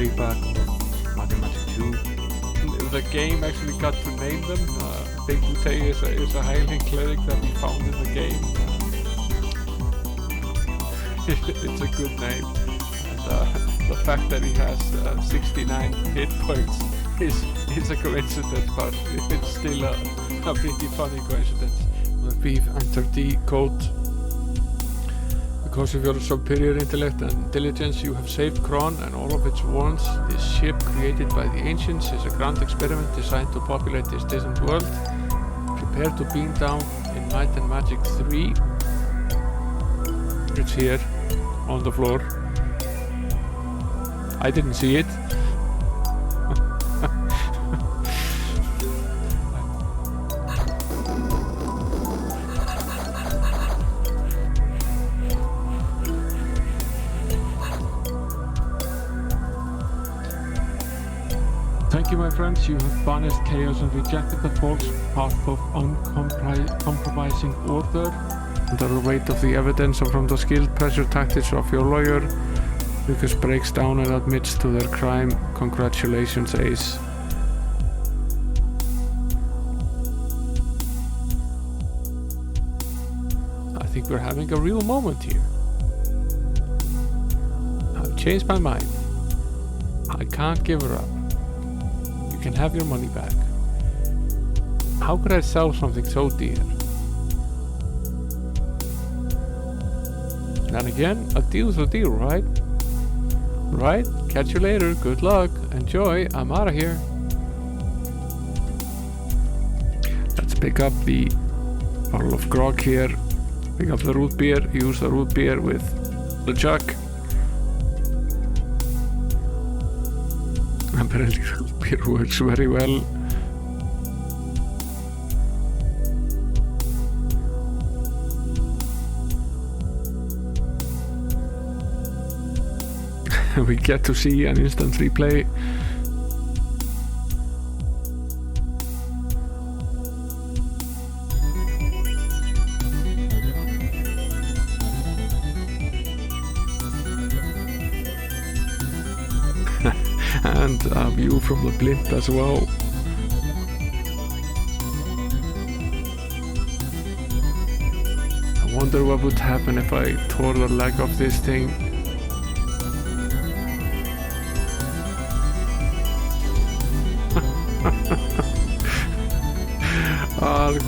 Playback or Mathematic 2. The game actually got to name them. Big Boutte is a highling cleric that we found in the game. It's a good name. And the fact that he has 69 hit points is a coincidence, but it's still a pretty funny coincidence. We've entered the code. Because of your superior intellect and diligence, you have saved Kron and all of its warrants. This ship, created by the ancients, is a grand experiment designed to populate this distant world. Prepare to beam down in Might and Magic 3. It's here, on the floor. I didn't see it. Thank you, my friends. You have banished chaos and rejected the false path of uncompromising order. Under the weight of the evidence and from the skilled pressure tactics of your lawyer, Lucas breaks down and admits to their crime. Congratulations, Ace. I think we're having a real moment here. I've changed my mind. I can't give her up. You can have your money back. How could I sell something so dear? And again, a deal's a deal, right? Right? Catch you later. Good luck. Enjoy. I'm out of here. Let's pick up the bottle of grog here. Pick up the root beer. Use the root beer with the jug. Apparently root beer works very well. We get to see an instant replay. And a view from the blimp as well. I wonder what would happen if I tore the leg off this thing. Ark.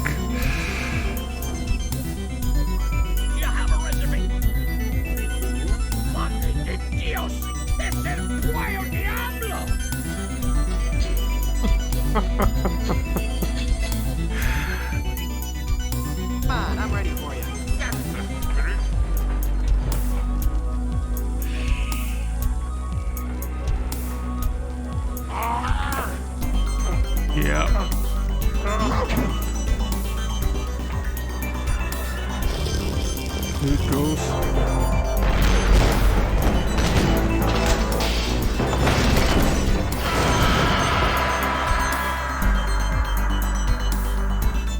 You have a recipe. Madre de Dios, es el pollo diablo. Man, I'm ready for you. Yeah. Here it goes.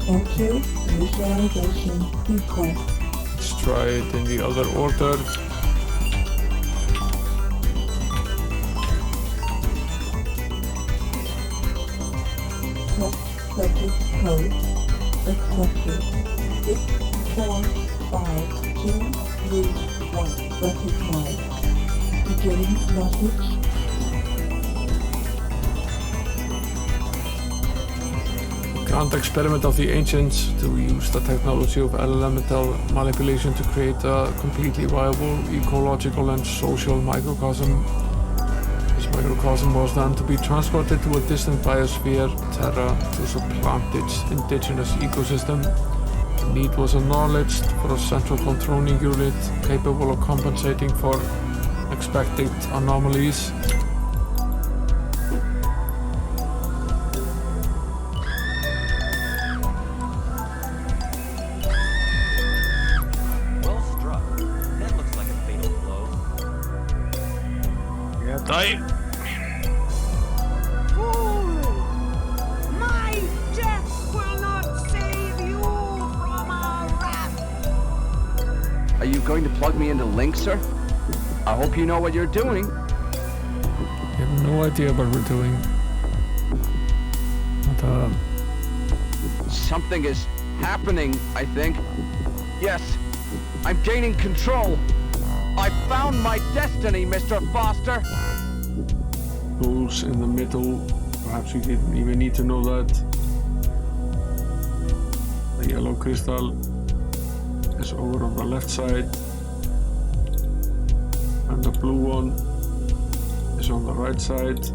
Enter visualization request. Let's try it in the other order. Subject code accepted. 6452331 recognized. Beginning message. Grand experiment of the ancients to use the technology of elemental manipulation to create a completely viable ecological and social microcosm. This microcosm was then to be transported to a distant biosphere, Terra, to supplant its indigenous ecosystem. The need was acknowledged for a central controlling unit capable of compensating for expected anomalies. Well struck. That looks like a fatal blow. Yeah, die. My death will not save you from our wrath. Are you going to plug me into Link, sir? I hope you know what you're doing. have no idea what we're doing. But, Something is happening, I think. Yes, I'm gaining control. I found my destiny, Mr. Foster. goals in the middle. Perhaps we didn't even need to know that. The yellow crystal is over on the left side. And the blue one is on the right side.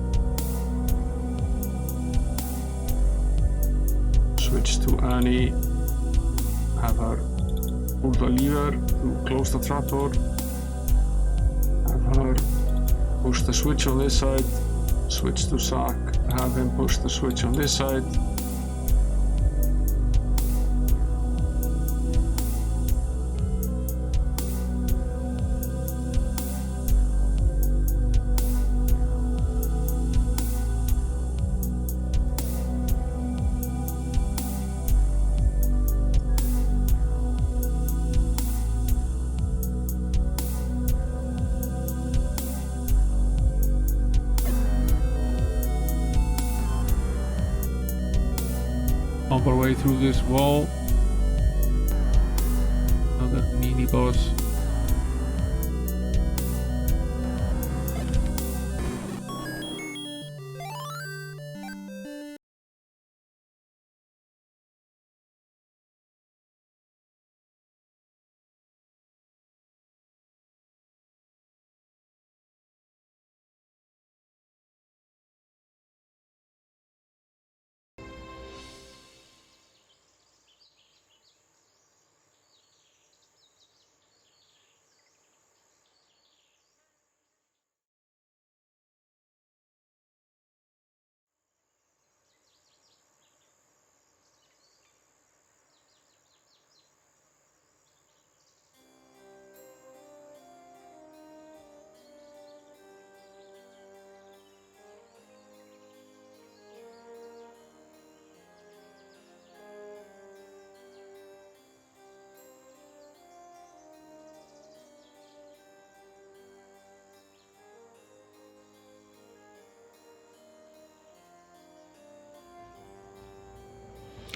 Switch to Annie. Have her pull the lever to close the trapdoor. Have her push the switch on this side. Switch to Zack. Have him push the switch on this side. On our way through this wall. Another mini boss.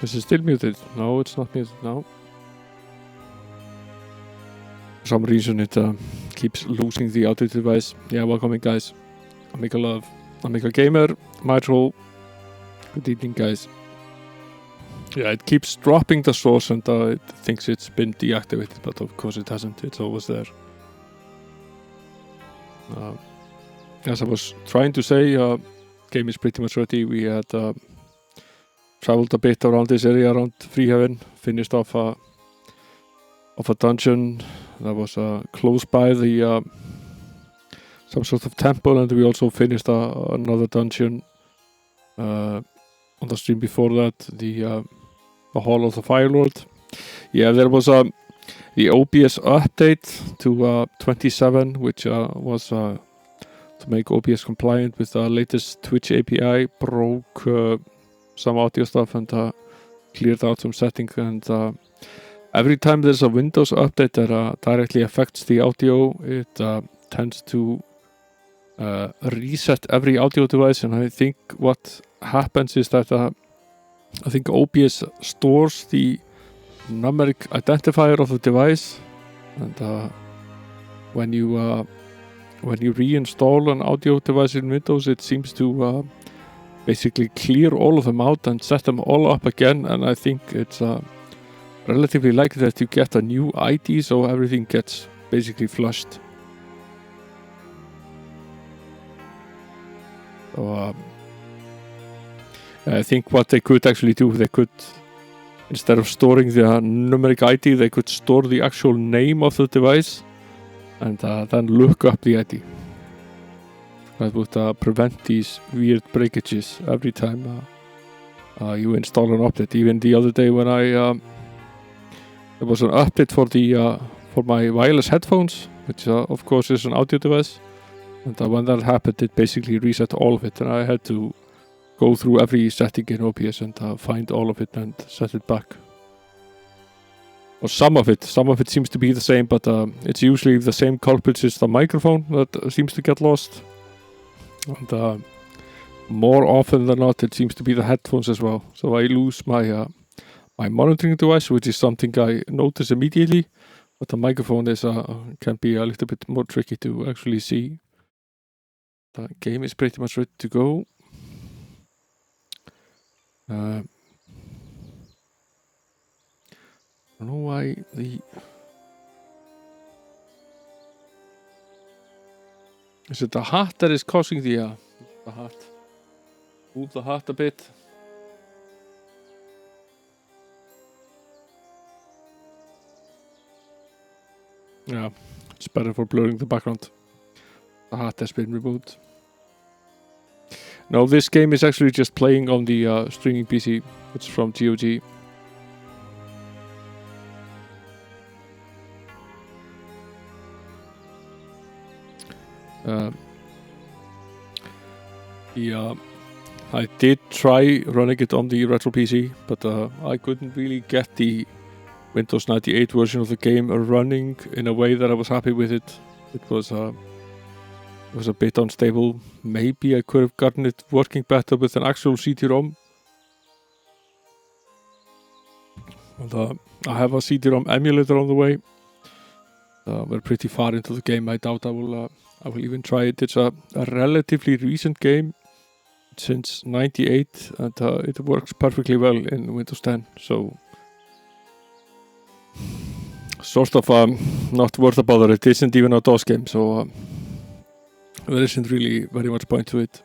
Is it still muted? No, it's not muted now. For some reason it keeps losing the audio device. Yeah, welcome in guys. I'm a gamer, Mitral. Good evening guys. Yeah, it keeps dropping the source and it thinks it's been deactivated, but of course it hasn't. It's always there. As I was trying to say, game is pretty much ready. We had traveled a bit around this area, around Freehaven, finished off a dungeon that was close by the some sort of temple, and we also finished another dungeon on the stream before that, the Hall of the Fire Lord. Yeah, there was the OBS update to 27, which was to make OBS compliant with the latest Twitch API, broke some audio stuff and cleared out some settings, and every time there's a Windows update that directly affects the audio, it tends to reset every audio device. And I think what happens is that I think OBS stores the numeric identifier of the device, and when you reinstall an audio device in Windows, it seems to basically clear all of them out and set them all up again. And I think it's relatively likely that you get a new ID, so everything gets basically flushed. So I think what they could actually do, they could, instead of storing the numeric ID, they could store the actual name of the device and then look up the ID. That would prevent these weird breakages every time you install an update. Even the other day when there was an update for my wireless headphones, which of course is an audio device, and when that happened, it basically reset all of it, and I had to go through every setting in OBS and find all of it and set it back. Or some of it seems to be the same, but it's usually the same culprits as the microphone that seems to get lost. And more often than not, it seems to be the headphones as well. So I lose my my monitoring device, which is something I notice immediately, but the microphone is can be a little bit more tricky to actually see. The game is pretty much ready to go. I don't know why the... Is it the hat that is causing the hat? Move the hat a bit. Yeah, it's better for blurring the background. The hat has been removed. No, this game is actually just playing on the streaming PC. It's from GOG. I did try running it on the retro PC, but I couldn't really get the Windows 98 version of the game running in a way that I was happy with it. It was a bit unstable. Maybe I could have gotten it working better with an actual CD-ROM. And, I have a CD-ROM emulator on the way. We're pretty far into the game. I doubt I will even try it. It's a relatively recent game, since 98, and it works perfectly well in Windows 10. So sort of not worth a bother. It isn't even a DOS game, so there isn't really very much point to it.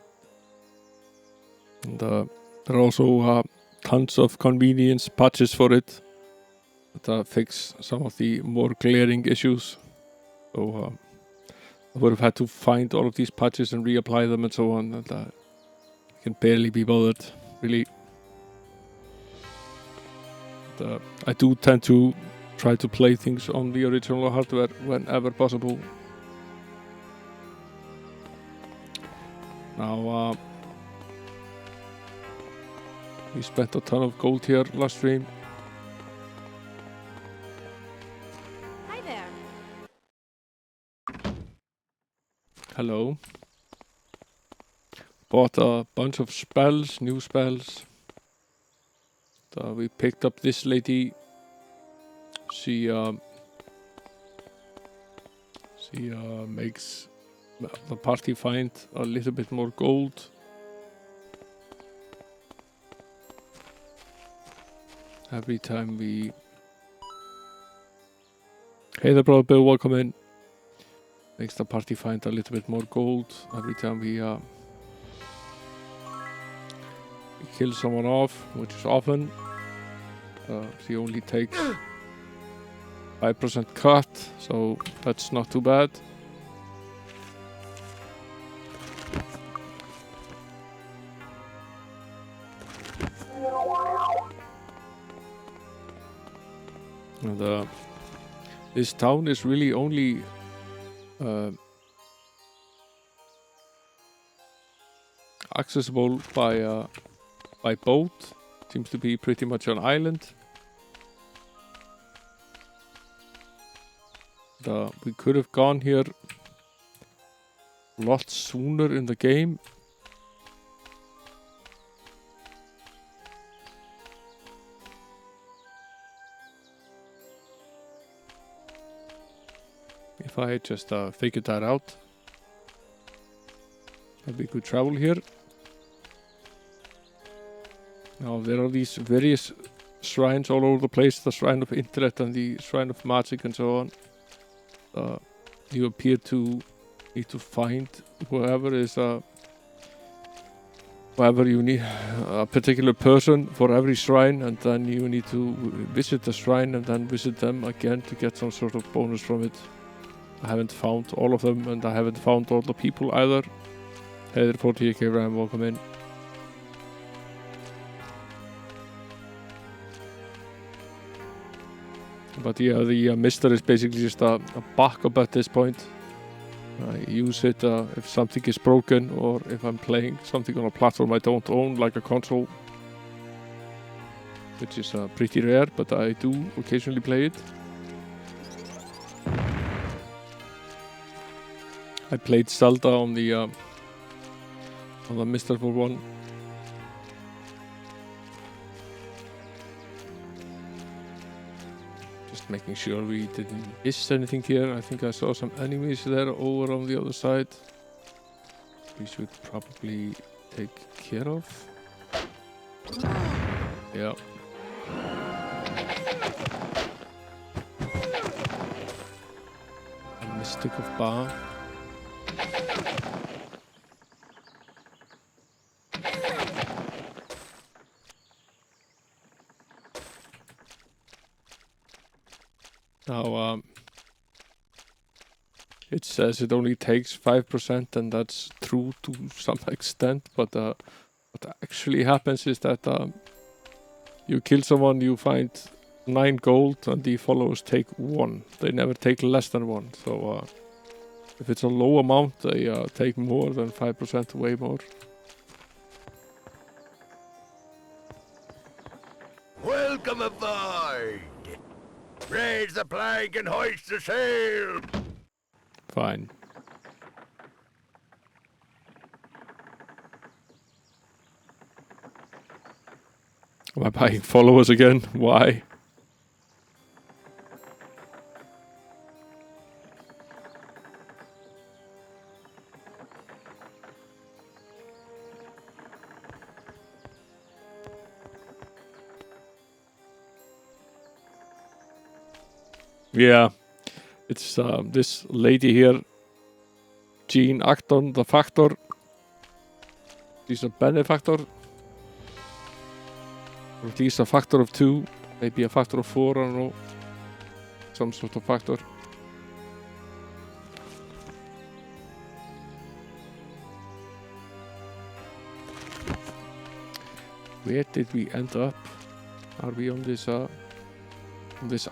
And there are also tons of convenience patches for it that fix some of the more glaring issues. So I would have had to find all of these patches and reapply them and so on, and I can barely be bothered, really. But, I do tend to try to play things on the original hardware whenever possible. Now, we spent a ton of gold here last stream. Hi there. Hello. Bought a bunch of spells, new spells. We picked up this lady. She makes the party find a little bit more gold. Every time we... Hey there, brother Bill, welcome in. Makes the party find a little bit more gold every time we kill someone off, which is often. She only takes 5% cut, so that's not too bad. And this town is really only accessible by boat. Seems to be pretty much an island. We could have gone here a lot sooner in the game. If I had just figured that out, that we could travel here. Now there are these various shrines all over the place, the Shrine of Intellect and the Shrine of Magic and so on. You appear to need to find whoever you need, a particular person for every shrine, and then you need to visit the shrine and then visit them again to get some sort of bonus from it. I haven't found all of them, and I haven't found all the people either. Hey there, 48k Ram, welcome in. But yeah, the mister is basically just a backup at this point. I use it if something is broken, or if I'm playing something on a platform I don't own, like a console. Which is pretty rare, but I do occasionally play it. I played Zelda on the on the miserable one. Just making sure we didn't miss anything here. I think I saw some enemies there over on the other side. We should probably take care of. Yeah. A Mystic of Ba. Now, it says it only takes 5%, and that's true to some extent, but what actually happens is that you kill someone, you find 9 gold, and the followers take 1. They never take less than 1, so if it's a low amount, they take more than 5%, way more. Welcome aboard! Raise the flag and hoist the sail! Fine. Am I buying followers again? Why? Yeah, it's this lady here, Jean Acton, the Factor. She's a benefactor. Or at least a factor of 2, maybe a factor of 4, I don't know. Some sort of factor. Where did we end up? Are we on this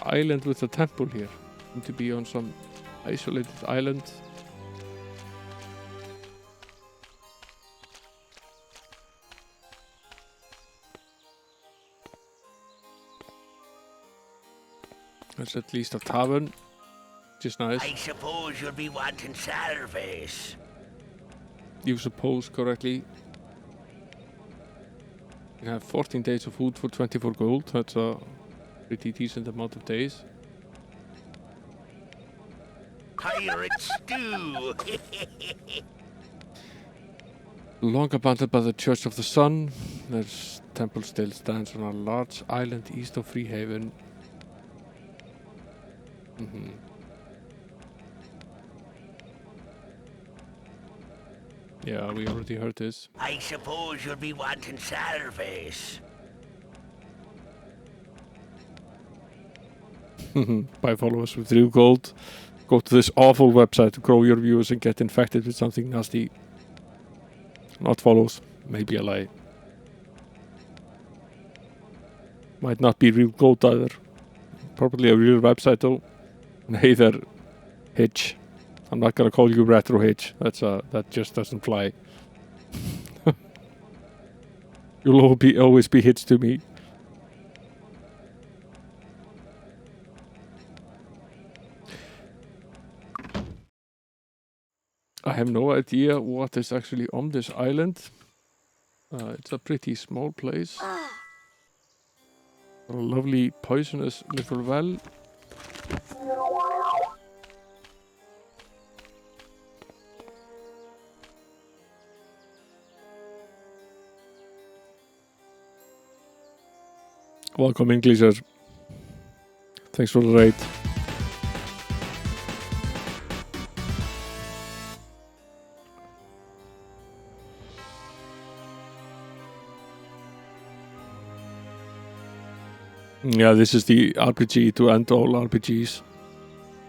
island with a temple here? Seem to be on some isolated island. There's at least a tavern, which is nice. I suppose you'll be wanting service. You suppose correctly. You have 14 days of food for 24 gold. That's a pretty decent amount of days. Pirate stew! Long abandoned by the Church of the Sun, their temple still stands on a large island east of Freehaven. Yeah, we already heard this. I suppose you'll be wanting service. Buy followers with real gold. Go to this awful website to grow your viewers and get infected with something nasty. Not follows. Maybe a lie. Might not be real gold either. Probably a real website though. Neither Hitch. I'm not gonna call you Retro Hitch. That just doesn't fly. You'll always be Hitch to me. I have no idea what is actually on this island. It's a pretty small place. A lovely poisonous little well. Welcome in, Gleaser. Thanks for the raid. Yeah, this is the RPG to end all RPGs.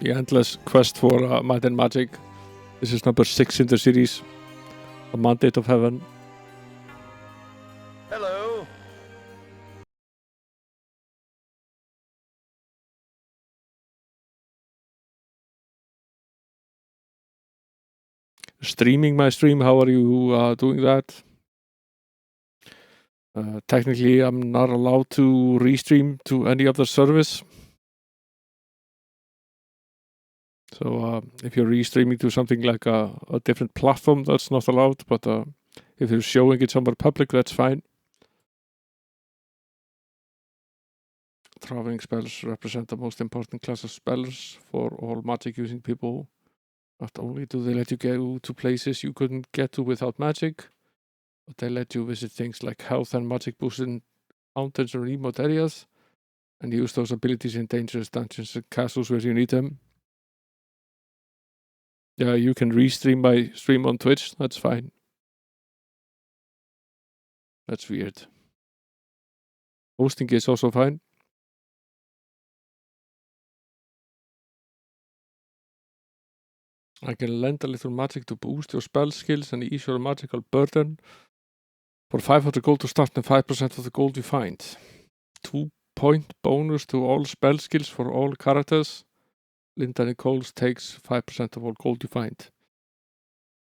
The endless quest for might and magic. This is number 6 in the series. The Mandate of Heaven. Hello. Streaming my stream, how are you doing that? Technically, I'm not allowed to restream to any other service. So if you're restreaming to something like a different platform, that's not allowed. But If you're showing it somewhere public, that's fine. Traveling spells represent the most important class of spells for all magic using people. Not only do they let you go to places you couldn't get to without magic, but they let you visit things like health and magic boosted mountains and remote areas, and use those abilities in dangerous dungeons and castles where you need them. Yeah, you can restream my stream on Twitch, that's fine. That's weird. Hosting is also fine. I can lend a little magic to boost your spell skills and ease your magical burden. For 500 gold to start and 5% of the gold you find. 2-point bonus to all spell skills for all characters. Linda Nichols takes 5% of all gold you find.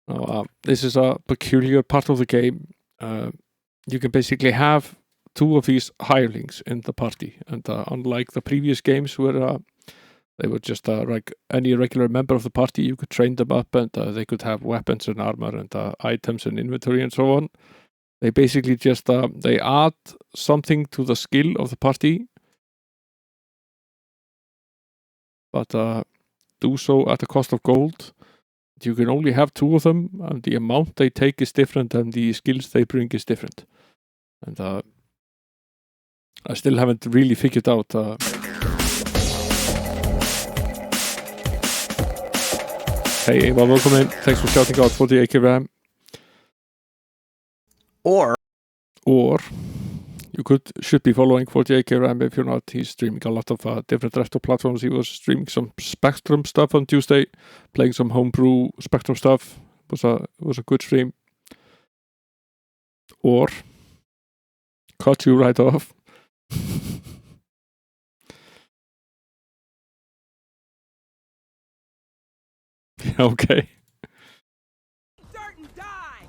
Now, this is a peculiar part of the game. You can basically have 2 of these hirelings in the party. And unlike the previous games where they were just like any regular member of the party, you could train them up and they could have weapons and armor and items and inventory and so on. They basically just they add something to the skill of the party, but do so at the cost of gold. You can only have 2 of them, and the amount they take is different, and the skills they bring is different. And I still haven't really figured out. Hey, Ava, welcome in. Thanks for shouting out for the AK RAM. Or you should be following 40AK RAM if you're not. He's streaming a lot of different retro platforms. He was streaming some Spectrum stuff on Tuesday, playing some homebrew Spectrum stuff. It was a good stream. Or cut you right off. Okay. Dirt and die!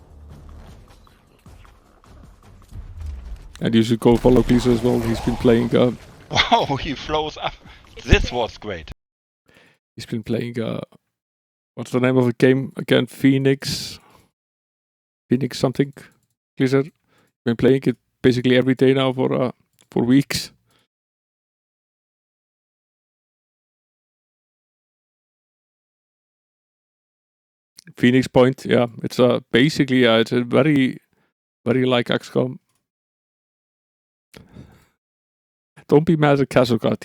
And you should go follow Cleaser as well. He's been playing. Wow, he flows up. This was great. He's been playing. What's the name of the game again? Phoenix something. Cleaser. Been playing it basically every day now for weeks. Phoenix Point, yeah. It's basically it's a very, very like XCOM. Don't be mad at Castlegut.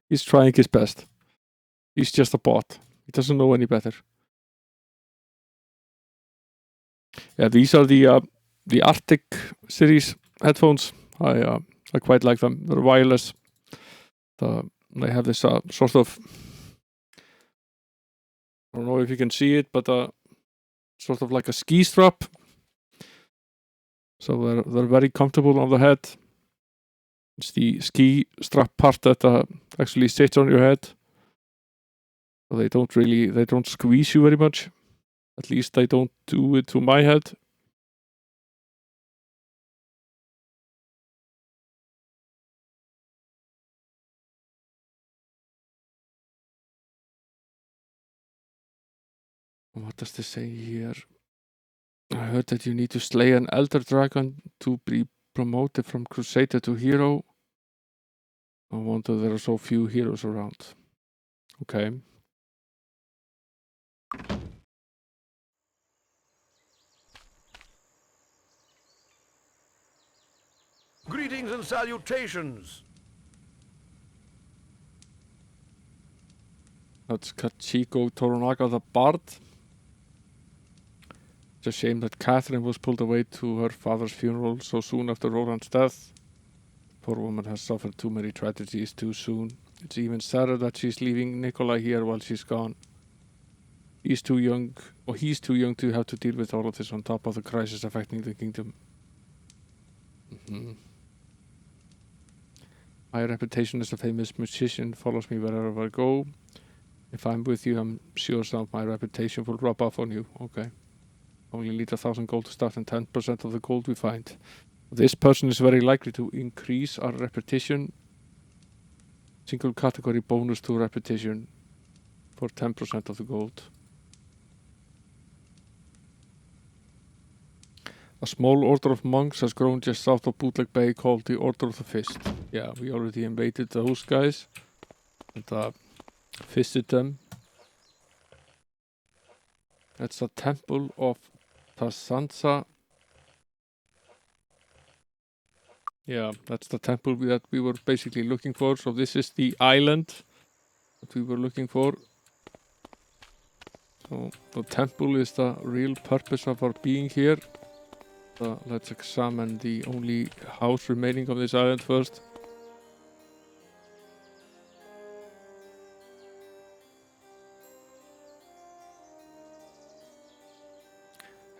He's trying his best. He's just a bot. He doesn't know any better. Yeah, these are the Arctic series headphones. I quite like them. They're wireless. They have this sort of, I don't know if you can see it, but sort of like a ski strap. So they're very comfortable on the head. It's the ski strap part that actually sits on your head. So they don't squeeze you very much. At least they don't do it to my head. What does this say here? I heard that you need to slay an elder dragon to be promoted from crusader to hero. I wonder there are so few heroes around. Okay. Greetings and salutations. That's Kachiko Toranaga the Bard. It's a shame that Catherine was pulled away to her father's funeral so soon after Roland's death. The poor woman has suffered too many tragedies too soon. It's even sadder that she's leaving Nikolai here while she's gone. He's too young to have to deal with all of this on top of the crisis affecting the kingdom. My reputation as a famous musician follows me wherever I go. If I'm with you, I'm sure some of my reputation will rub off on you. Okay. Only need 1,000 gold to start and 10% of the gold we find. This person is very likely to increase our reputation. Single category bonus to reputation for 10% of the gold. A small order of monks has grown just south of Bootleg Bay called the Order of the Fist. Yeah, we already invaded those guys and fisted them. That's the temple of Tsantsa. Yeah, that's the temple that we were basically looking for. So this is the island that we were looking for. So the temple is the real purpose of our being here. So let's examine the only house remaining on this island first.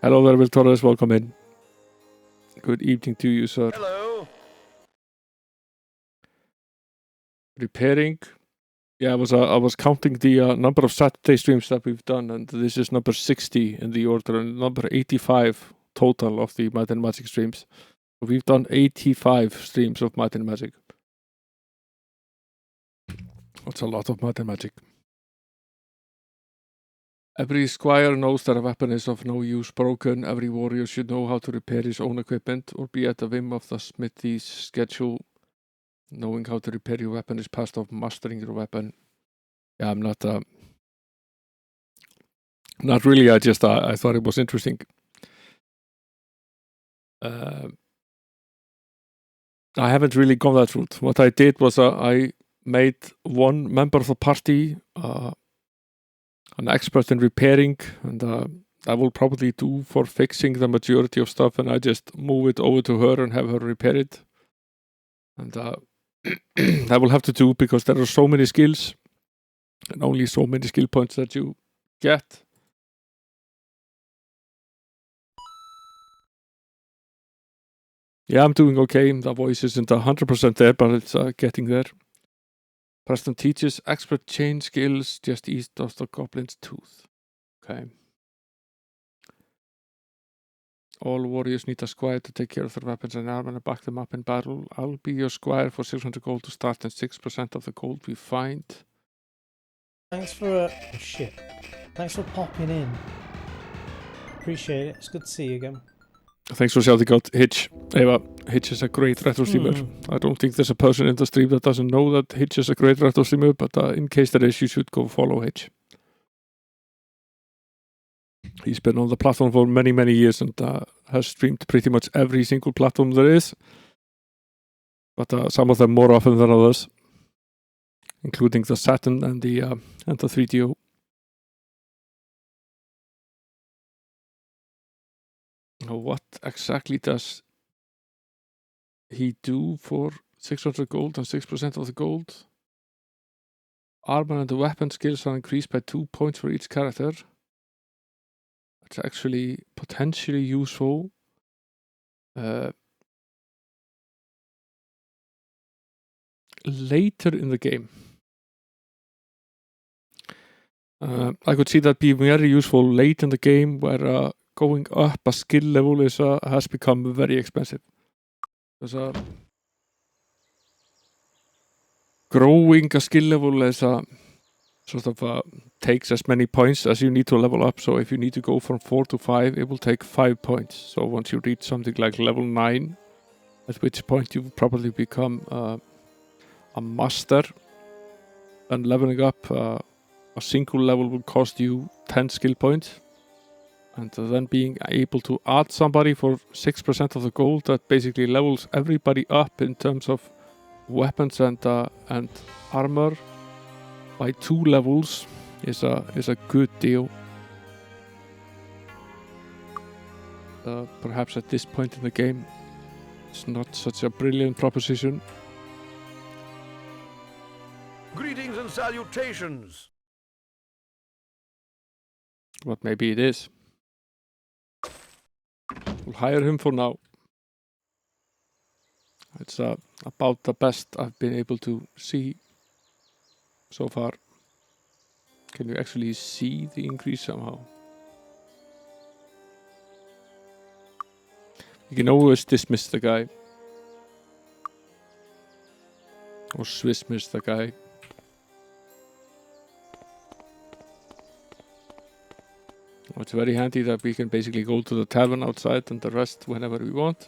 Hello there, Will Torres. Welcome in. Good evening to you, sir. Hello. Repairing. Yeah, I was counting the number of Saturday streams that we've done, and this is number 60 in the order, and number 85 total of the Might and Magic streams. We've done 85 streams of Might and Magic. That's a lot of Might and Magic. Every squire knows that a weapon is of no use broken. Every warrior should know how to repair his own equipment or be at the whim of the smithy's schedule. Knowing how to repair your weapon is part of mastering your weapon. Yeah, I'm not really. I thought it was interesting. I haven't really gone that route. What I did was I made one member of the party an expert in repairing, and I will probably do for fixing the majority of stuff, and I just move it over to her and have her repair it. And I will have to do, because there are so many skills and only so many skill points that you get. Yeah, I'm doing okay. The voice isn't 100% there, but it's getting there. Preston teaches expert chain skills just east of the Goblin's Tooth. Okay. All warriors need a squire to take care of their weapons and armor and back them up in battle. I'll be your squire for 600 gold to start and 6% of the gold we find. Thanks for oh shit. Thanks for popping in. Appreciate it. It's good to see you again. Thanks for shouting out Hitch. Eva, Hitch is a great retro streamer. I don't think there's a person in the stream that doesn't know that Hitch is a great retro streamer, but in case there is, you should go follow Hitch. He's been on the platform for many, many years and has streamed pretty much every single platform there is. But some of them more often than others, including the Saturn and the 3DO. What exactly does he do for 600 gold and 6% of the gold? Armor and the weapon skills are increased by 2 points for each character. It's actually potentially useful. Later in the game. I could see that being very useful late in the game, where going up a skill level has become very expensive. Because growing a skill level is takes as many points as you need to level up. So if you need to go from 4 to 5, it will take 5 points. So once you reach something like level 9, at which point you probably become a master, and leveling up a single level will cost you 10 skill points. And then being able to add somebody for 6% of the gold, that basically levels everybody up in terms of weapons and armor by 2 levels is a good deal. Perhaps at this point in the game, it's not such a brilliant proposition. Greetings and salutations. But maybe it is. We'll hire him for now. It's about the best I've been able to see so far. Can you actually see the increase somehow? You can always dismiss the guy. Or Swissmiss the guy. it's very handy that we can basically go to the tavern outside and the rest whenever we want.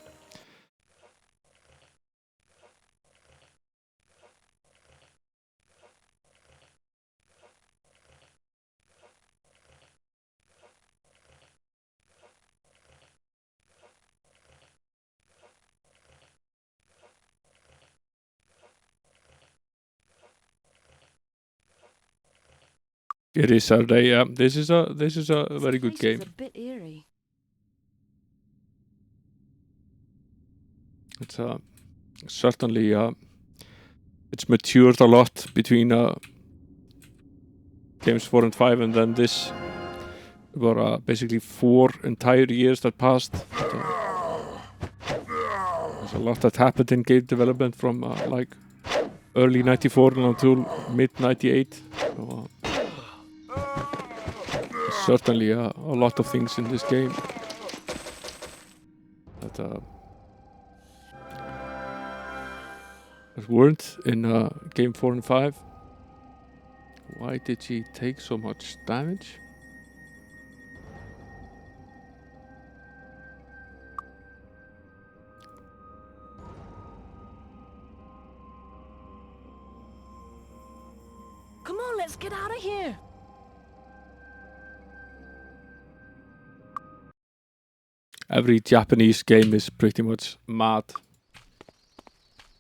It is Saturday. Yeah, this is a very good game. A bit eerie. It's certainly it's matured a lot between games 4 and 5, and then this were basically 4 entire years that passed. There's a lot that happened in game development from like early '94 until mid '98. So, certainly a lot of things in this game that weren't in game 4 and 5. Why did she take so much damage? Come on, let's get out of here. Every Japanese game is pretty much mad.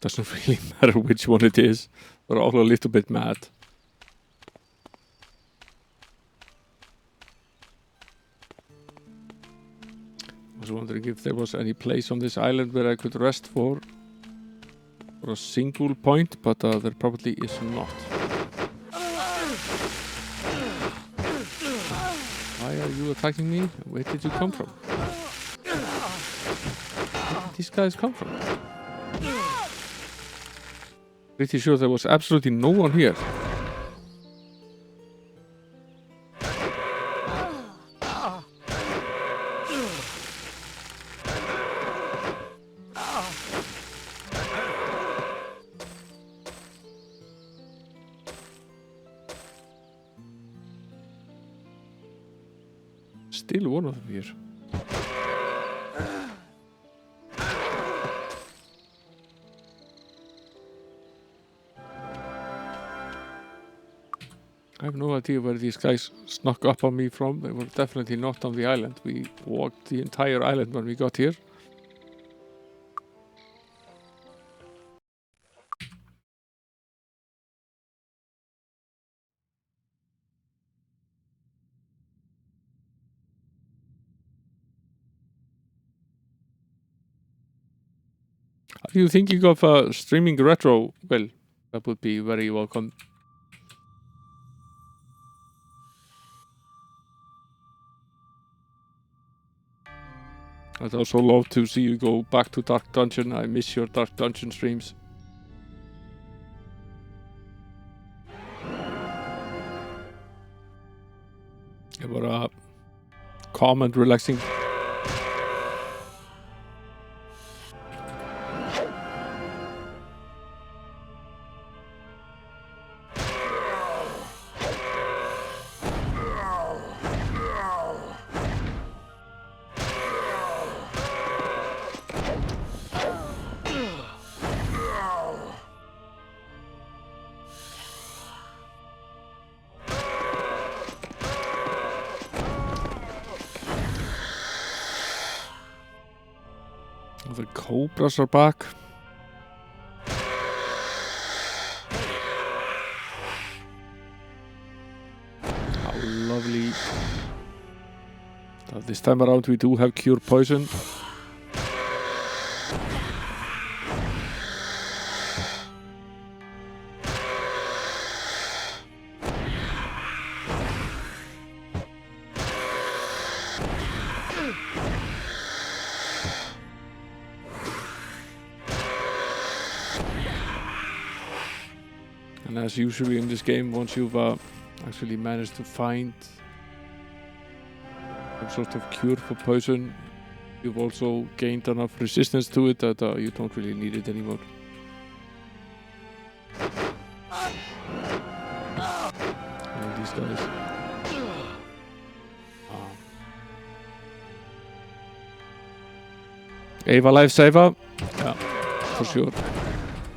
Doesn't really matter which one it is. They're all a little bit mad. I was wondering if there was any place on this island where I could rest for a single point, but there probably is not. Why are you attacking me? Where did you come from? Where did these guys come from? Pretty sure there was absolutely no one here. Still one of them here. I have no idea where these guys snuck up on me from. They were definitely not on the island. We walked the entire island when we got here. Are you thinking of streaming retro? Well, that would be very welcome. I'd also love to see you go back to Dark Dungeon. I miss your Dark Dungeon streams. They were calm and relaxing. The cobras are back. How lovely. This time around we do have cure poison. And as usually in this game, once you've actually managed to find some sort of cure for poison, you've also gained enough resistance to it that you don't really need it anymore. And these guys. Ava lifesaver? Yeah, for sure.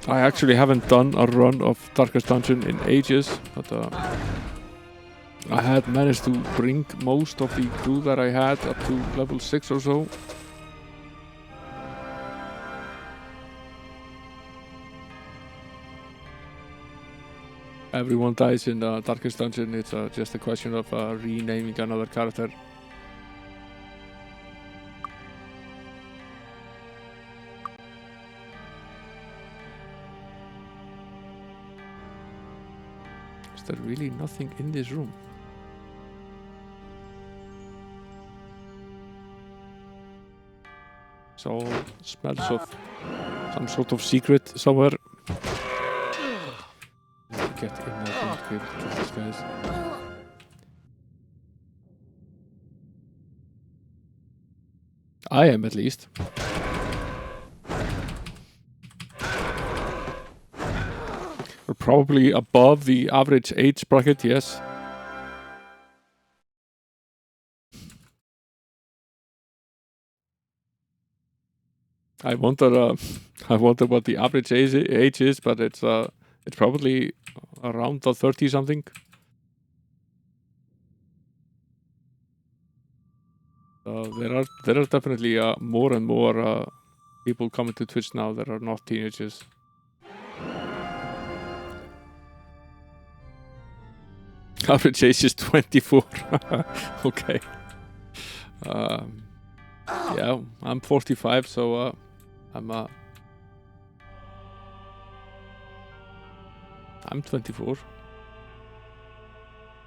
I actually haven't done a run of Darkest Dungeon in ages, but I had managed to bring most of the crew that I had up to level 6 or so. Everyone dies in the Darkest Dungeon, it's just a question of renaming another character. Is there really nothing in this room? So smells of some sort of secret somewhere. Get in there and be able to kill these guys. I am, at least. We're probably above the average age bracket, yes. I wonder what the average age is, but it's probably around the 30 something. There are definitely more and more people coming to Twitch now that are not teenagers. Average age is 24. Okay. Yeah, I'm 45, so I'm 24.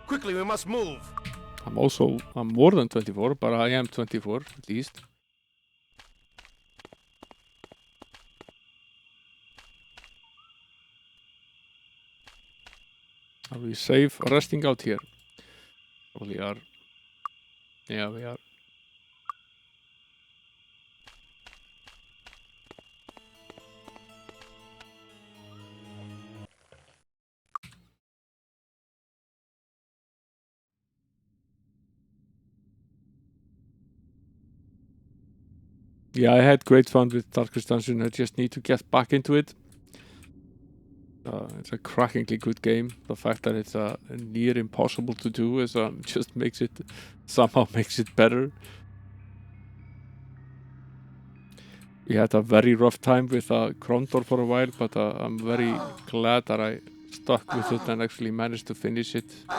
Quickly, we must move. I'm more than 24, but I am 24 at least. Are we safe resting out here? Probably are. Yeah, we are. Yeah, I had great fun with Darkest Dungeon. I just need to get back into it. It's a crackingly good game. The fact that it's near impossible to do is just somehow makes it better. We had a very rough time with Krondor for a while, but I'm very glad that I stuck with it and actually managed to finish it. What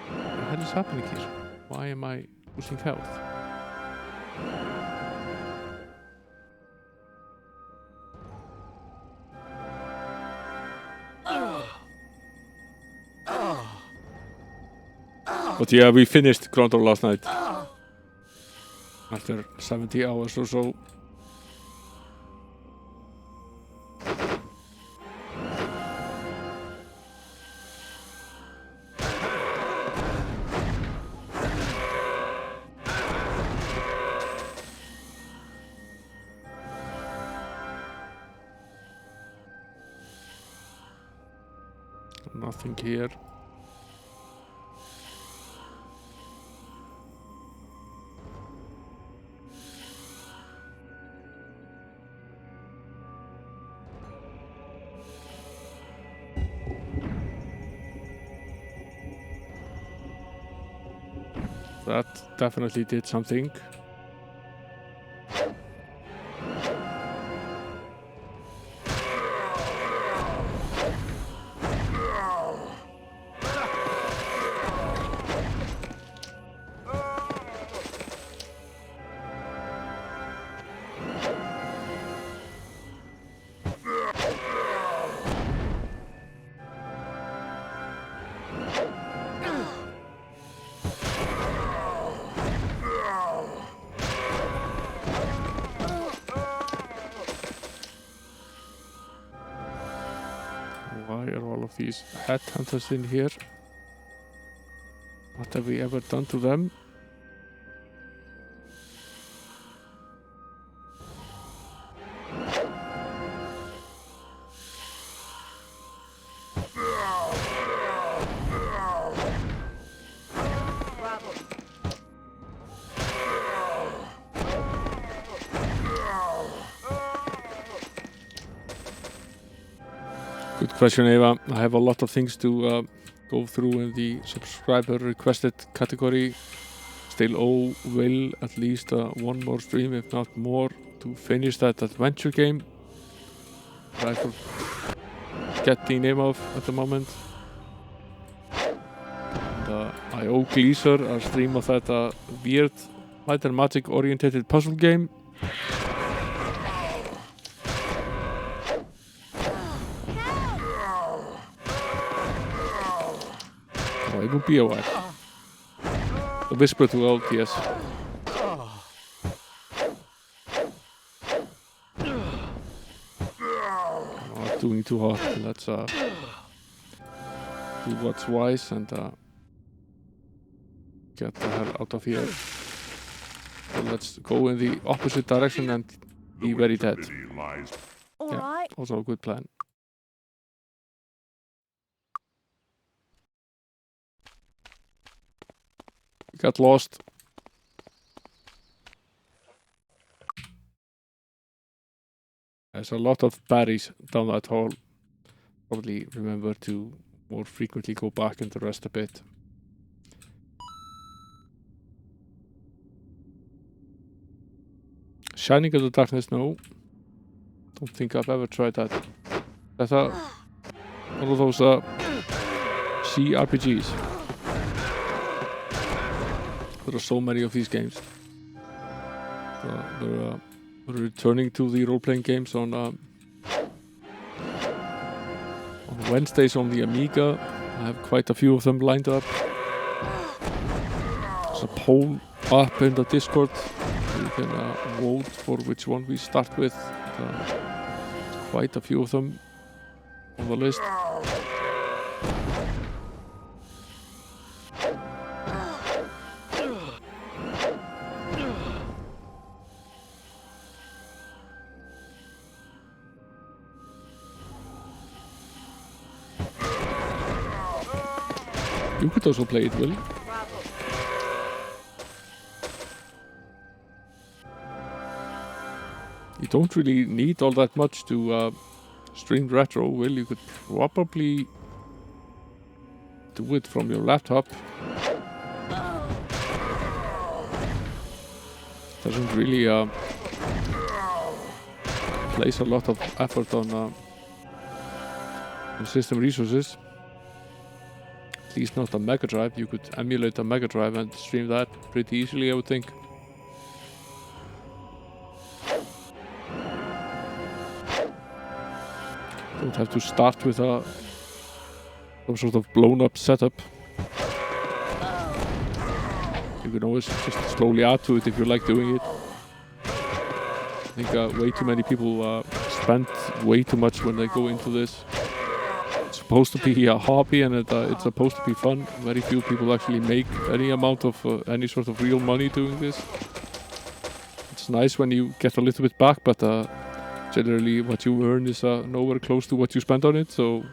the hell is happening here? Why am I losing health? But yeah, we finished Krondor last night. After 70 hours or so. Nothing here. That definitely did something. Why are all of these headhunters in here? What have we ever done to them? Good question, Eva. I have a lot of things to go through in the subscriber requested category. Still will at least one more stream, if not more, to finish that adventure game that I forget the name of at the moment. And I owe Gleeser a stream of that weird light and magic oriented puzzle game. Oh, it will be a while. The Whisper to Old, yes. Not doing too hot. Let's do what's wise and get the hell out of here. So let's go in the opposite direction and be very dead. All Yeah, right. also a good plan. We got lost. There's a lot of berries down that hole. Probably remember to more frequently go back and rest a bit. Shining in the Darkness, no. Don't think I've ever tried that. That's one of those CRPGs. There are so many of these games. We're returning to the role-playing games on Wednesdays on the Amiga. I have quite a few of them lined up. There's a poll up in the Discord. You can vote for which one we start with. Quite a few of them on the list. You could also play it, Will. You don't really need all that much to stream retro, Will. You could probably do it from your laptop. Doesn't really place a lot of effort on system resources. At least not a Mega Drive. You could emulate a Mega Drive and stream that pretty easily, I would think. Don't have to start with some sort of blown up setup. You can always just slowly add to it if you like doing it. I think way too many people spend way too much when they go into this. It's supposed to be a hobby and it's supposed to be fun. Very few people actually make any amount of any sort of real money doing this. It's nice when you get a little bit back, but generally what you earn is nowhere close to what you spend on it, so...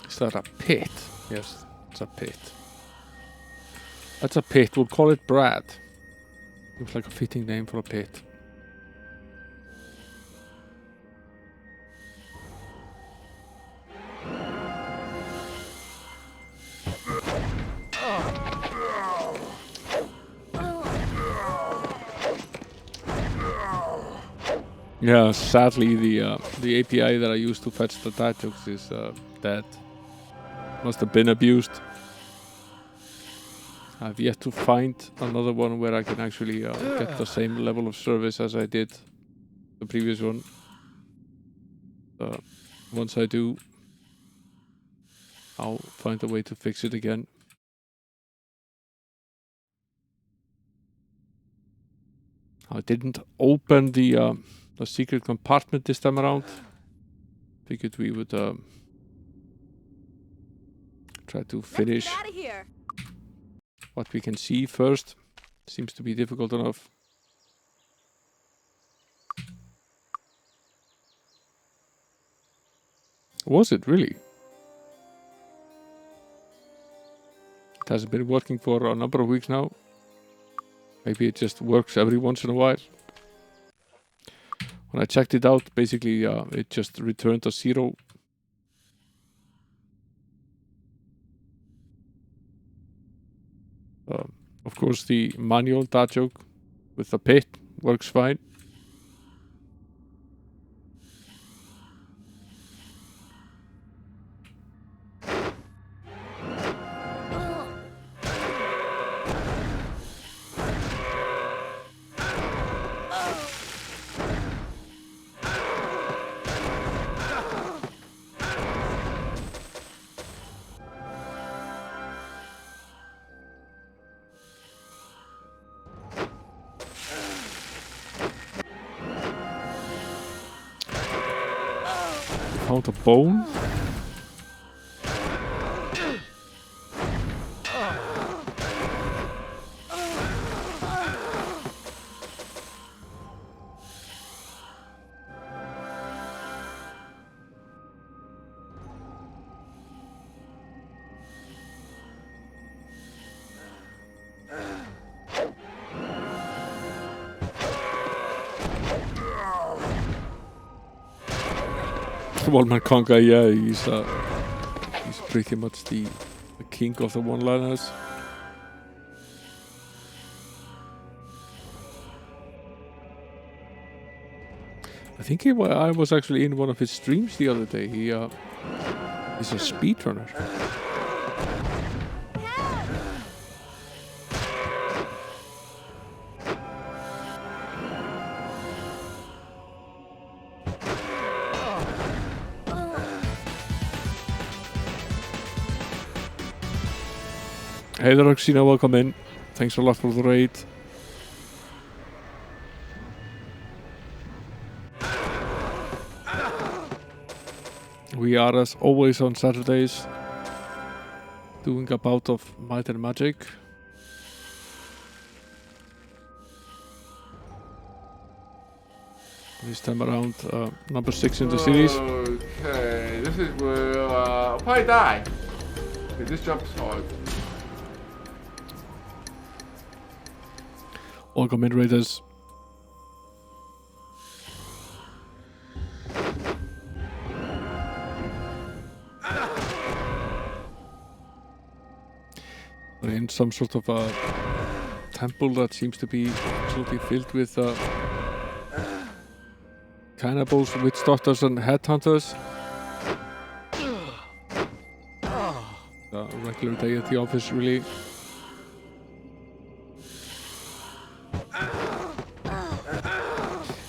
Is that a pit? Yes, it's a pit. That's a pit. We'll call it Brad. Looks like a fitting name for a pit. Yeah, sadly the API that I used to fetch the dad jokes is dead. Must have been abused. I've yet to find another one where I can actually get the same level of service as I did the previous one. Once I do, I'll find a way to fix it again. I didn't open the secret compartment this time around. Figured we would try to finish what we can see first. Seems to be difficult enough. Was it really? It hasn't been working for a number of weeks now. Maybe it just works every once in a while. When I checked it out, basically it just returned a 0. Of course, the manual dad joke with the pit works fine. Found a bone. One-man conga, yeah, he's pretty much the king of the one-liners. I think I was actually in one of his streams the other day. He's a speedrunner. Hey there, Roxina, welcome in. Thanks a lot for the raid. We are, as always, on Saturdays doing a bout of Might and Magic. This time around, number 6 in the series. Okay, this is where I'll probably die. Okay, this jump is hard. Welcome in, Raiders. We're in some sort of a temple that seems to be absolutely filled with cannibals, witch doctors, and headhunters. A regular day at the office, really.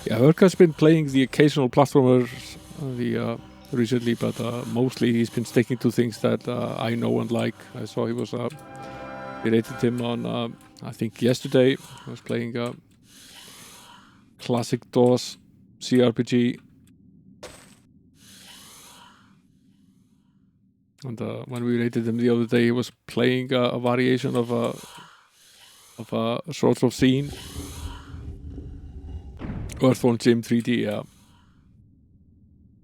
Yeah, Urk has been playing the occasional platformers recently, but mostly he's been sticking to things that I know and like. I saw he was we rated him on I think yesterday. I was playing classic DOS CRPG, and when we rated him the other day, he was playing a variation of a sort of scene. Earthworm Jim 3D, yeah.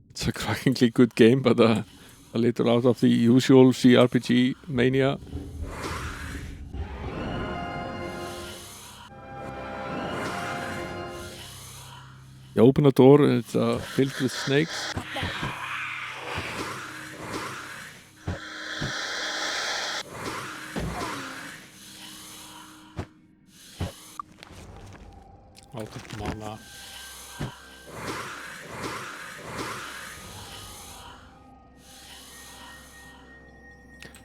It's a crackingly good game, but a little out of the usual CRPG mania. You open a door and it's filled with snakes. Out of mana.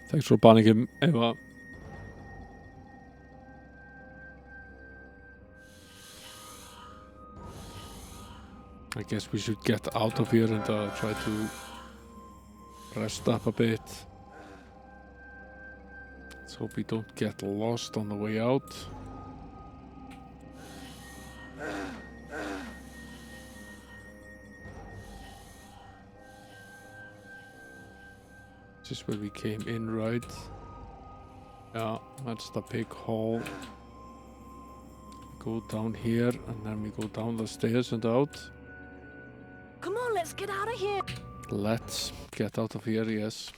Thanks for banning him, Eva. I guess we should get out of here and try to rest up a bit. Let's hope we don't get lost on the way out. This is where we came in, right? Yeah, that's the big hall. Go down here and then we go down the stairs and out. Come on, let's get out of here. Let's get out of here, yes.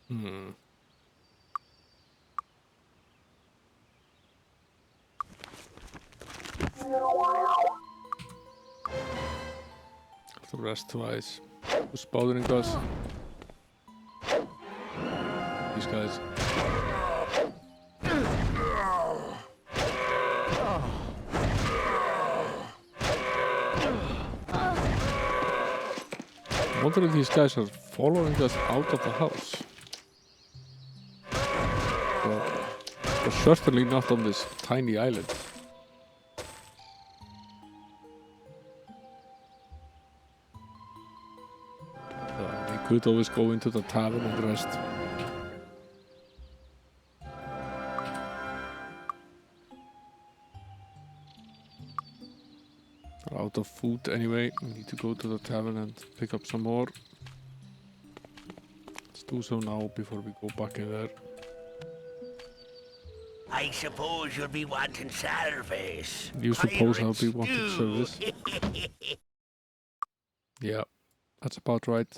Hmm. The rest twice. Who's bothering us? These guys. I wonder if these guys are following us out of the house. They're certainly not on this tiny island. We could always go into the tavern and rest. We're out of food anyway. We need to go to the tavern and pick up some more. Let's do so now before we go back in there. I suppose you'll be wanting service. You suppose I'll Pirate be wanting stew. service? Yeah, that's about right.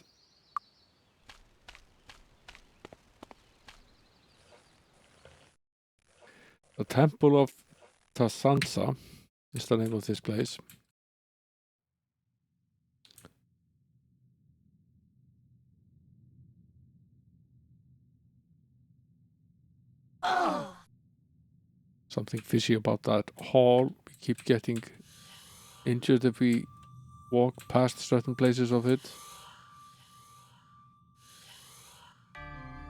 The Temple of Tsantsa is the name of this place. Something fishy about that hall. We keep getting injured if we walk past certain places of it.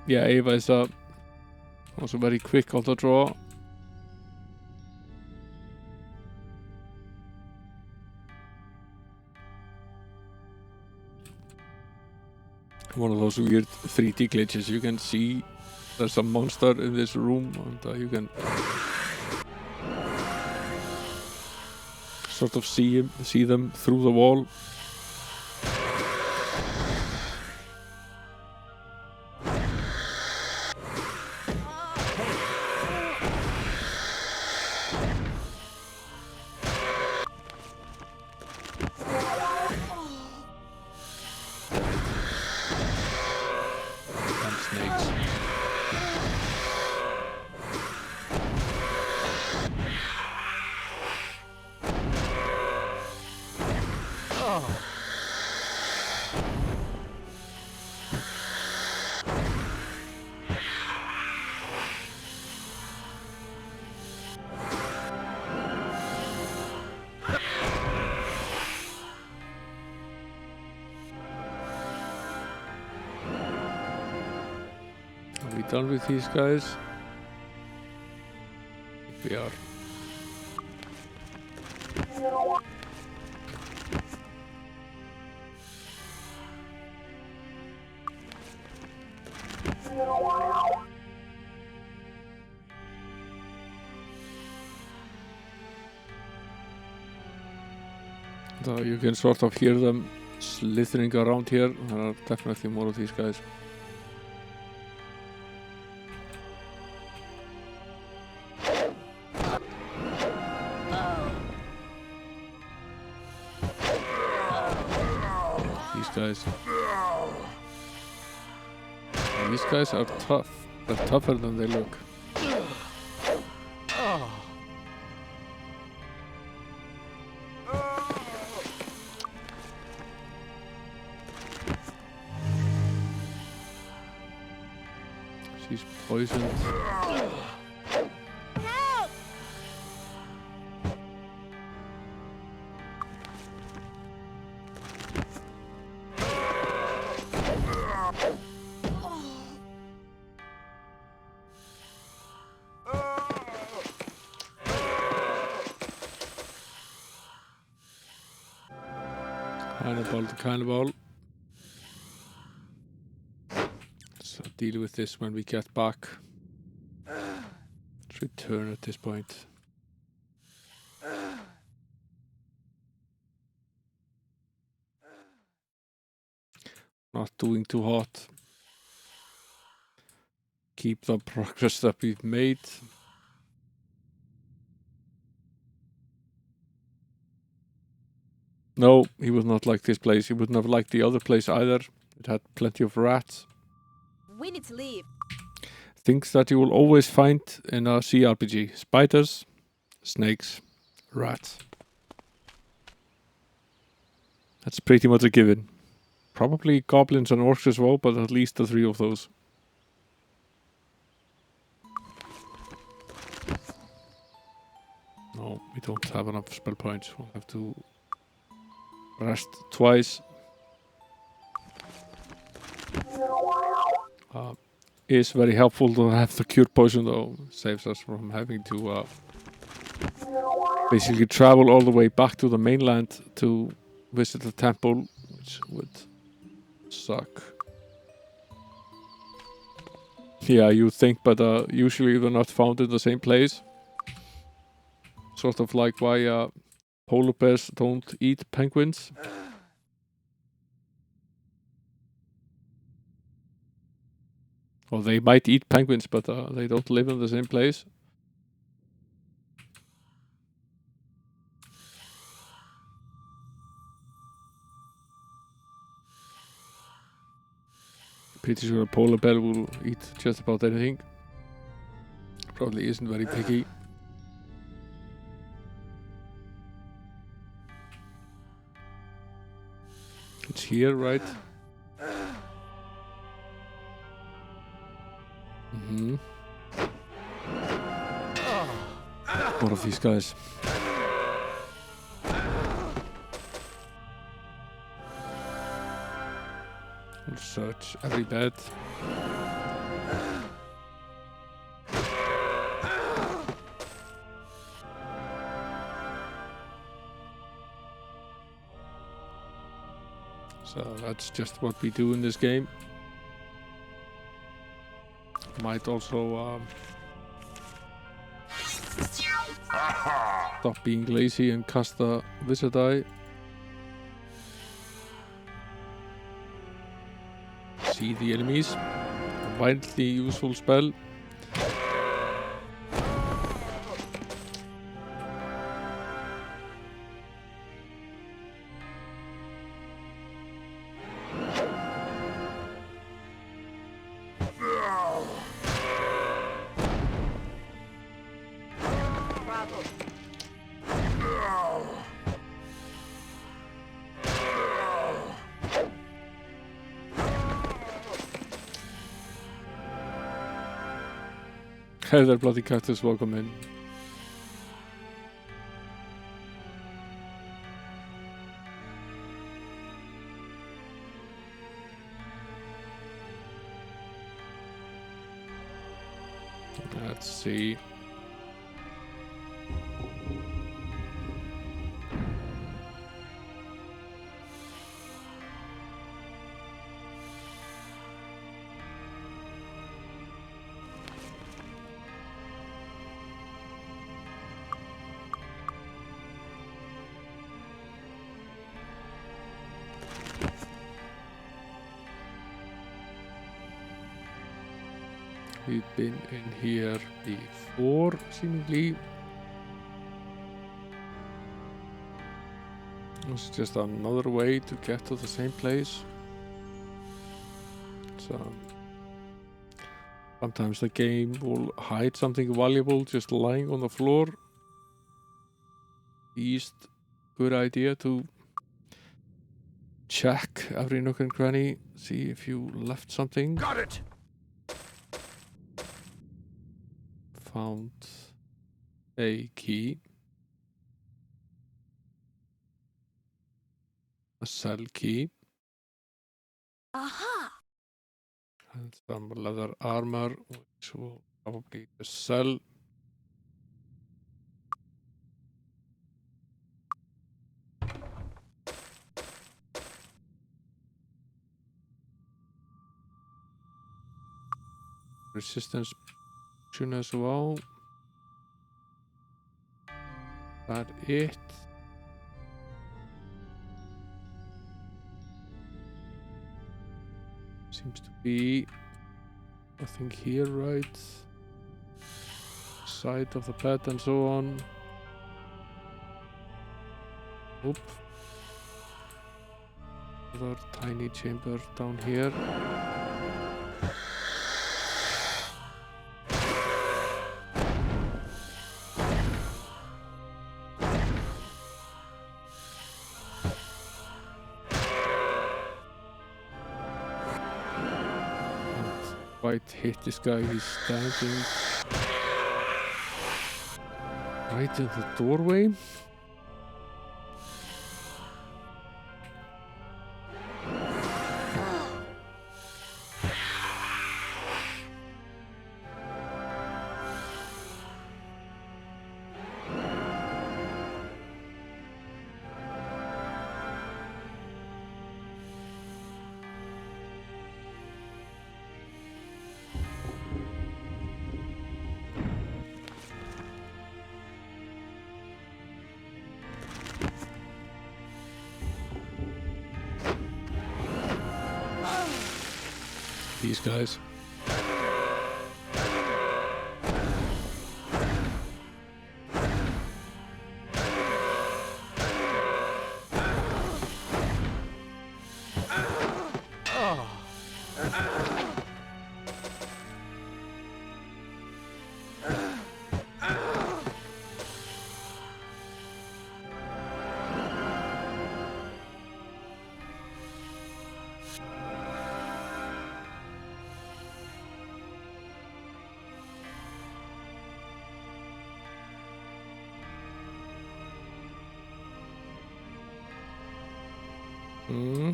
Yeah, Ava is also very quick on the draw. One of those weird 3D glitches. You can see there's a monster in this room, and you can sort of see them through the wall. And snakes. Are we done with these guys? I think we are. So you can sort of hear them slithering around here. There are definitely more of these guys. These guys are tough. They're tougher than they look. She's poisoned. Cannibal to cannibal. Let's deal with this when we get back. Let's return at this point. Not doing too hot. Keep the progress that we've made. No, he would not like this place. He wouldn't have liked the other place either. It had plenty of rats. We need to leave. Things that you will always find in a CRPG. Spiders, snakes, rats. That's pretty much a given. Probably goblins and orcs as well, but at least the 3 of those. No, we don't have enough spell points. We'll have to rest twice. Is very helpful to have the cure potion though. Saves us from having to basically travel all the way back to the mainland to visit the temple, which would suck. Yeah, you think, but usually they're not found in the same place. Sort of like why polar bears don't eat penguins. Well, they might eat penguins, but they don't live in the same place. Pretty sure a polar bear will eat just about anything. Probably isn't very picky. It's here, right? Mm-hmm. What of these guys? We'll search every bed. So that's just what we do in this game. Might also stop being lazy and cast the wizard eye. See the enemies. A wildly useful spell. That bloody cactus, welcome in. Let's see. We've been in here before, seemingly. It's just another way to get to the same place. So sometimes the game will hide something valuable just lying on the floor. East, good idea to check every nook and cranny, see if you left something. Got it! Found a key. A cell key. Aha! And some leather armor, which will probably just sell. Resistance potion as well. That it. Seems to be nothing here, right? Side of the bed and so on. Oop. Another tiny chamber down here. quite hit this guy. He's standing right in the doorway. These guys. Hmm.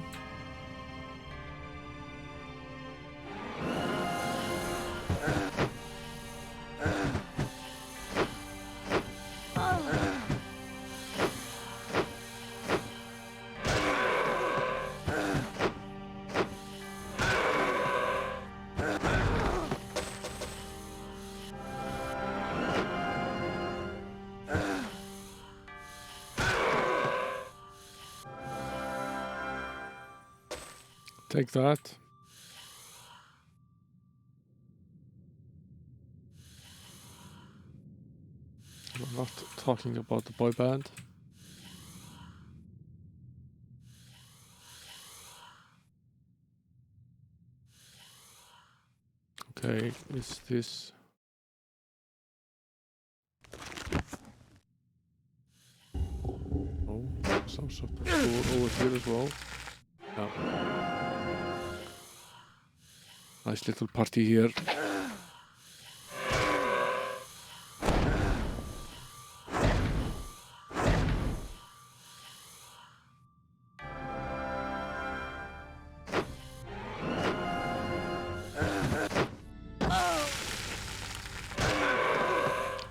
Take that. We're not talking about the boy band. Okay, is this... Oh, some sort of door over here as well. Yeah. Nice little party here. Get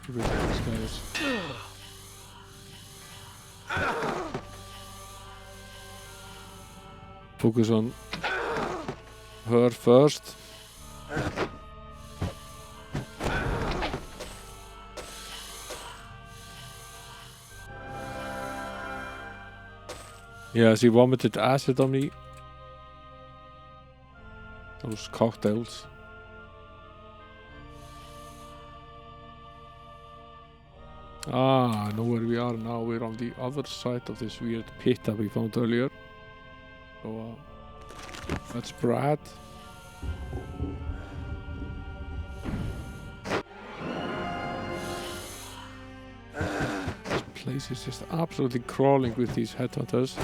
rid of these guys. Focus on her first. Yeah, she vomited acid on me. Those cocktails. Ah, I know where we are now. We're on the other side of this weird pit that we found earlier. So, that's Brad. This place is just absolutely crawling with these headhunters.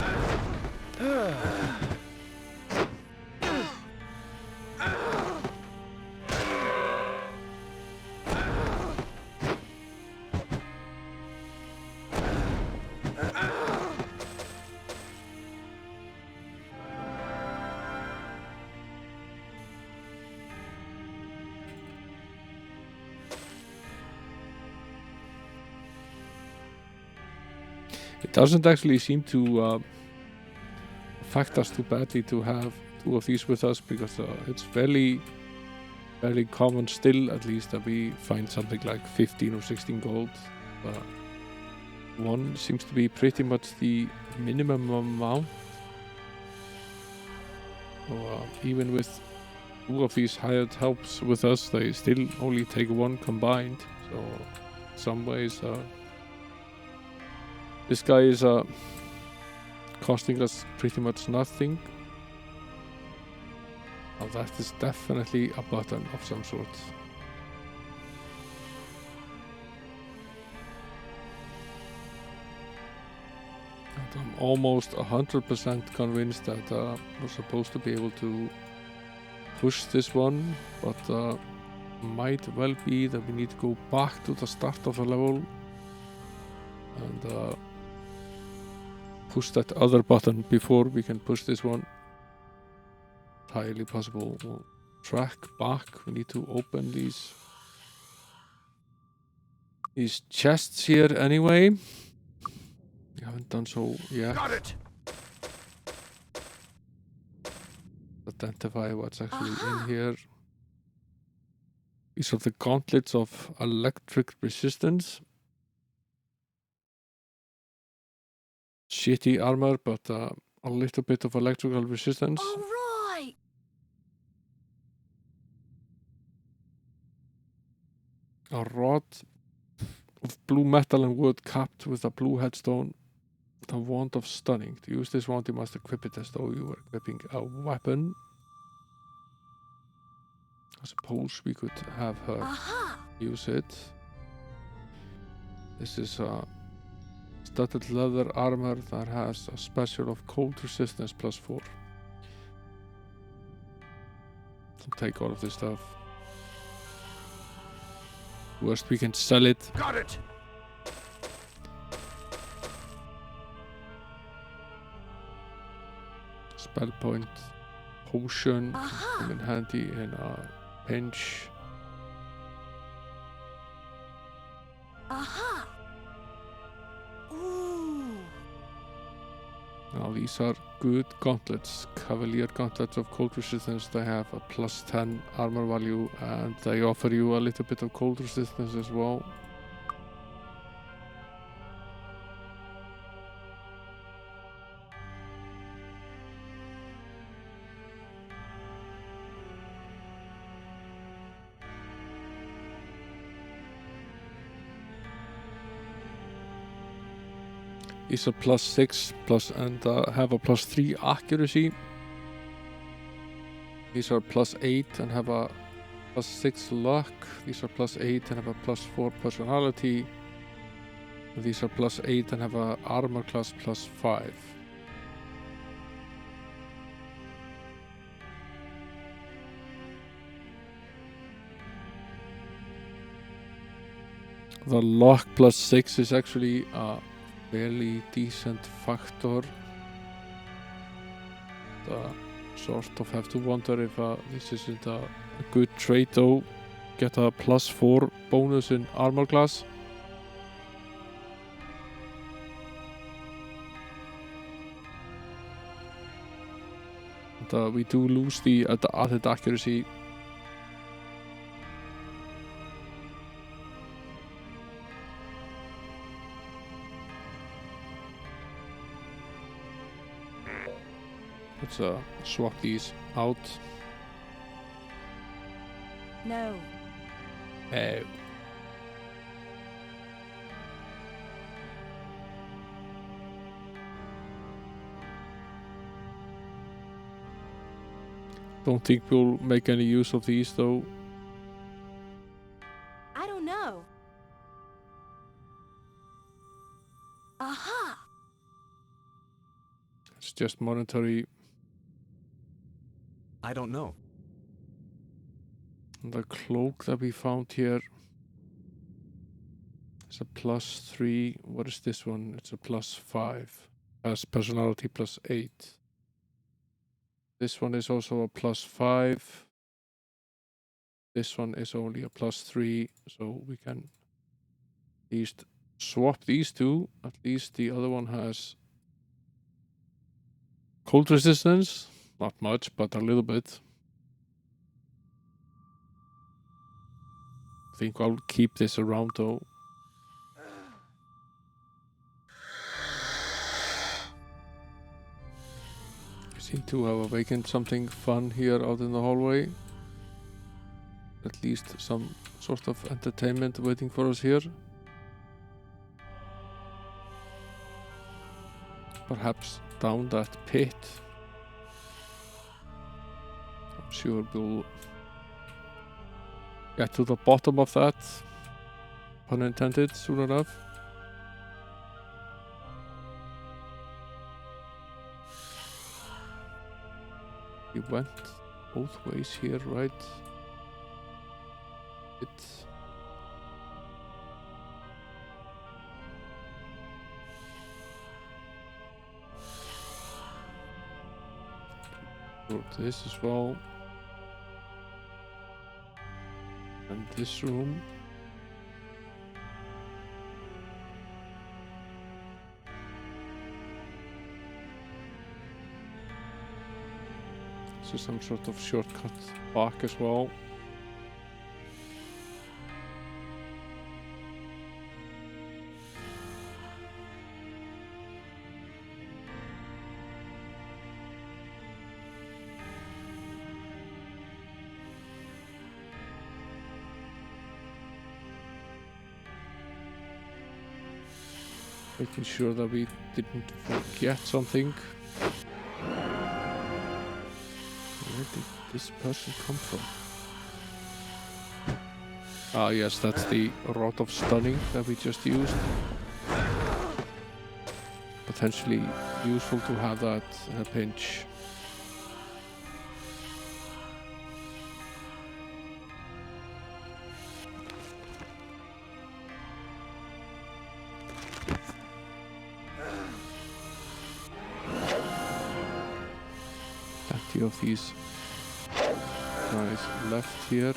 It doesn't actually seem to affect us too badly to have two of these with us, because it's fairly common still, at least, that we find something like 15 or 16 gold. One seems to be pretty much the minimum amount. So, even with two of these hired helps with us, they still only take one combined. So in some ways this guy is costing us pretty much nothing. Now that is definitely a button of some sort. And I'm almost 100% convinced that we're supposed to be able to push this one, but might well be that we need to go back to the start of the level and push that other button before we can push this one. Entirely possible. We'll track back. We need to open these chests here anyway. We haven't done so yet. Got it. Identify what's actually in here. These are the gauntlets of electric resistance. Shitty armor, but a little bit of electrical resistance. All right. A rod of blue metal and wood capped with a blue headstone. The wand of stunning. To use this wand, you must equip it as though you were equipping a weapon. I suppose we could have her use it. This is a studded leather armor that has a special of cold resistance +4. Don't take all of this stuff. Worst, we can sell it. Got it. Spell point, potion, come in handy in a pinch. Ooh. Now these are good gauntlets, Cavalier gauntlets of cold resistance. They have a +10 armor value and they offer you a little bit of cold resistance as well. These are +6 and have a +3 accuracy. These are +8 and have a +6 luck. These are +8 and have a +4 personality. These are +8 and have a armor class +5. The luck +6 is actually a fairly decent factor. Sort of have to wonder if this isn't a good trade though. Get a +4 bonus in armor class. And we do lose the added accuracy. Let's swap these out. No. Oh. Don't think we'll make any use of these though. I don't know. Aha. It's just monetary. I don't know. The cloak that we found here is a +3. What is this one? It's a +5. Has personality +8. This one is also a +5. This one is only a +3, so we can at least swap these two. At least the other one has cold resistance. Not much, but a little bit. I think I'll keep this around though. I seem to have awakened something fun here out in the hallway. At least some sort of entertainment waiting for us here. Perhaps down that pit. I'm sure we'll get to the bottom of that, pun intended, soon enough. He went both ways here, right? It's this as well. And this room. So some sort of shortcut back as well. Making sure that we didn't forget something. Where did this person come from? Ah, yes, that's the rod of stunning that we just used. Potentially useful to have that in a pinch. Plenty of these guys left here.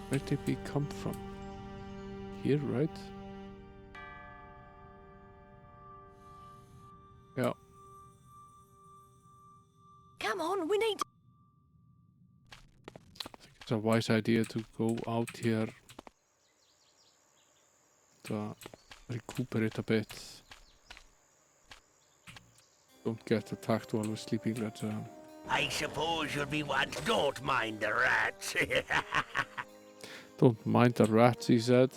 Where did we come from? Here, right? Yeah. Come on, we need to... It's a wise idea to go out here to recuperate a bit. Don't get attacked while we're sleeping, let's I suppose you'll be one. Don't mind the rats. don't mind the rats, he said.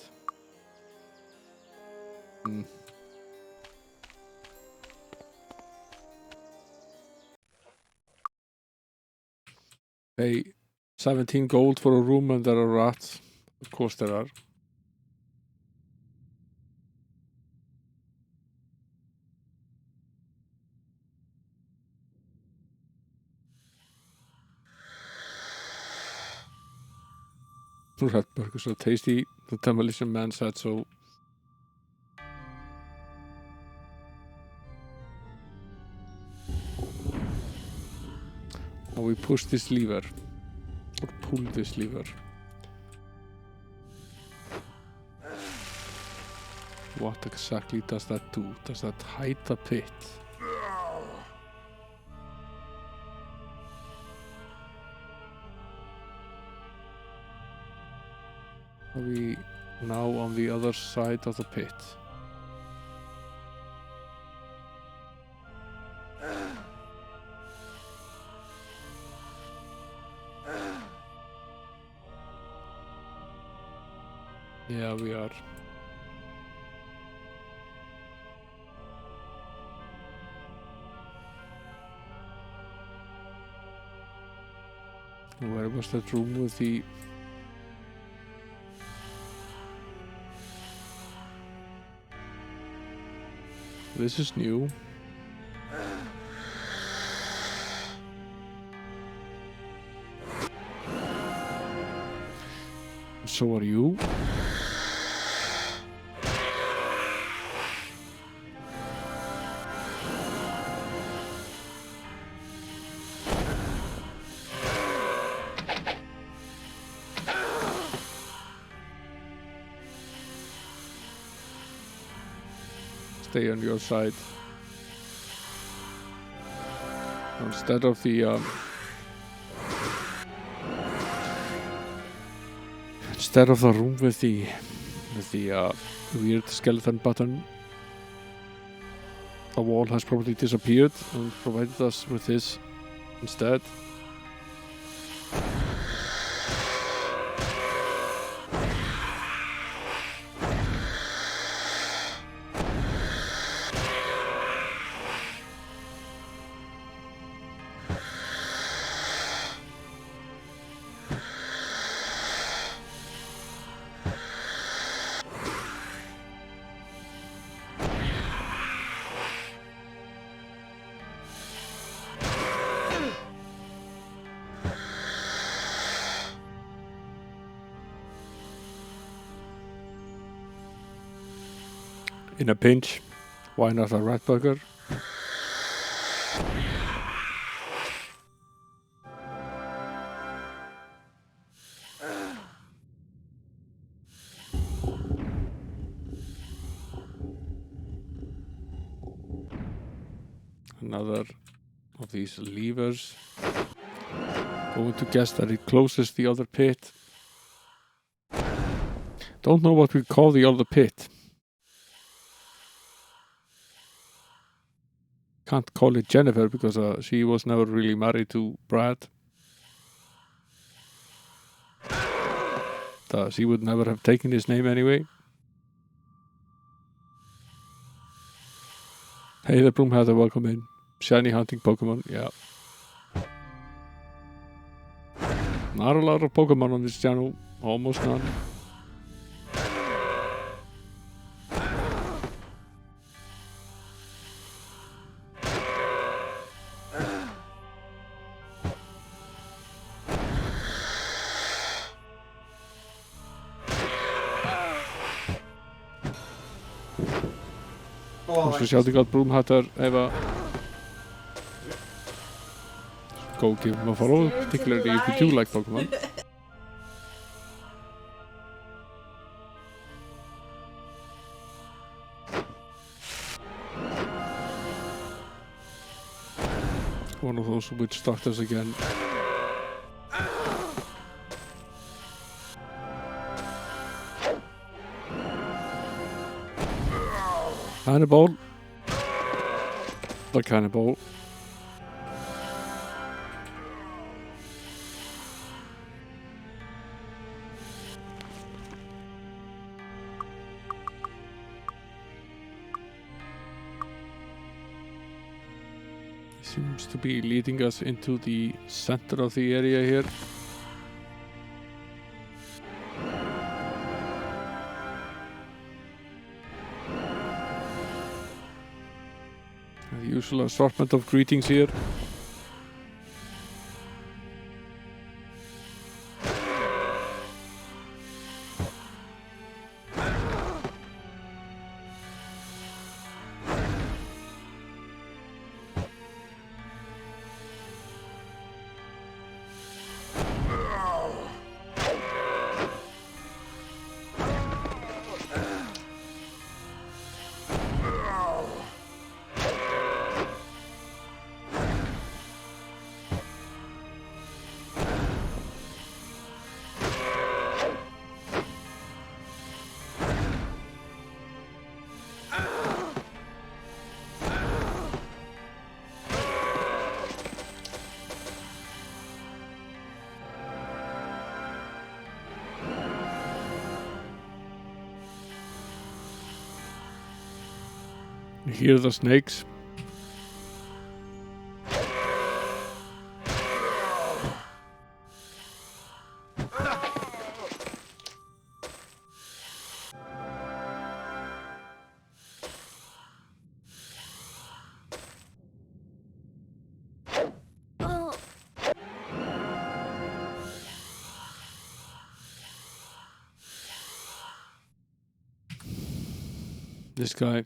Pay 17 gold for a room and there are rats. Of course there are. Rat burgers are tasty, the demolition man said so. Now we push this lever. Or pull this lever. What exactly does that do? Does that hide the pit? Are we now on the other side of the pit? Yeah, we are. Where was that room with the... This is new. So are you. Stay on your side. Instead of the room with the weird skeleton button, the wall has probably disappeared and provided us with this instead. In a pinch, why not a rat bugger? Another of these levers. Going to guess that it closes the other pit. Don't know what we call the other pit. Can't call it Jennifer because she was never really married to Brad. She would never have taken his name anyway. Hey, the Broomhatter, welcome in. Shiny hunting Pokemon, yeah. Not a lot of Pokemon on this channel, almost none. Så shouting out Broomhatter, Eva. Go give him a follow, particularly if you do like Pokemon. One of those witch doctors again. Cannonball. The cannonball. Seems to be leading us into the center of the area here. The usual assortment of greetings here. You hear the snakes? This guy.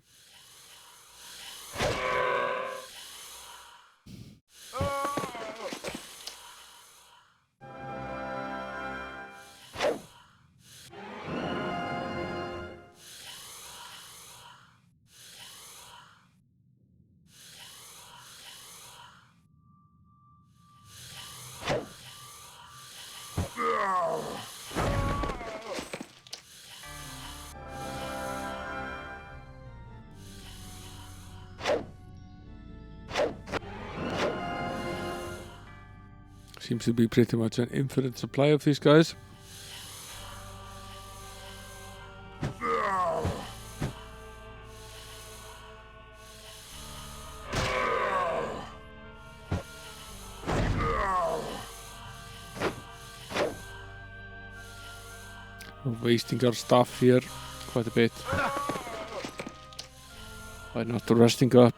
Seems to be pretty much an infinite supply of these guys. We're wasting our stuff here quite a bit. Why not resting up?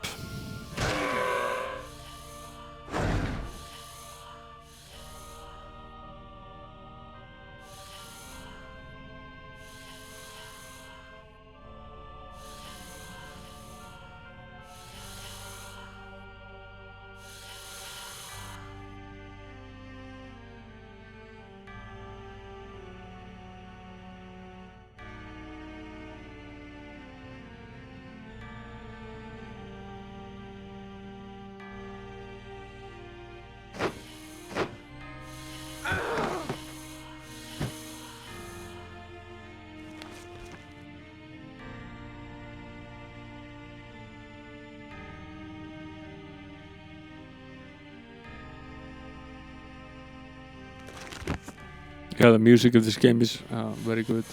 Yeah, the music of this game is very good.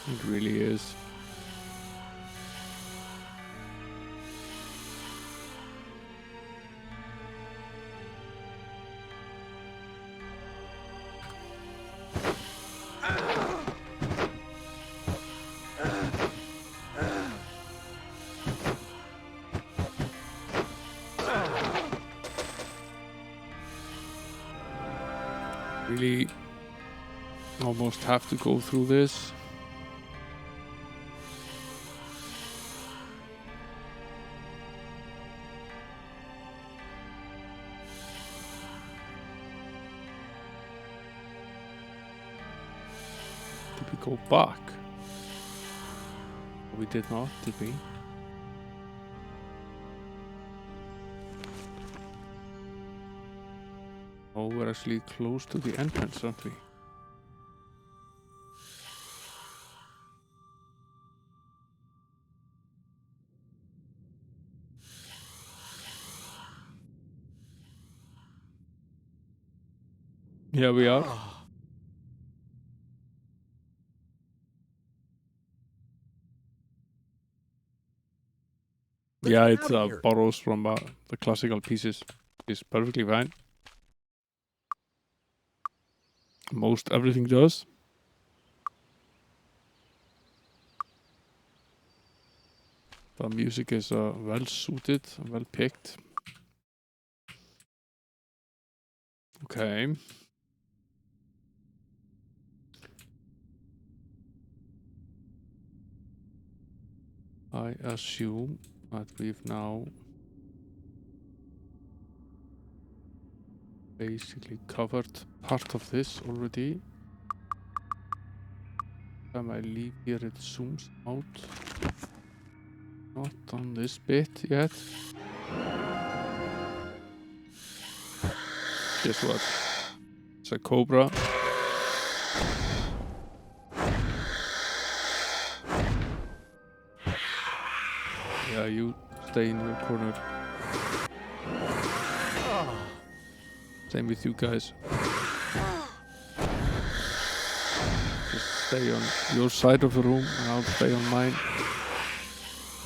It really is. Really almost have to go through this. Did we go back? We did not, did we? Oh, we're actually close to the entrance, aren't we? Yeah, we are. Yeah, it borrows from the classical pieces. It's perfectly fine. Most everything does. The music is well suited, well picked. Okay. I assume that we've now basically covered part of this already. Time I leave here, it zooms out. Not on this bit yet. Guess what? It's a cobra. Yeah, you stay in your corner. Same with you guys. Just stay on your side of the room and I'll stay on mine.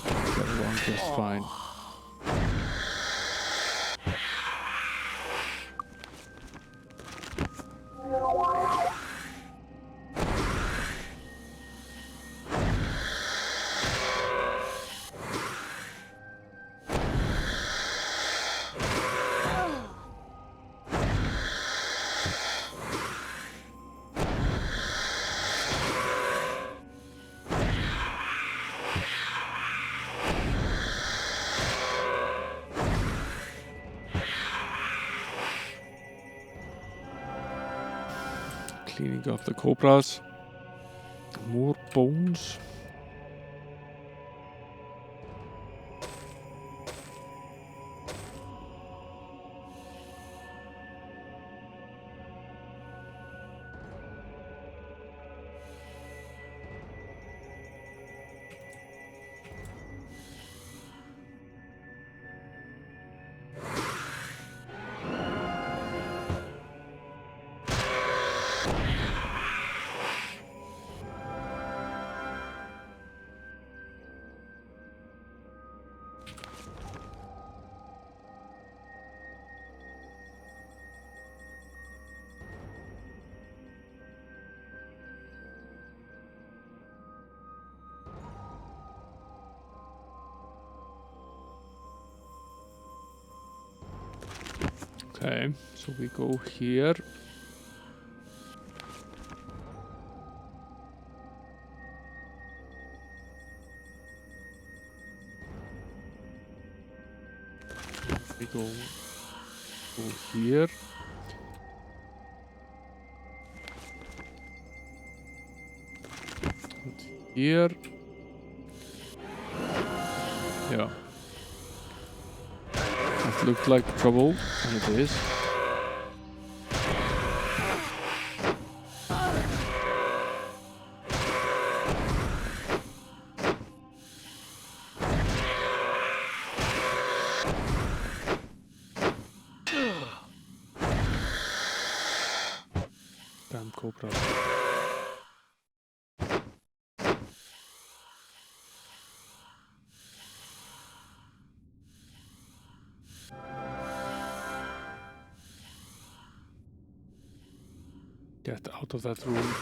Get along just fine. Cleaning up the cobras. More bones. Okay, so we go here. We go here. And here. Yeah. That looked like trouble, and it is. Cobra. Get out of that room.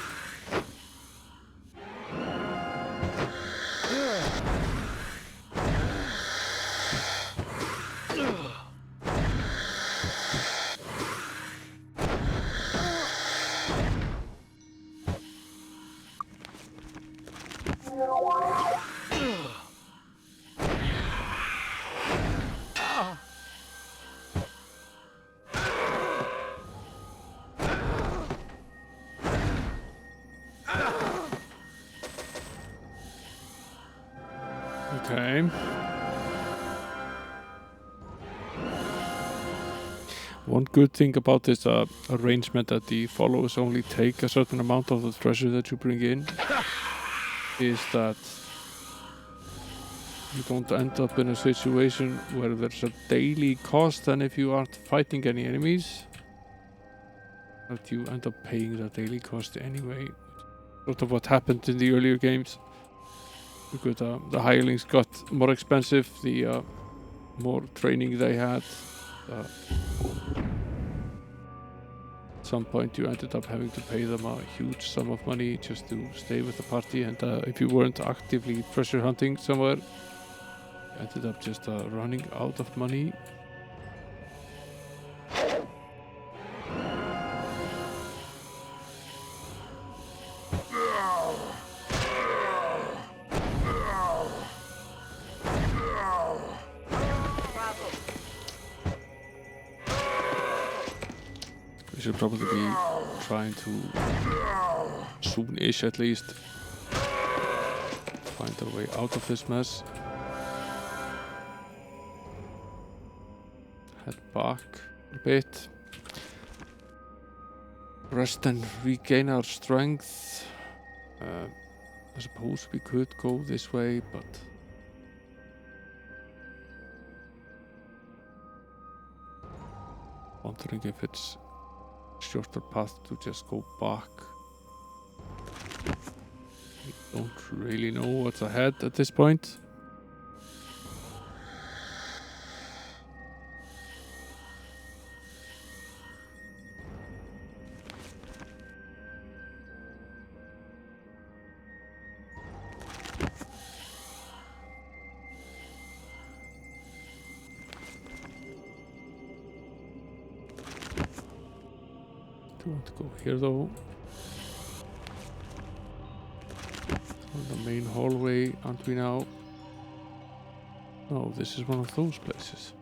Okay. One good thing about this arrangement that the followers only take a certain amount of the treasure that you bring in is that you don't end up in a situation where there's a daily cost, and if you aren't fighting any enemies, that you end up paying the daily cost anyway. Sort of what happened in the earlier games. Because the hirelings got more expensive, the more training they had. At some point you ended up having to pay them a huge sum of money just to stay with the party, and if you weren't actively treasure hunting somewhere, you ended up just running out of money. We should probably be trying to soon-ish at least find our way out of this mess. Head back a bit. Rest and regain our strength. I suppose we could go this way, but wondering if it's shorter path to just go back. We don't really know what's ahead at this point. Don't want to go here though. On the main hallway, aren't we now? No, this is one of those places.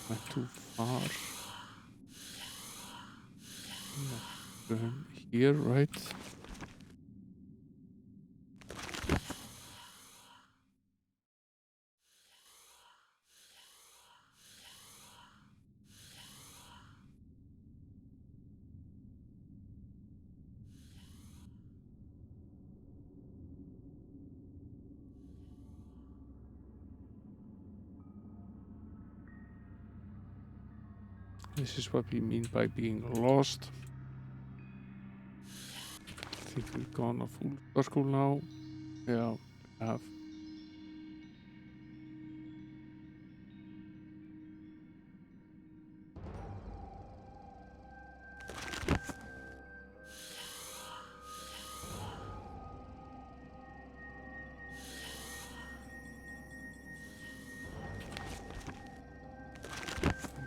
Went too far. Turn here, right? This is what we mean by being lost. I think we've gone a full circle now. Yeah, we have.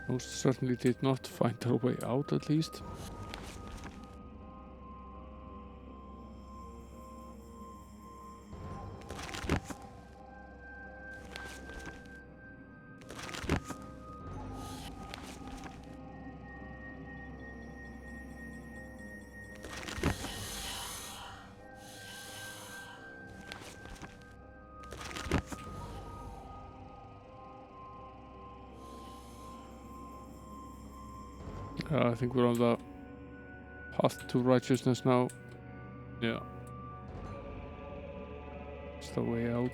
Most certainly did not find our way out, at least. I think we're on the path to righteousness now. Yeah. It's the way out.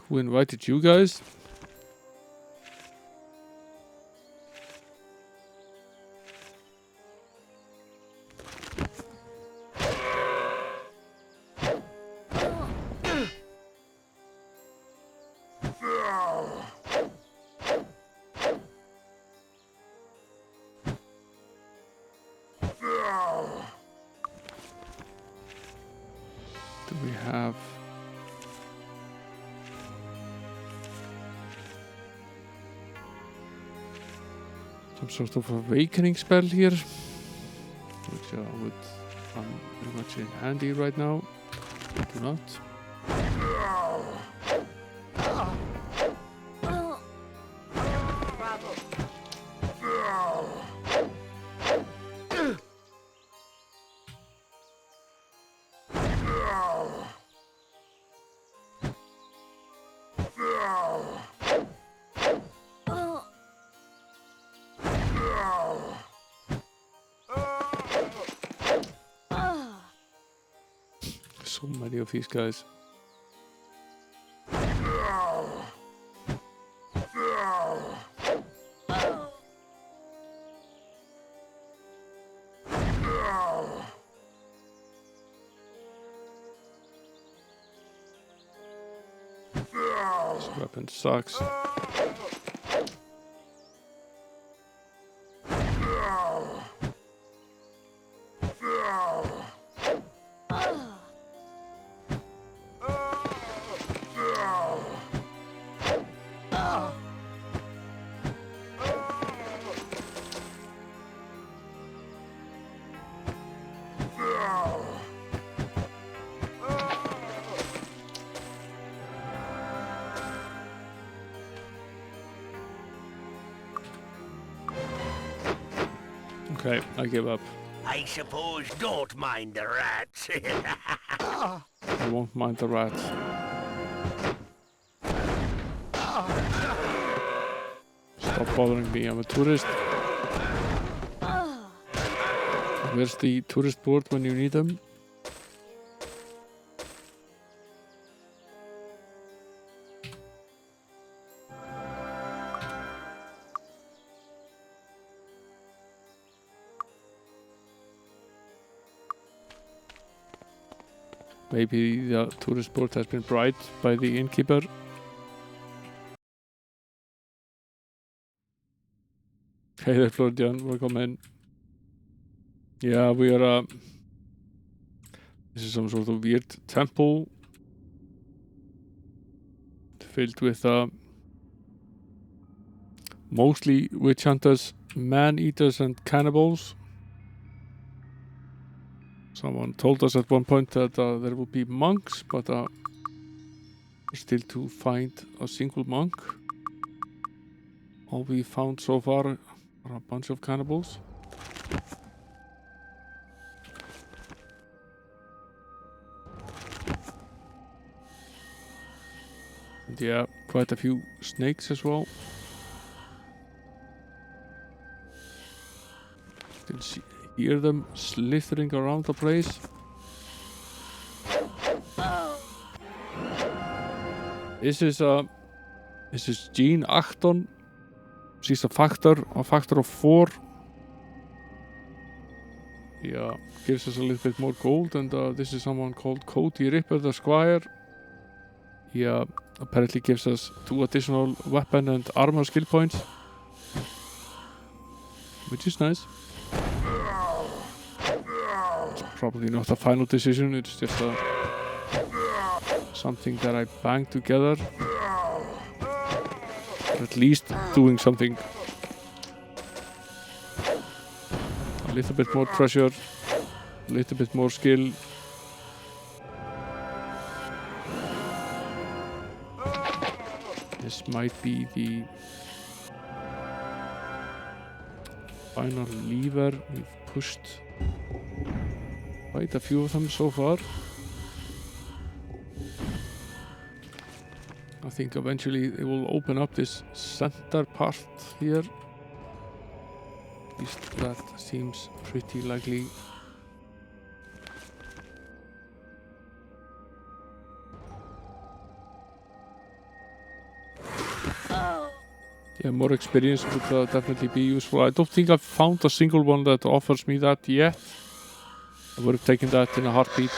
Who invited you guys? Do we have... some sort of awakening spell here? Which would come very much in handy right now. Do not. So many of these guys. This weapon sucks. Okay, I give up. I suppose don't mind the rats. I won't mind the rats. Stop bothering me, I'm a tourist. Where's the tourist board when you need them? Maybe the tourist board has been bribed by the innkeeper. Hey there, Florian, welcome in. Yeah, we are... this is some sort of weird temple filled with mostly witch hunters, man-eaters and cannibals. Someone told us at one point that there would be monks, but still to find a single monk. All we found so far are a bunch of cannibals. And yeah, quite a few snakes as well. Can hear them slithering around the place. This is Jean Acton. She's a factor of 4. Yeah, gives us a little bit more gold, and this is someone called Cody Ripper the Squire. He apparently gives us 2 additional weapon and armor skill points, which is nice. It's probably not a final decision, it's just something that I banged together. At least doing something. A little bit more treasure, a little bit more skill. This might be the final lever. We've pushed quite a few of them so far. I think eventually it will open up this center part here. At least that seems pretty likely. Yeah, more experience would definitely be useful. I don't think I've found a single one that offers me that yet. I would have taken that in a heartbeat.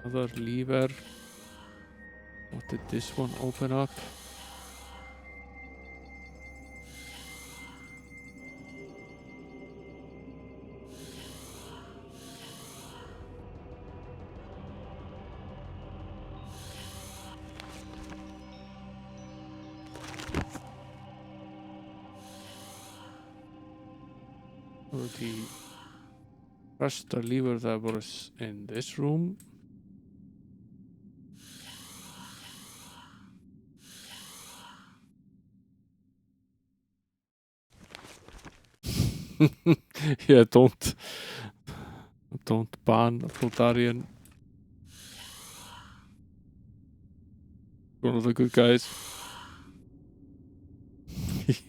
Another lever. What did this one open up? The press the lever that was in this room. Yeah, don't ban Flotarian. One of the good guys.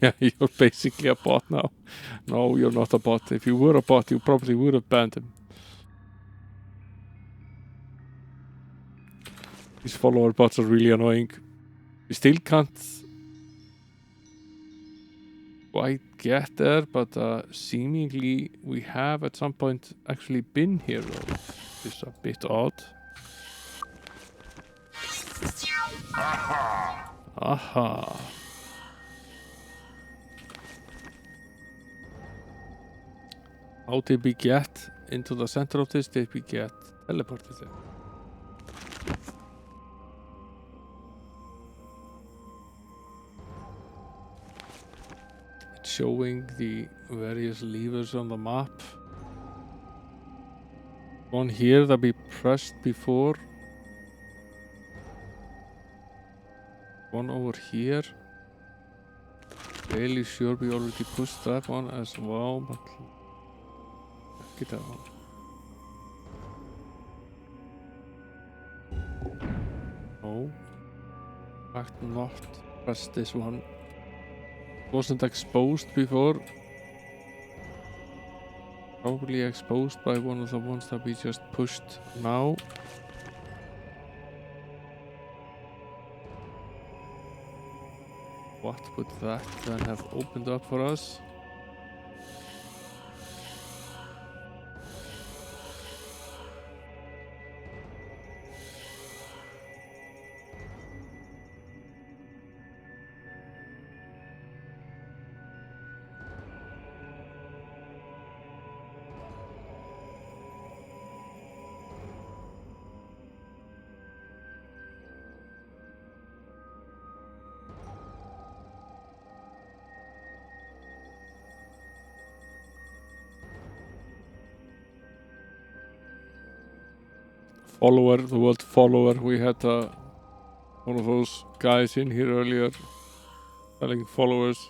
Yeah, you're basically a bot now. No, you're not a bot. If you were a bot, you probably would have banned him. These follower bots are really annoying. We still can't quite get there, but seemingly we have at some point actually been here though. It's a bit odd. Aha! How did we get into the center of this? Did we get teleported there? It's showing the various levers on the map. One here that we pressed before. One over here. Fairly sure we already pushed that one as well, but look at that one. No. In fact, not press this one. Wasn't exposed before. Probably exposed by one of the ones that we just pushed now. What would that then have opened up for us? Follower, the word follower. We had one of those guys in here earlier selling followers.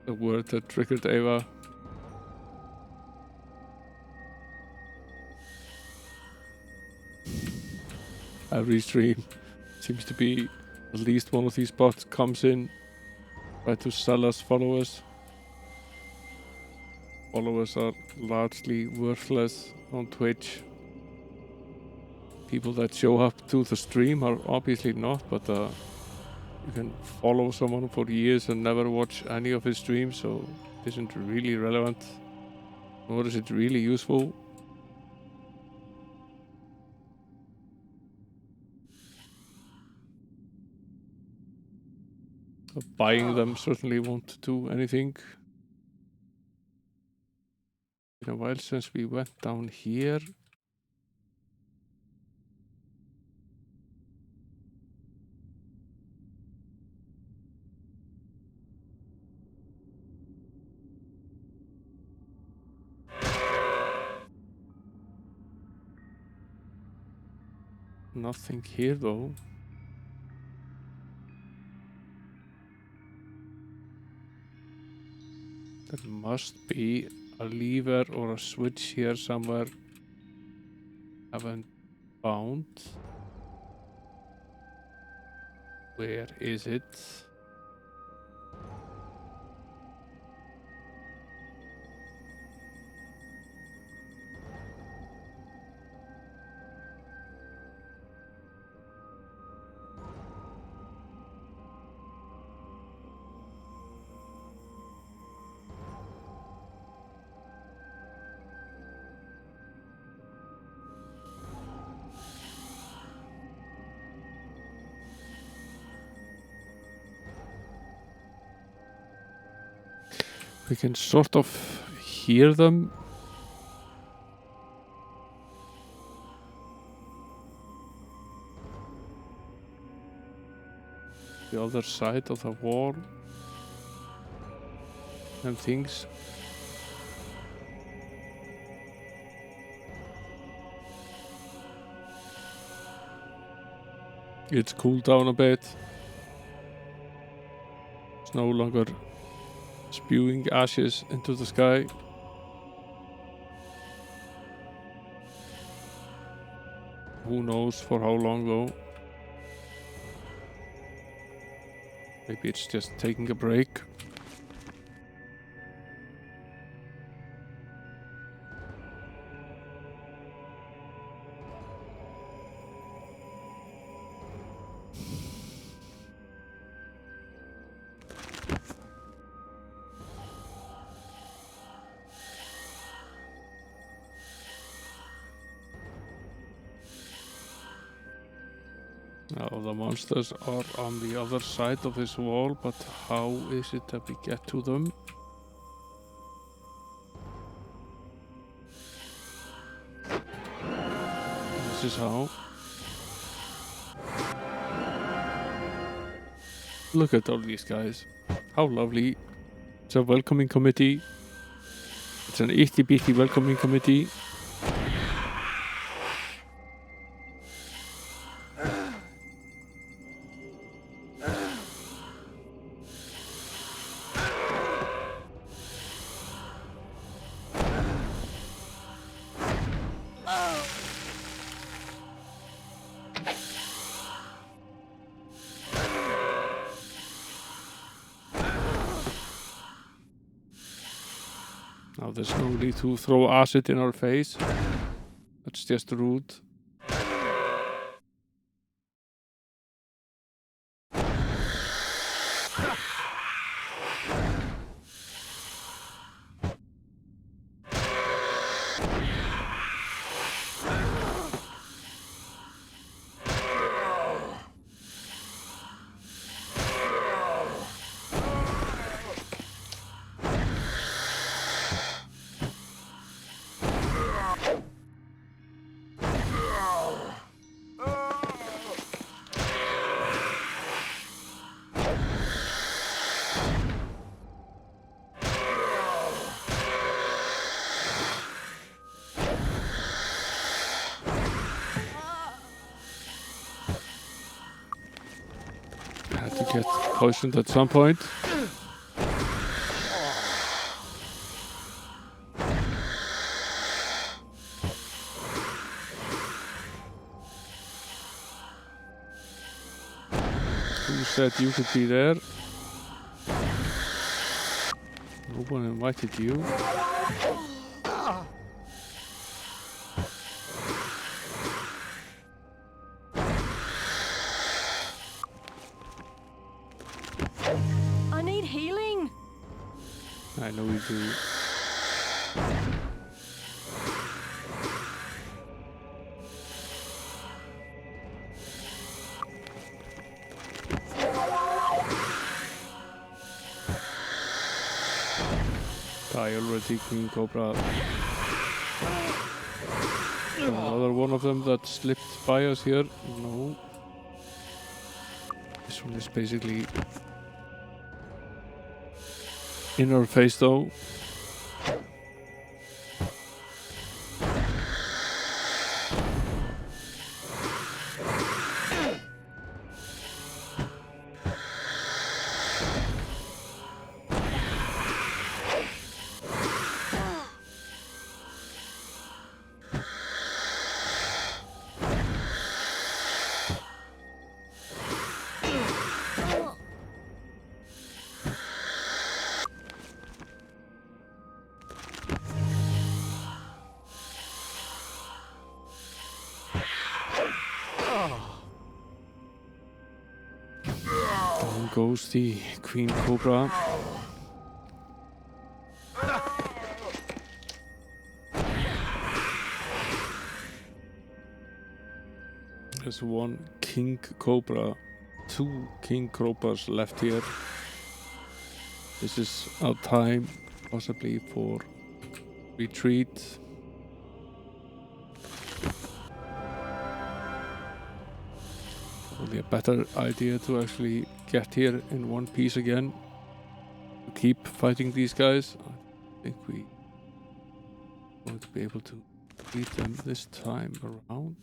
The word that triggered Ava. Every stream seems to be at least one of these bots comes in, try to sell us followers. Followers are largely worthless on Twitch. People that show up to the stream are obviously not, but you can follow someone for years and never watch any of his streams, so it isn't really relevant, nor is it really useful. Buying them certainly won't do anything. Been a while since we went down here. Nothing here though. There must be a lever or a switch here somewhere. Haven't found. Where is it? We can sort of hear them. The other side of the wall and things. It's cooled down a bit. It's no longer spewing ashes into the sky. Who knows for how long though. Maybe it's just taking a break. Now the monsters are on the other side of this wall, but how is it that we get to them? This is how. Look at all these guys. How lovely. It's a welcoming committee. It's an itty bitty welcoming committee. Now there's no need to throw acid in our face. That's just rude. Get poisoned at some point. Who said you could be there? No one invited you. I know you do. Die already, Queen Cobra. Another one of them that slipped by us here. No. This one is basically in our face though. goes the Queen Cobra. There's one King Cobra, 2 King Cobras left here. This is our time, possibly for retreat. Probably a better idea to actually get here in one piece again. To keep fighting these guys. I think we going to be able to beat them this time around.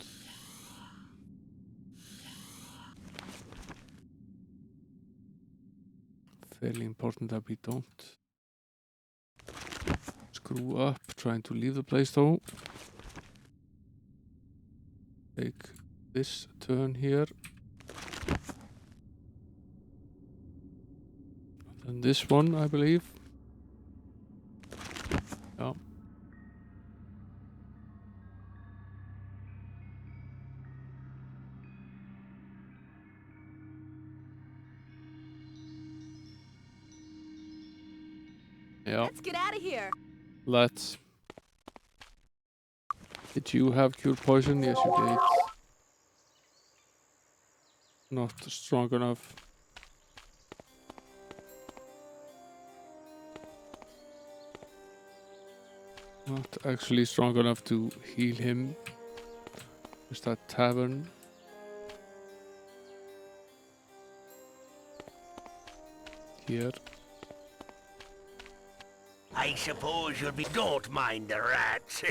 Fairly important that we don't screw up trying to leave the place though. Take this turn here. And this one, I believe. Yeah. Yeah. Let's get out of here. Let's. Did you have cure poison? Yes, you did. Not strong enough. Not actually strong enough to heal him. There's that tavern. Here. I suppose don't mind the rats.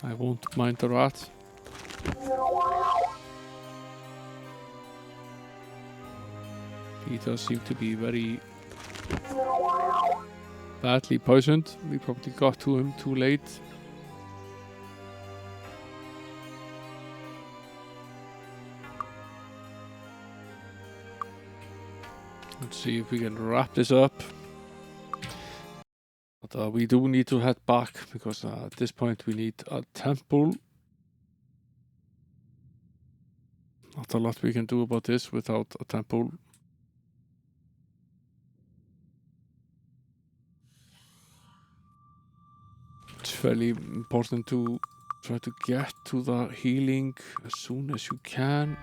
I won't mind the rats. He does seem to be very badly poisoned. We probably got to him too late. Let's see if we can wrap this up. But we do need to head back because at this point we need a temple. Not a lot we can do about this without a temple. It's fairly important to try to get to the healing as soon as you can.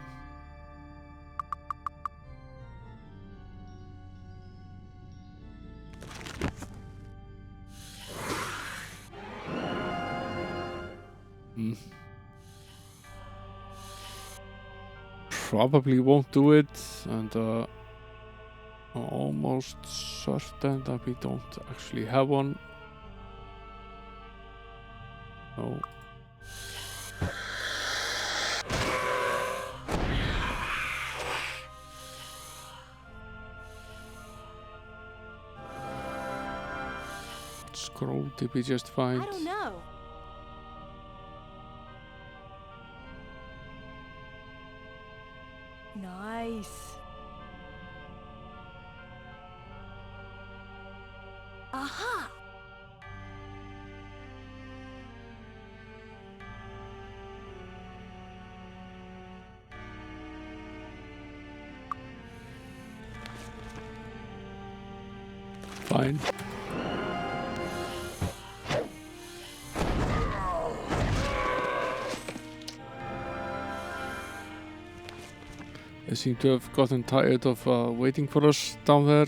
Probably won't do it, and I'm almost certain that we don't actually have one. No. Scroll did we just find? I don't know. Nice. Aha! Fine. They seem to have gotten tired of waiting for us down there.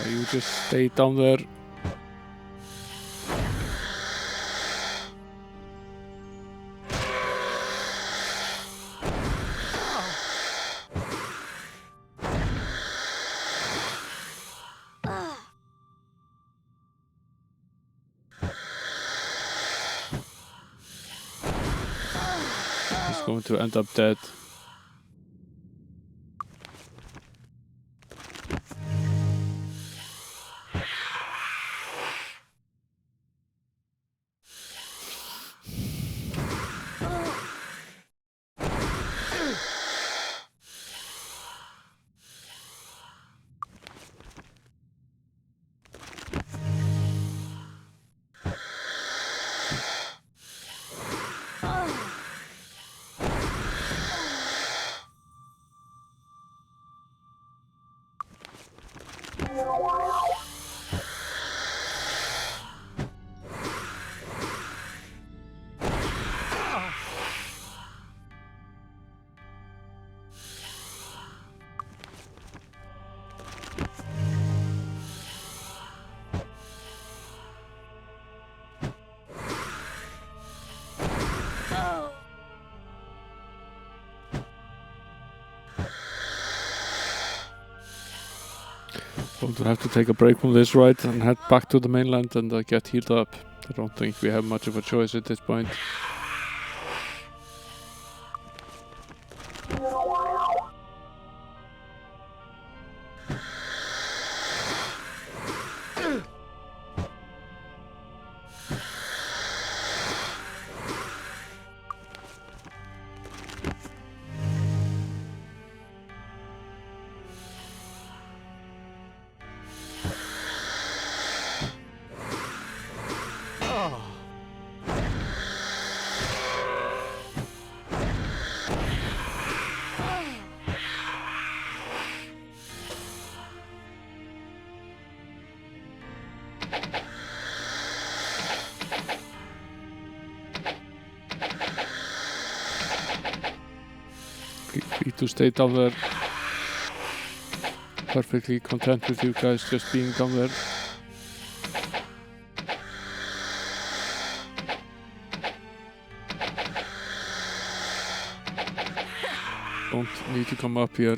You just stay down there. He's going to end up dead. Going to have to take a break from this ride and head back to the mainland and get healed up. I don't think we have much of a choice at this point. Free to stay down there. Perfectly content with you guys just being down there. Don't need to come up here.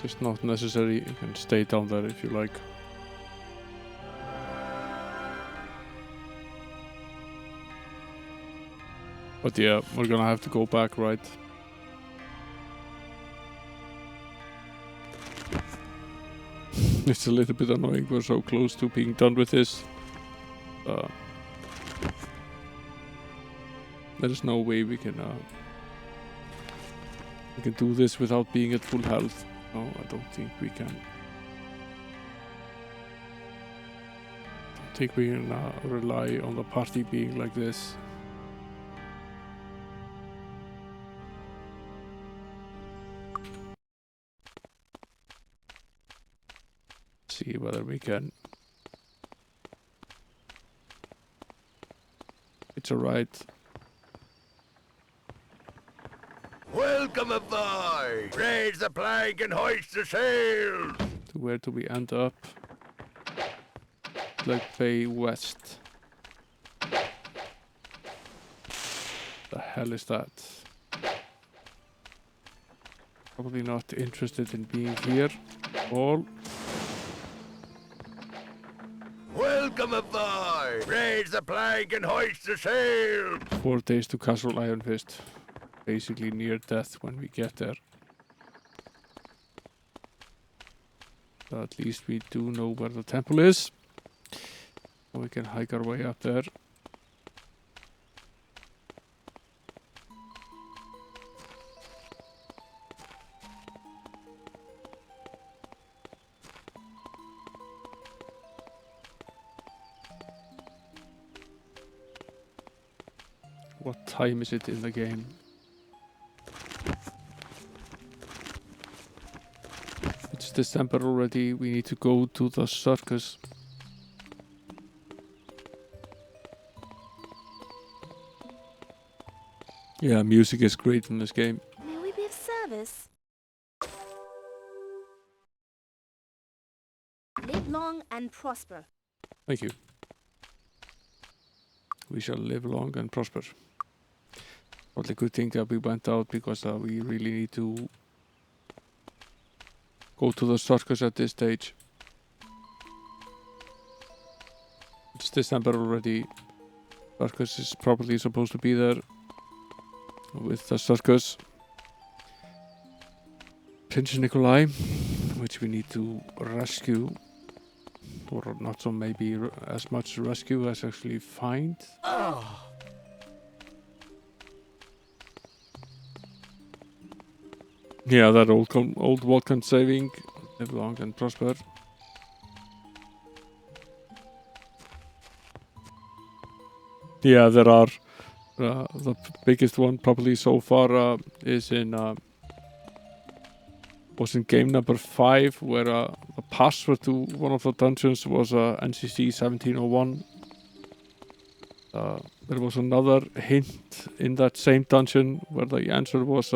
Just not necessary. You can stay down there if you like. But yeah, we're gonna have to go back, right? It's a little bit annoying, we're so close to being done with this. There's no way we can do this without being at full health. No, I don't think we can. I don't think we can rely on the party being like this. See whether we can. It's alright. Welcome aboard! Raise the plank and hoist the sails! To where do we end up? Like Bay West. The hell is that? Probably not interested in being here at all. Welcome aboard! Raise the plank and hoist the sails! 4 days to Castle Iron Fist. Basically near death when we get there. But at least we do know where the temple is. We can hike our way up there. What time is it in the game? It's December already. We need to go to the circus. Yeah, music is great in this game. May we be of service? long and prosper. Thank you. We shall live long and prosper. But a good thing that we went out because we really need to go to the circus at this stage. It's December already. Circus is probably supposed to be there with the circus. Prince Nikolai, which we need to rescue. Or not so maybe as much rescue as actually find. Yeah, that old Vulcan saving. Live long and prosper. Yeah, there are. The biggest one probably so far is was in game number 5, where the password to one of the dungeons was NCC 1701. There was another hint in that same dungeon where the answer was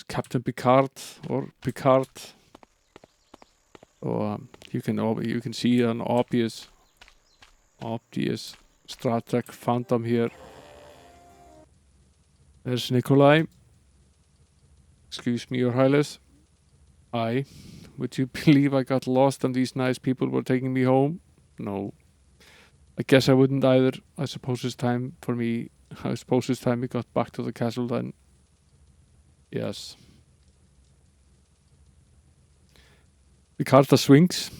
Captain Picard or Picard. So you can see an obvious Star Trek phantom here. There's Nikolai. Excuse me, Your Highness. Would you believe I got lost and these nice people were taking me home? No. I guess I wouldn't either. I suppose it's time we got back to the castle then. Yes. Picard the swings.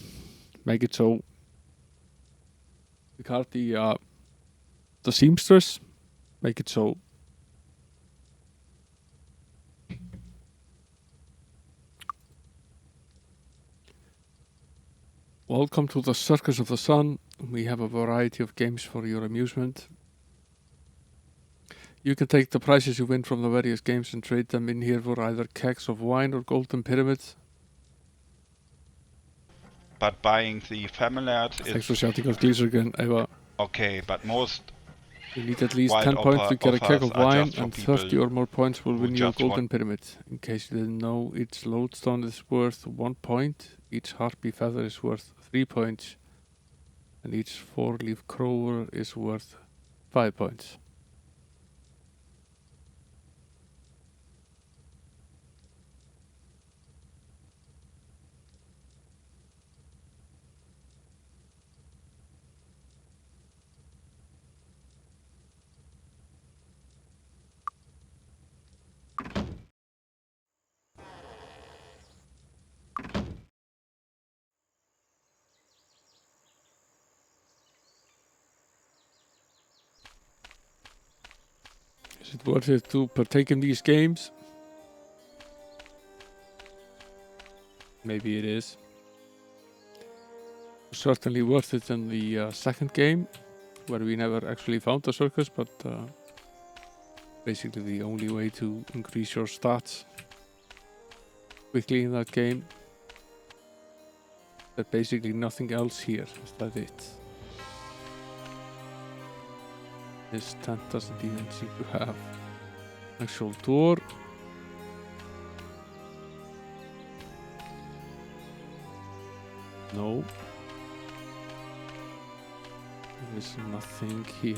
Make it so. Picard the seamstress. Make it so. Welcome to the Circus of the Sun. We have a variety of games for your amusement. You can take the prizes you win from the various games and trade them in here for either kegs of wine or golden pyramids. But buying the familiar Thanks for shouting out Gleaser again, Eva. Okay, but most You need at least wild 10 points to get a keg offers of are wine, just for and people 30 or more points will who win you a just golden want- pyramid. In case you didn't know, each lodestone is worth 1 point, each harpy feather is worth 3 points, and each 4-leaf clover is worth 5 points. Is it worth it to partake in these games? Maybe it is. Certainly worth it in the second game, where we never actually found the circus, but basically the only way to increase your stats quickly in that game. There's basically nothing else here. Is that it? This tent doesn't even seem to have an actual door. No. There's nothing here.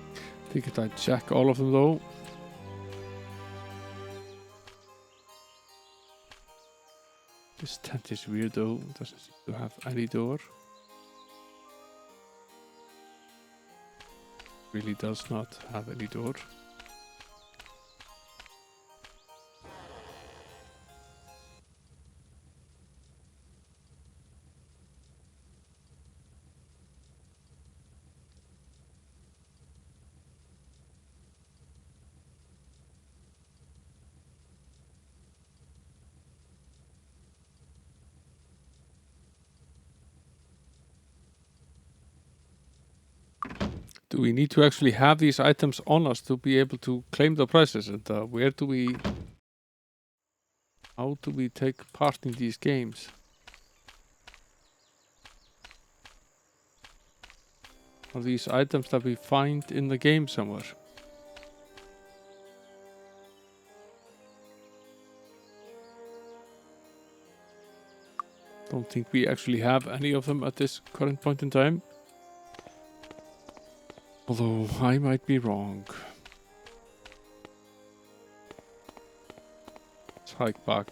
I think I check all of them though. This tent is weird though. It doesn't seem to have any door. Really does not have any door. Do we need to actually have these items on us to be able to claim the prizes? And how do we take part in these games? Are these items that we find in the game somewhere? Don't think we actually have any of them at this current point in time. Although I might be wrong. Let's hike back.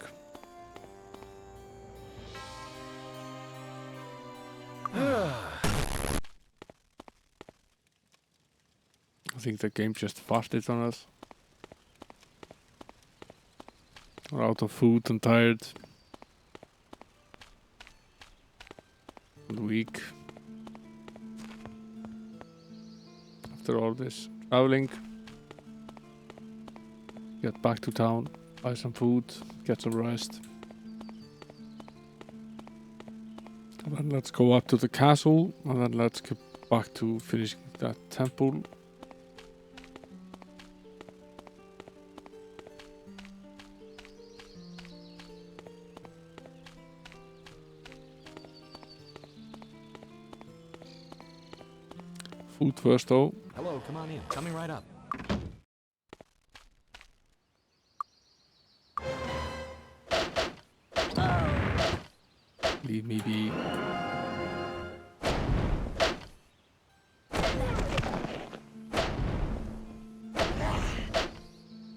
I think the game just farted on us. We're out of food and tired. And weak. After all this traveling. Get back to town, buy some food, get some rest. And then let's go up to the castle, and then let's get back to finishing that temple. Food first though. Hello, come on in. Coming right up. Leave me be.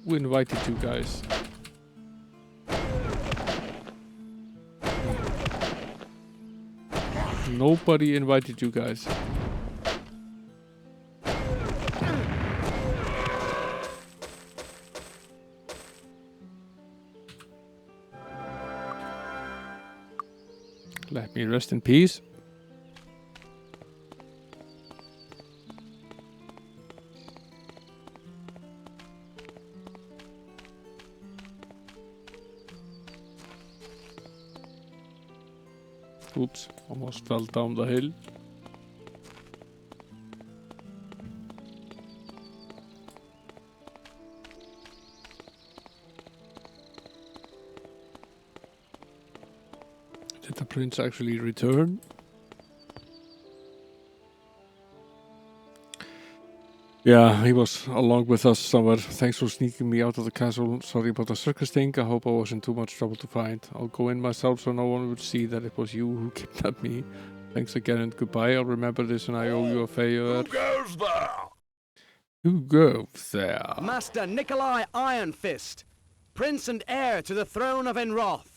Who invited you guys? Nobody invited you guys. Let me rest in peace. Oops, almost fell down the hill. Did the prince actually return? Yeah, he was along with us somewhere. Thanks for sneaking me out of the castle. Sorry about the circus thing. I hope I was in too much trouble to find. I'll go in myself so no one would see that it was you who kidnapped me. Thanks again and goodbye. I'll remember this and I owe you a favor. Who goes there? Who goes there? Master Nikolai Ironfist, Prince and heir to the throne of Enroth.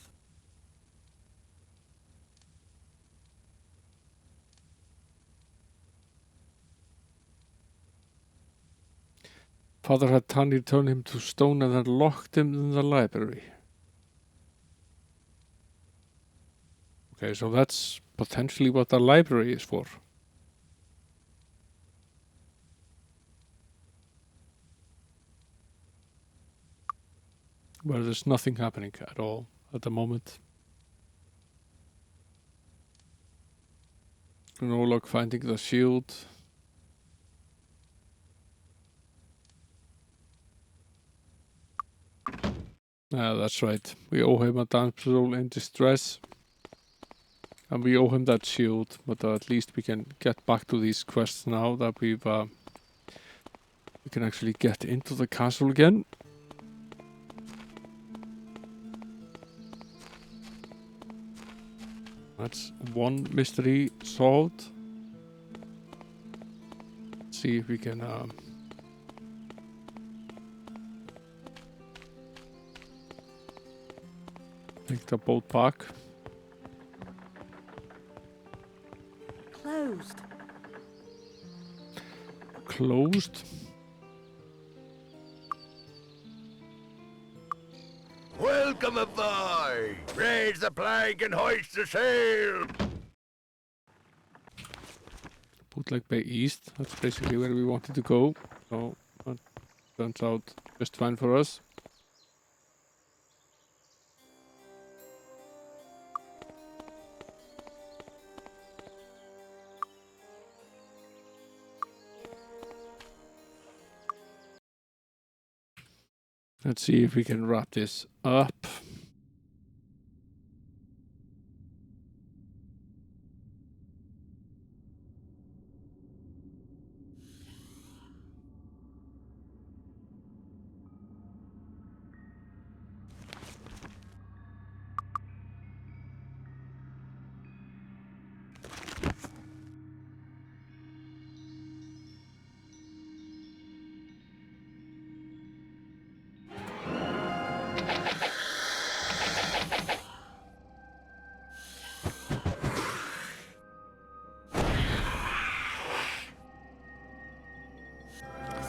Father had Tanir turn him to stone and then locked him in the library. Okay, so that's potentially what the library is for. Where there's nothing happening at all at the moment. No luck finding the shield. That's right. We owe him a damsel in distress. And we owe him that shield, but at least we can get back to these quests now that we can actually get into the castle again. That's one mystery solved. Let's see if we can take the boat back. Closed. Closed? Welcome aboard! Raise the flag and hoist the sail! Bootleg Bay East. That's basically where we wanted to go. So that turns out just fine for us. Let's see if we can wrap this up.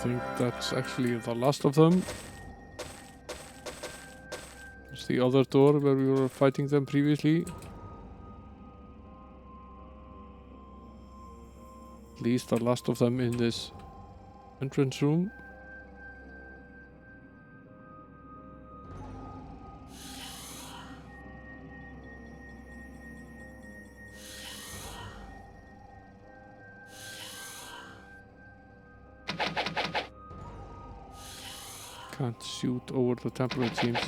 think that's actually the last of them. It's the other door where we were fighting them previously. At least the last of them in this entrance room. Can't shoot over the temple, it seems.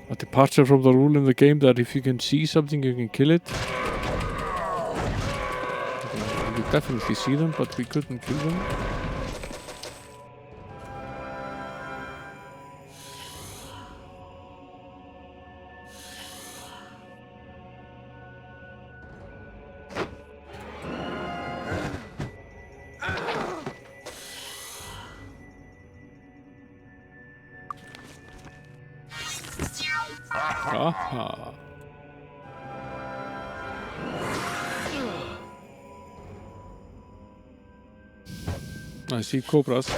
A departure from the rule in the game that if you can see something, you can kill it. We definitely see them, but we couldn't kill them. Aha. I see cobras.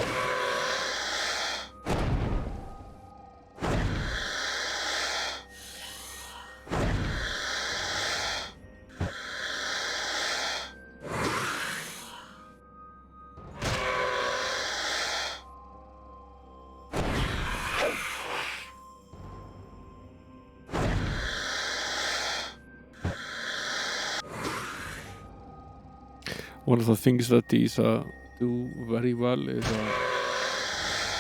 One of the things that these do very well is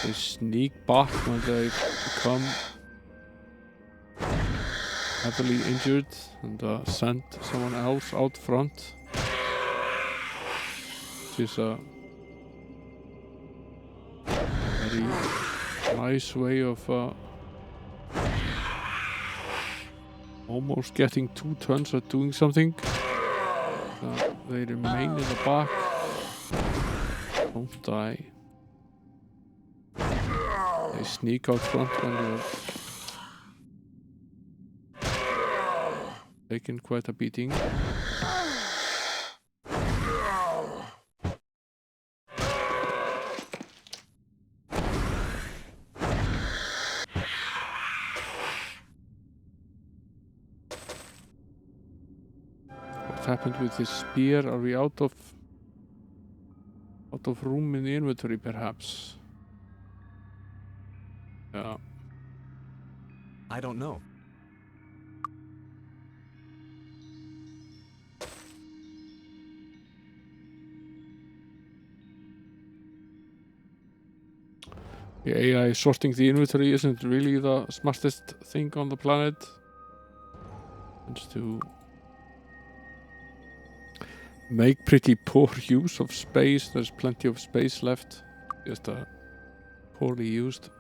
they sneak back when they become heavily injured and send someone else out front. Which is a very nice way of almost getting 2 turns at doing something. They remain in the back, don't die. They sneak out front when you're taking quite a beating. What happened with this spear? Are we out of room in the inventory, perhaps? Yeah. I don't know. The AI sorting the inventory isn't really the smartest thing on the planet. It's to make pretty poor use of space. There's plenty of space left, just poorly used.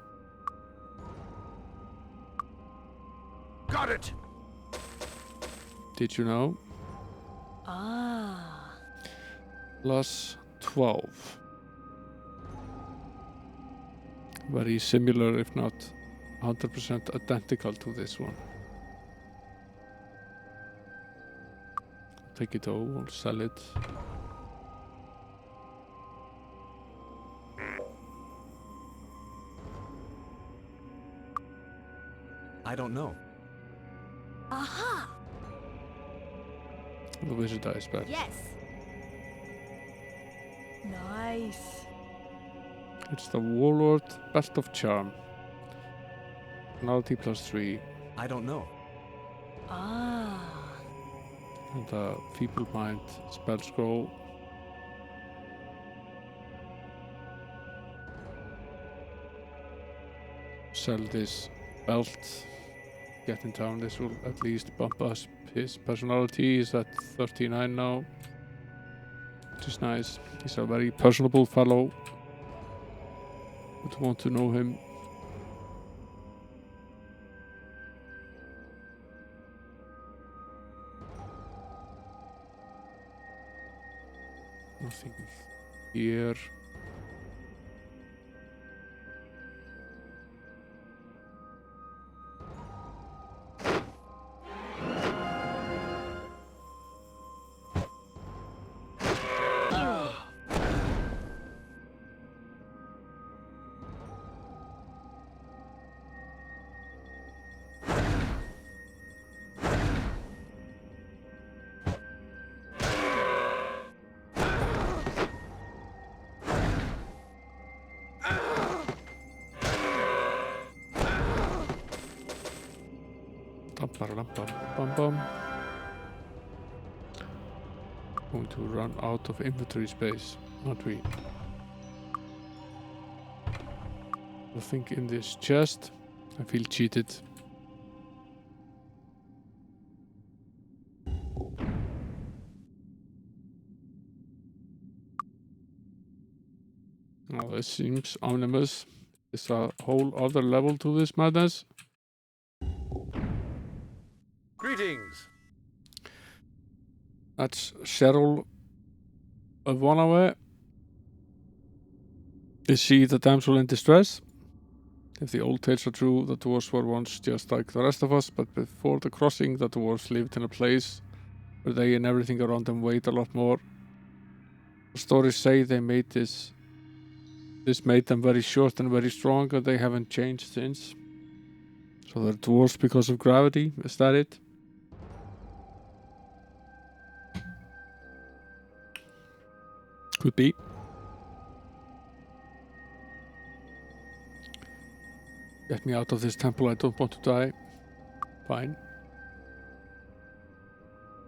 Got it! Did you know? Ah. Plus 12. Very similar, if not 100% identical to this one. Take it all, or sell it. I don't know. Aha. The wizard dice back. Yes. Nice. It's the Warlord Best of Charm. Penalty +3. I don't know. Ah. And the Feeble Mind spell scroll. Sell this belt. Get in town. This will at least bump us. His personality is at 39 now, which is nice. He's a very personable fellow. Would want to know him. Nothing here. Bum. Going to run out of inventory space, aren't we? Nothing in this chest. I feel cheated. Oh, this seems ominous. There's a whole other level to this madness. Greetings. That's Cheryl of Wanaway. Is she the damsel in distress? If the old tales are true, the dwarves were once just like the rest of us, but before the crossing, the dwarves lived in a place where they and everything around them weighed a lot more. The stories say they made this made them very short and very strong, and they haven't changed since. So they're dwarves because of gravity, is that it? Could be. Get me out of this temple, I don't want to die. Fine.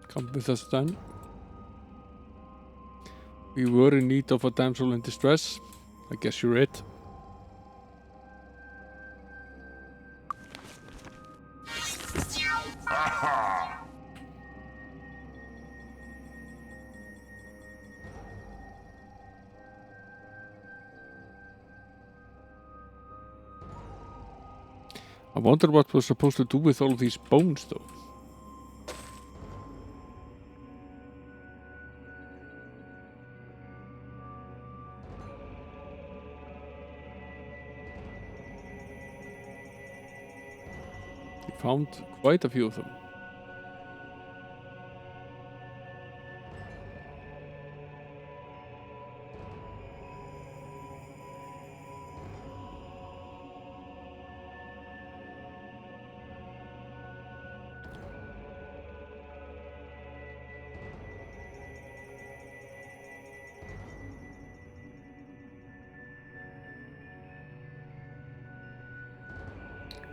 Come with us then. We were in need of a damsel in distress. I guess you're it. I wonder what we're supposed to do with all of these bones, though. We found quite a few of them.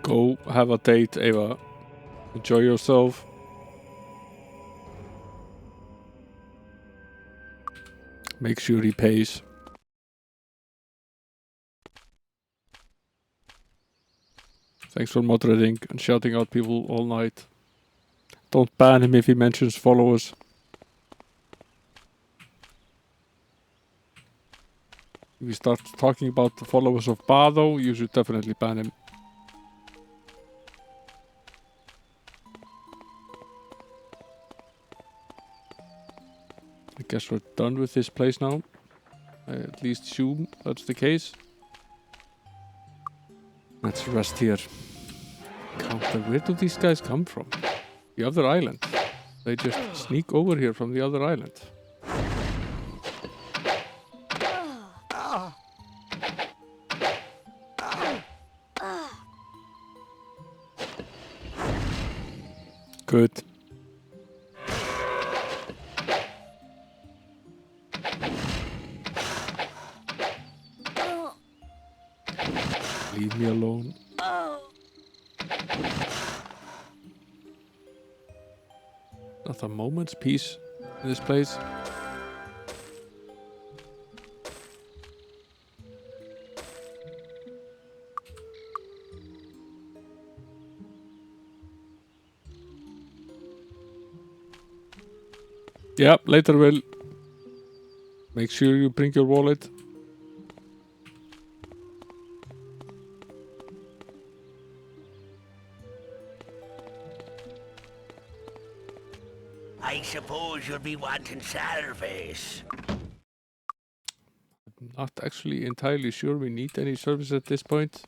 Go have a date, Ava. Enjoy yourself. Make sure he pays. Thanks for moderating and shouting out people all night. Don't ban him if he mentions followers. If you start talking about the followers of Bado, you should definitely ban him. I guess we're done with this place now. I at least assume that's the case. Let's rest here. Counter, where do these guys come from? The other island. They just sneak over here from the other island. Good. Leave me alone. Not a moment's peace in this place. Yeah, later Will. Make sure you bring your wallet. I suppose you'll be wanting service. I'm not actually entirely sure we need any service at this point.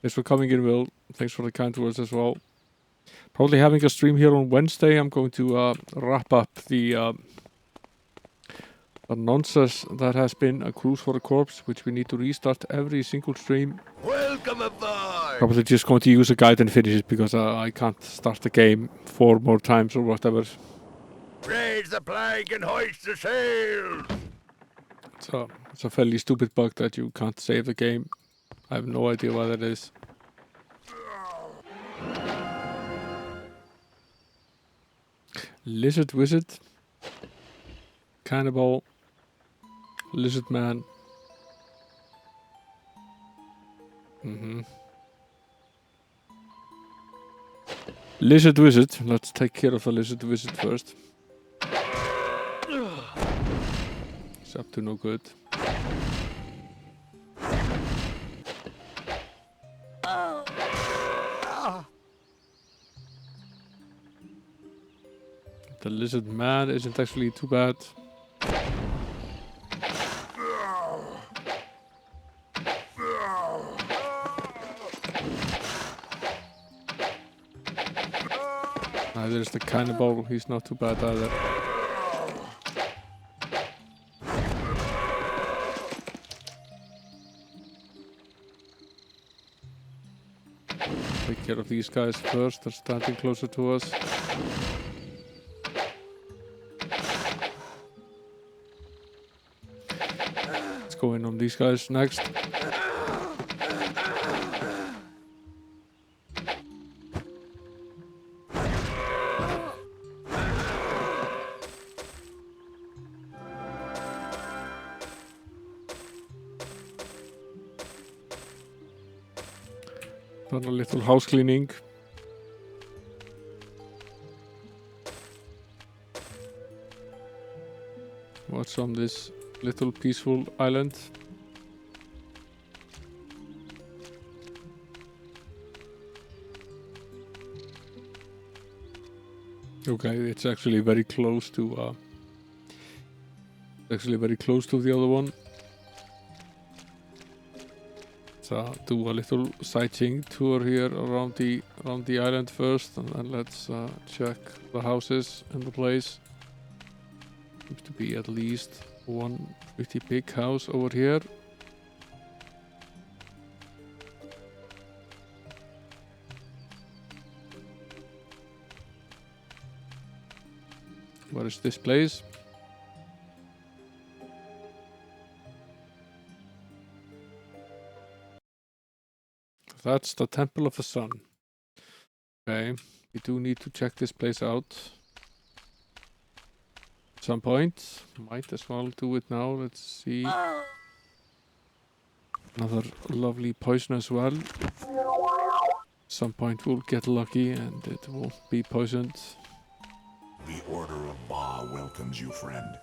Thanks for coming in, Will. Thanks for the kind words as well. Probably having a stream here on Wednesday. I'm going to wrap up the nonsense that has been a Cruise for the Corpse, which we need to restart every single stream. Welcome aboard! Probably just going to use a guide and finish it because I can't start the game 4 more times or whatever. Raise the flag and hoist the sails! It's a fairly stupid bug that you can't save the game. I have no idea why that is. Lizard Wizard. Cannibal. Lizard Man. Lizard Wizard. Let's take care of the Lizard Wizard first. It's up to no good. The Lizard Man isn't actually too bad. There's the cannibal, he's not too bad either. Take care of these guys first, they're standing closer to us. Let's go in on these guys next. Done a little house cleaning. What's on this little peaceful island? Okay, it's actually very close to the other one. Do a little sightseeing tour here around the island first, and then let's check the houses in the place. Seems to be at least one pretty big house over here. What is this place? That's the Temple of the Sun. Okay, we do need to check this place out at some point. Might as well do it now. Let's see. Another lovely poison as well. Some point we'll get lucky and it will be poisoned. The Order of Ba welcomes you, friend.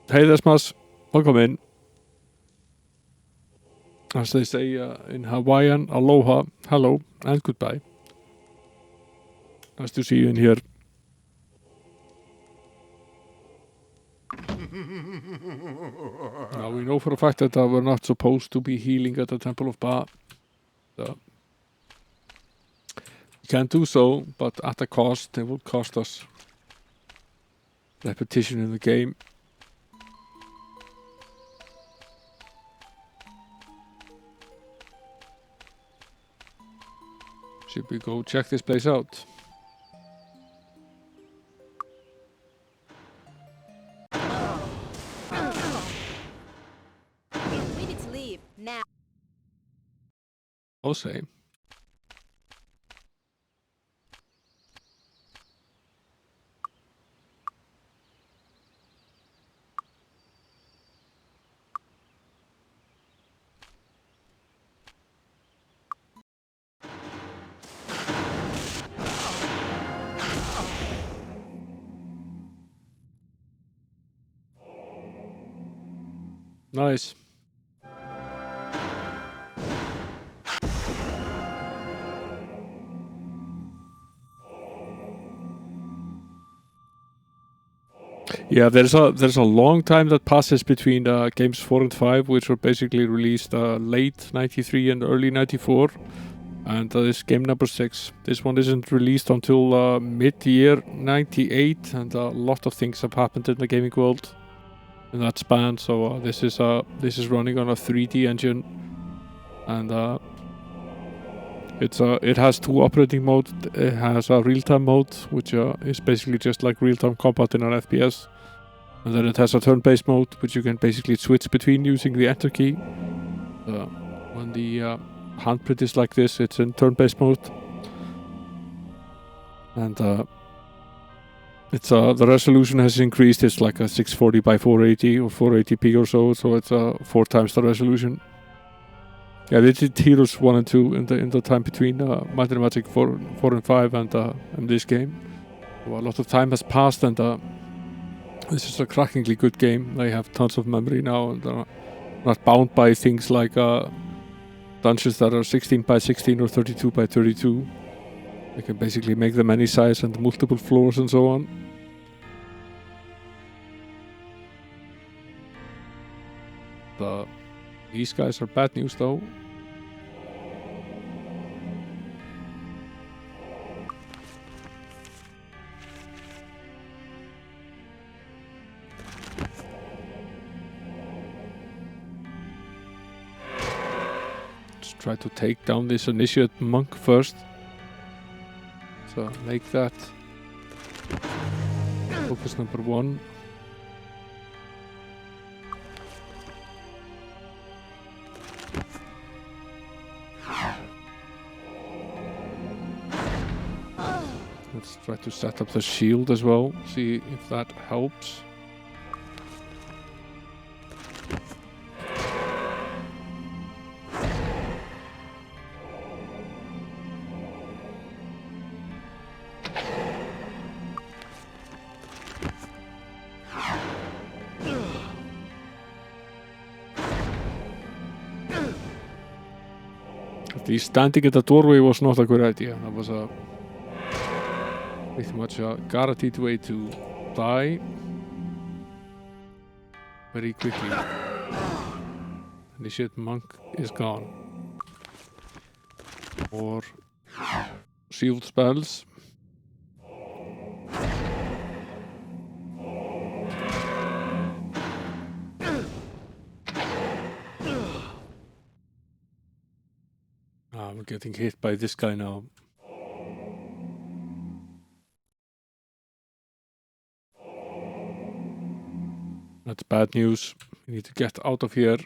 Hey Desmas, welcome in. As they say in Hawaiian, aloha, hello, and goodbye. Nice to see you in here. Now we know for a fact that we're not supposed to be healing at the Temple of Ba. So we can do so, but at a cost. It will cost us repetition in the game. Should we go check this place out? We need to leave now. I'll say. Nice. Yeah, there's a long time that passes between games 4 and 5, which were basically released late 93 and early 94, and this is game number 6. This one isn't released until mid-year 98, and a lot of things have happened in the gaming world in that span. So this is running on a 3D engine, and it has 2 operating modes. It has a real-time mode, which is basically just like real-time combat in an FPS, and then it has a turn-based mode, which you can basically switch between using the enter key. When the handprint is like this, it's in turn-based mode, and It's the resolution has increased. It's like a 640 by 480 or 480p or so. So it's 4 times the resolution. Yeah, they did Heroes 1 and 2 in the time between Might and Magic 4 and 5 and this game. So a lot of time has passed, and this is a crackingly good game. They have tons of memory now, and they're not bound by things like dungeons that are 16 by 16 or 32 by 32. They can basically make them any size and multiple floors and so on. These guys are bad news though. Let's try to take down this initiate monk first. So make that focus number 1. Let's try to set up the shield as well, see if that helps. The standing at the doorway was not a good idea. That was a pretty much a guaranteed way to die very quickly. Initiate monk is gone. More shield spells. I'm getting hit by this guy now. That's bad news. We need to get out of here.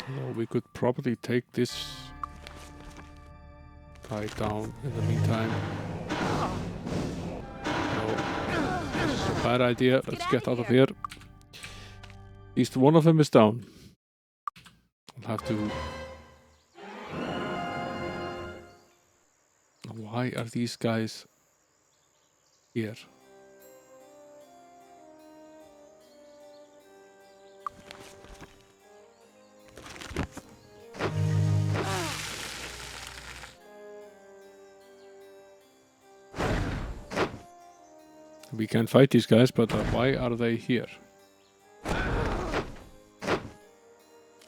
Well, we could probably take this guy down in the meantime. No, this is a bad idea. Let's get out of here. At least one of them is down. I'll have to... Why are these guys here? We can fight these guys, but why are they here?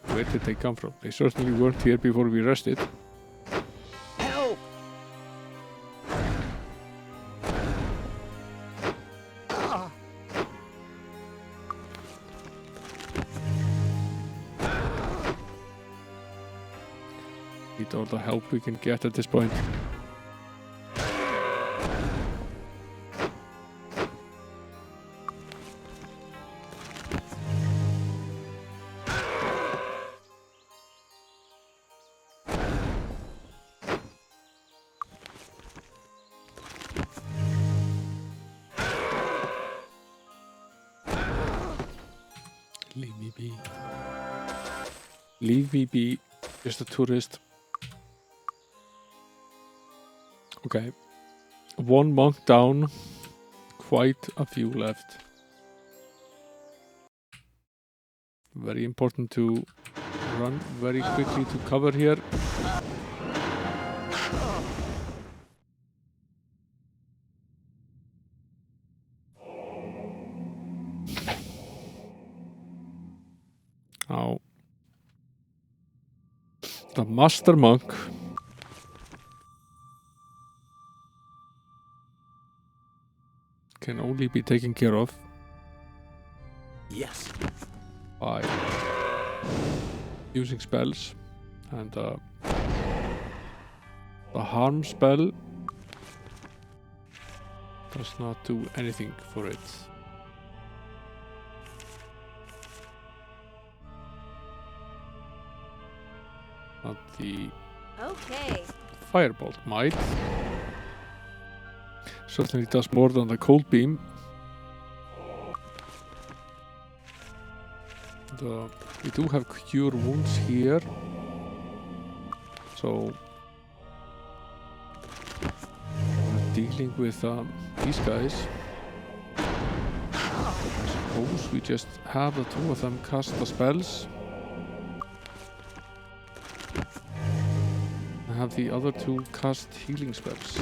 Where did they come from? They certainly weren't here before we rested. Help! Need all the help we can get at this point. Leave me be. Leave me be. Just a tourist. Okay. One monk down. Quite a few left. Very important to run very quickly to cover here. Now, the master monk can only be taken care of by using spells, and the harm spell Does not do anything for it. Not the Okay. firebolt might. Certainly does more than the cold beam. We do have cure wounds here. So we're dealing with these guys. I suppose we just have the two of them cast the spells. And have the other two cast healing spells.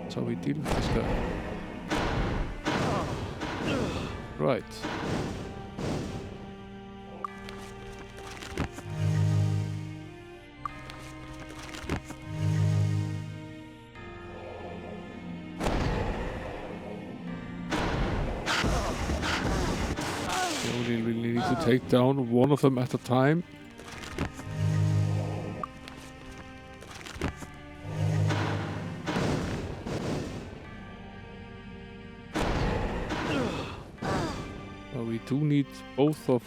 That's how we deal with this guy. Right. We only really need to take down one of them at a time. We do need both of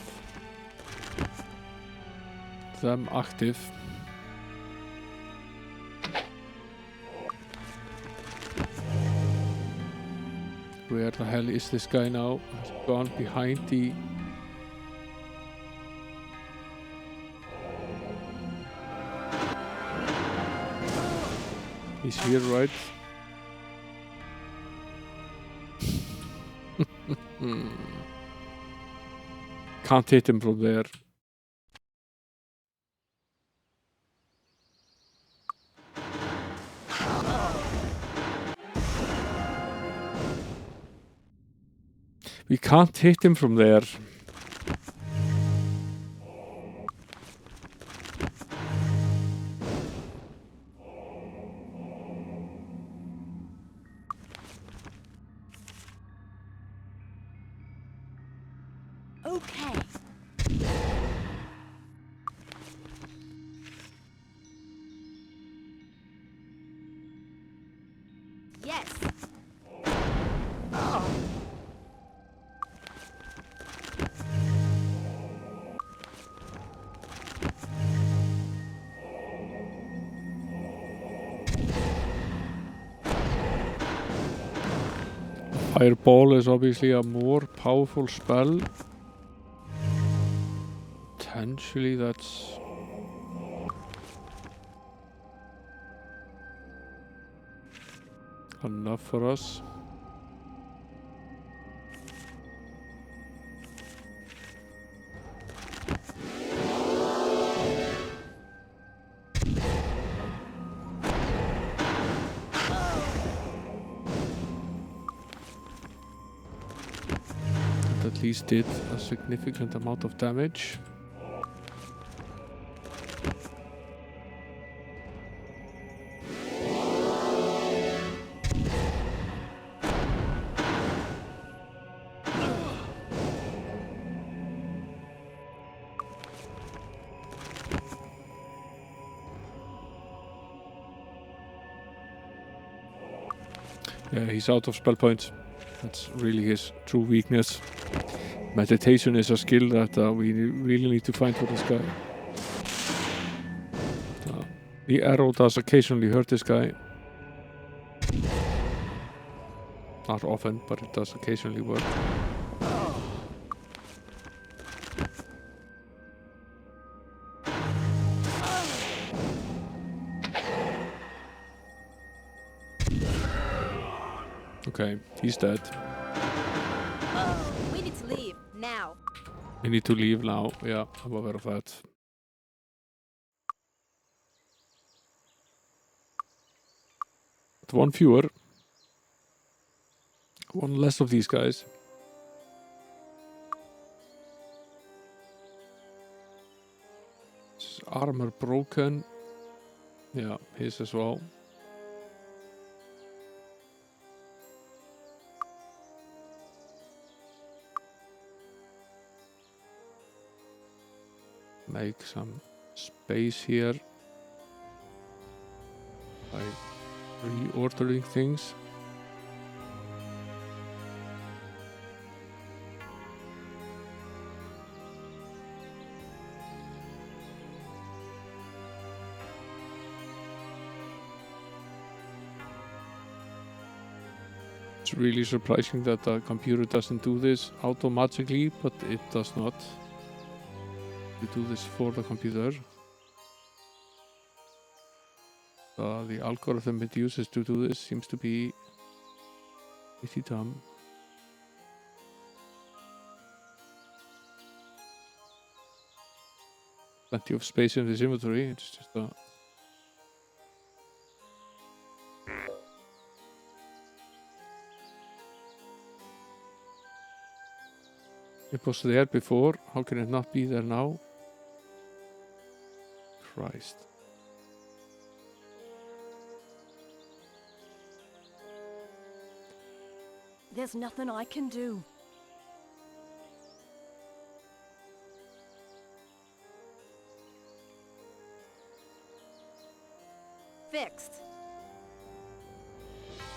them active. Where the hell is this guy now? Has gone behind the... He's here, right? Can't hit him from there. We can't hit him from there. Okay. Yes. Fireball is obviously a more powerful spell. Potentially that's... enough for us. It at least did a significant amount of damage. Yeah, he's out of spell points. That's really his true weakness. Meditation is a skill that we really need to find for this guy. The arrow does occasionally hurt this guy. Not often, but it does occasionally work. Okay, he's dead. We need to leave now. We need to leave now. Yeah, I'm aware of that. But one fewer. One less of these guys. His armor broken. Yeah, his as well. Make some space here by Reordering things. It's really surprising that the computer doesn't do this automatically, but it does not. You do this for the computer. The algorithm it uses to do this seems to be pretty dumb. Plenty of space in this inventory, it's just a... It was there before, how can it not be there now? Christ. There's nothing I can do. Fixed.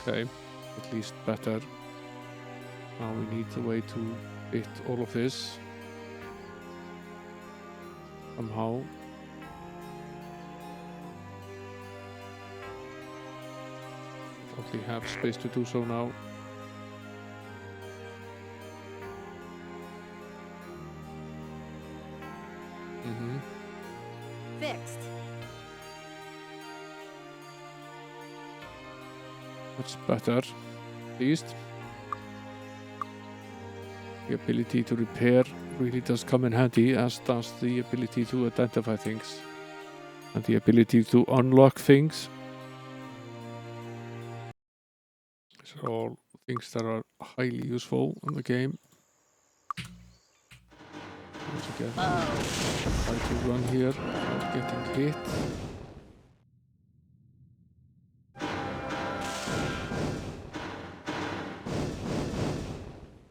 Okay, at least better. Now we need a way to fit all of this somehow. Probably have space to do so now. Fixed. Much better, at least. The ability to repair really does come in handy, as does the ability to identify things and the ability to unlock things. These are all things that are highly useful in the game. Once again, try to run here without getting hit.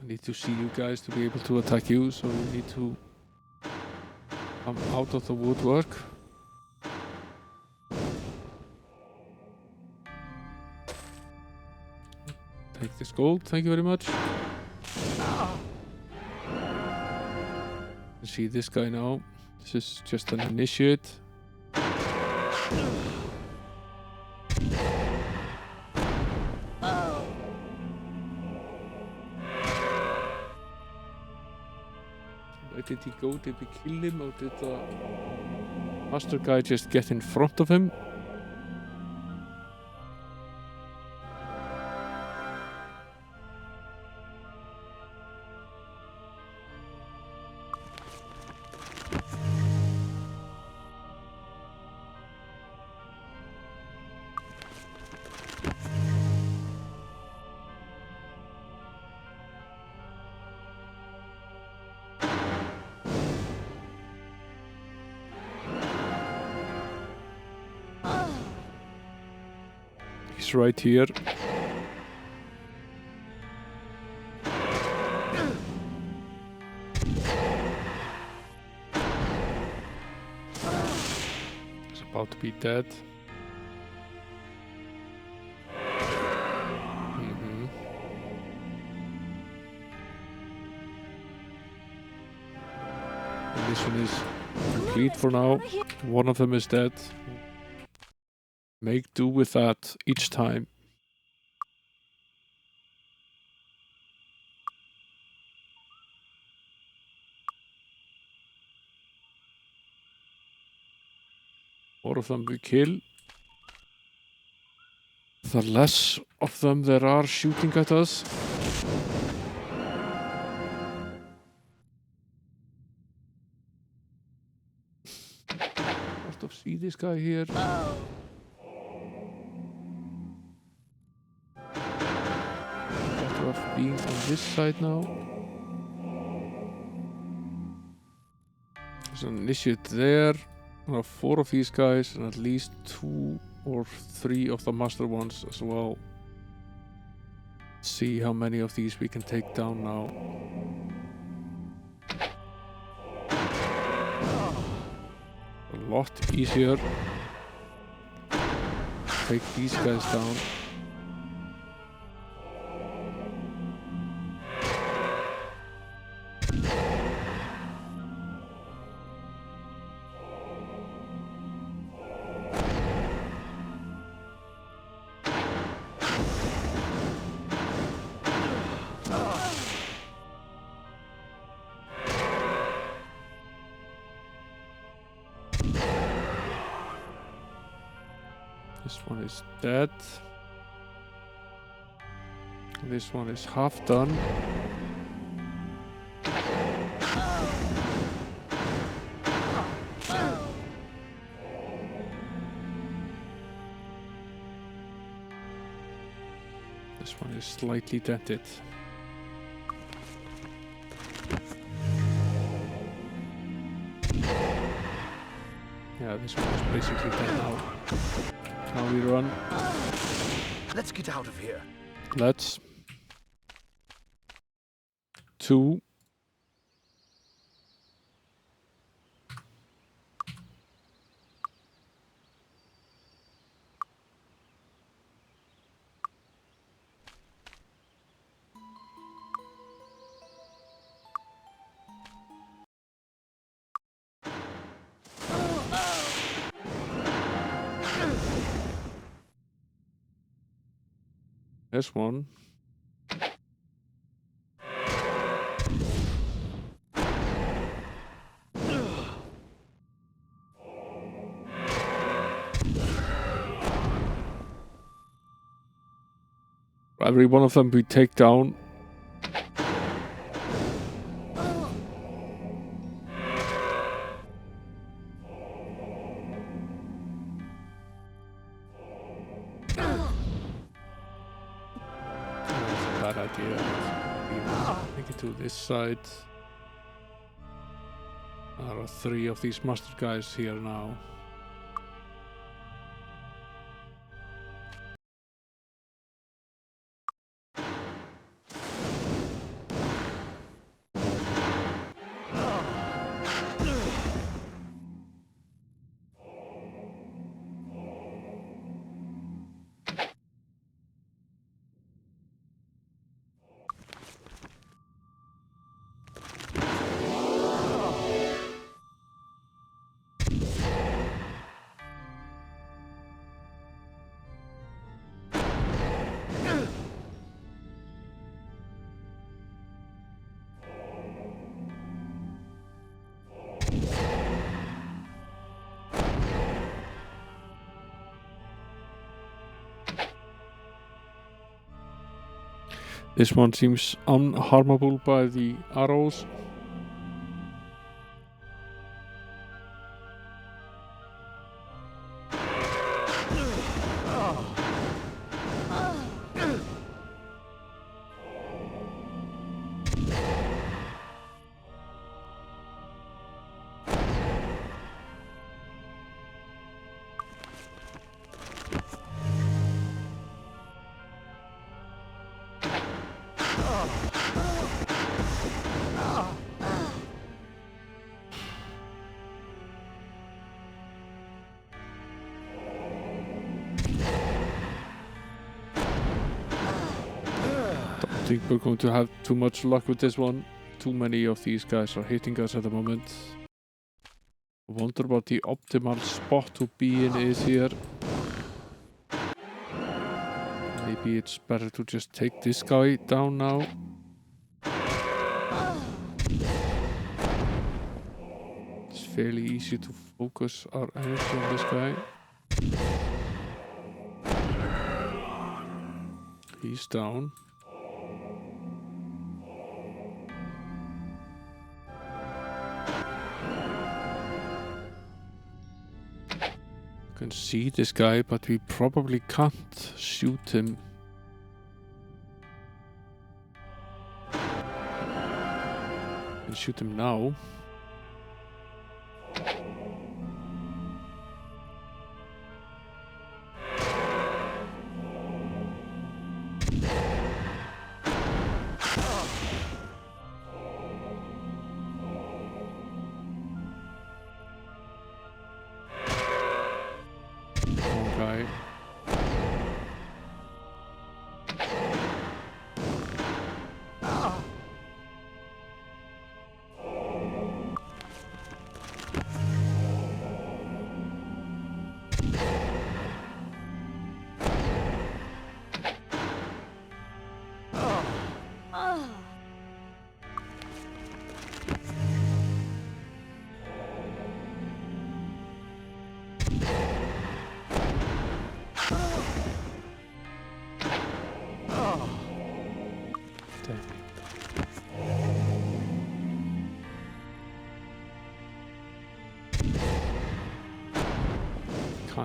I need to see you guys to be able to attack you, so you need to come out of the woodwork. Take this gold, thank you very much. You see this guy now. This is just an initiate. Where did he go? Did we kill him, or did the master guy just get in front of him? He's right here. He's about to be dead. The mission is complete for now. One of them is dead. Make do with that each time. More of them we kill, the less of them there are shooting at us. Must have seen this guy here. Better off being on this side now. There's an initiate there. I have 4 of these guys and at least 2 or 3 of the master ones as well. Let's see how many of these we can take down now. A lot easier. take these guys down. This one is dead. This one is half done. This one is slightly dented. Yeah, this one is basically dead now. Now we run. Let's get out of here. Let's. 2. There's one. Every one of them we take down. That's a bad idea. Make it to this side. There are 3 of these mustard guys here now. This one seems unharmable by the arrows. I think we're going to have too much luck with this one. Too many of these guys are hitting us at the moment. I wonder what the optimal spot to be in is here. Maybe it's better to just take this guy down now. It's fairly easy to focus our energy on this guy. He's down. Can see this guy, but we probably can't shoot him. Can shoot him now.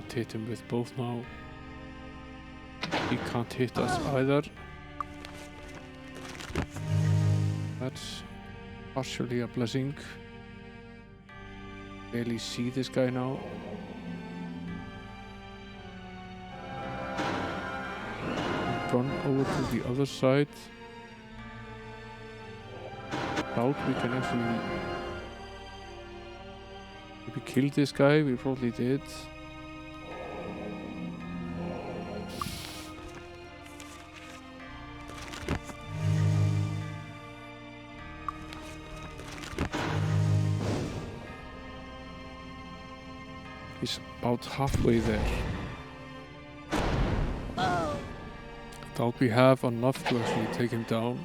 can't hit him with both now. He can't hit us either. That's partially a blessing. Barely see this guy now. Run over to the other side. Doubt we can actually maybe kill this guy. We probably did. He's about halfway there. Doubt we have enough to actually take him down.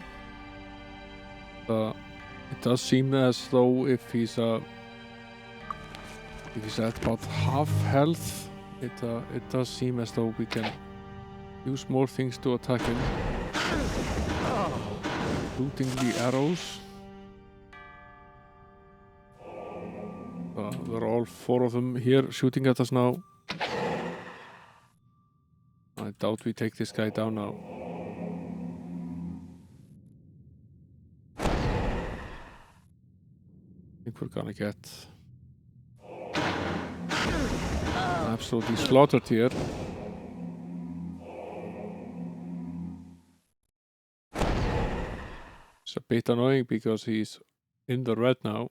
It does seem as though if he's at about half health, it does seem as though we can use more things to attack him. Shooting the arrows. There are all 4 of them here shooting at us now. I doubt we take this guy down now. I think we're gonna get absolutely slaughtered here. It's a bit annoying because he's in the red now.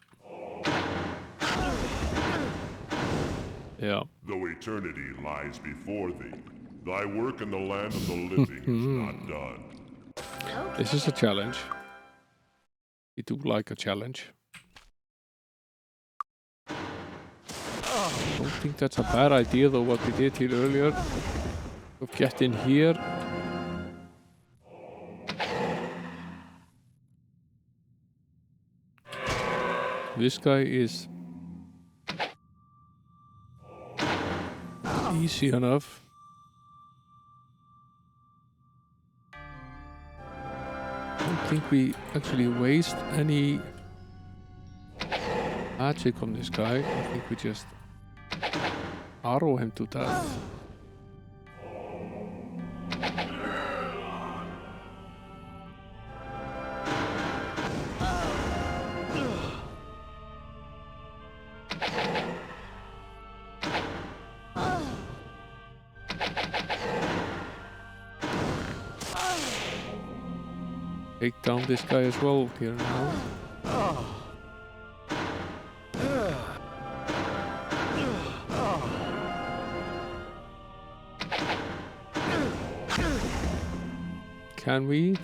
Yeah. Though eternity lies before thee, thy work in the land of the living is not done. This is a challenge. We do like a challenge. I don't think that's a bad idea though, what we did here earlier. Of get in here. This guy is easy enough. I don't think we actually waste any magic on this guy. I think we just arrow him to death. Take down this guy as well here now. Can we?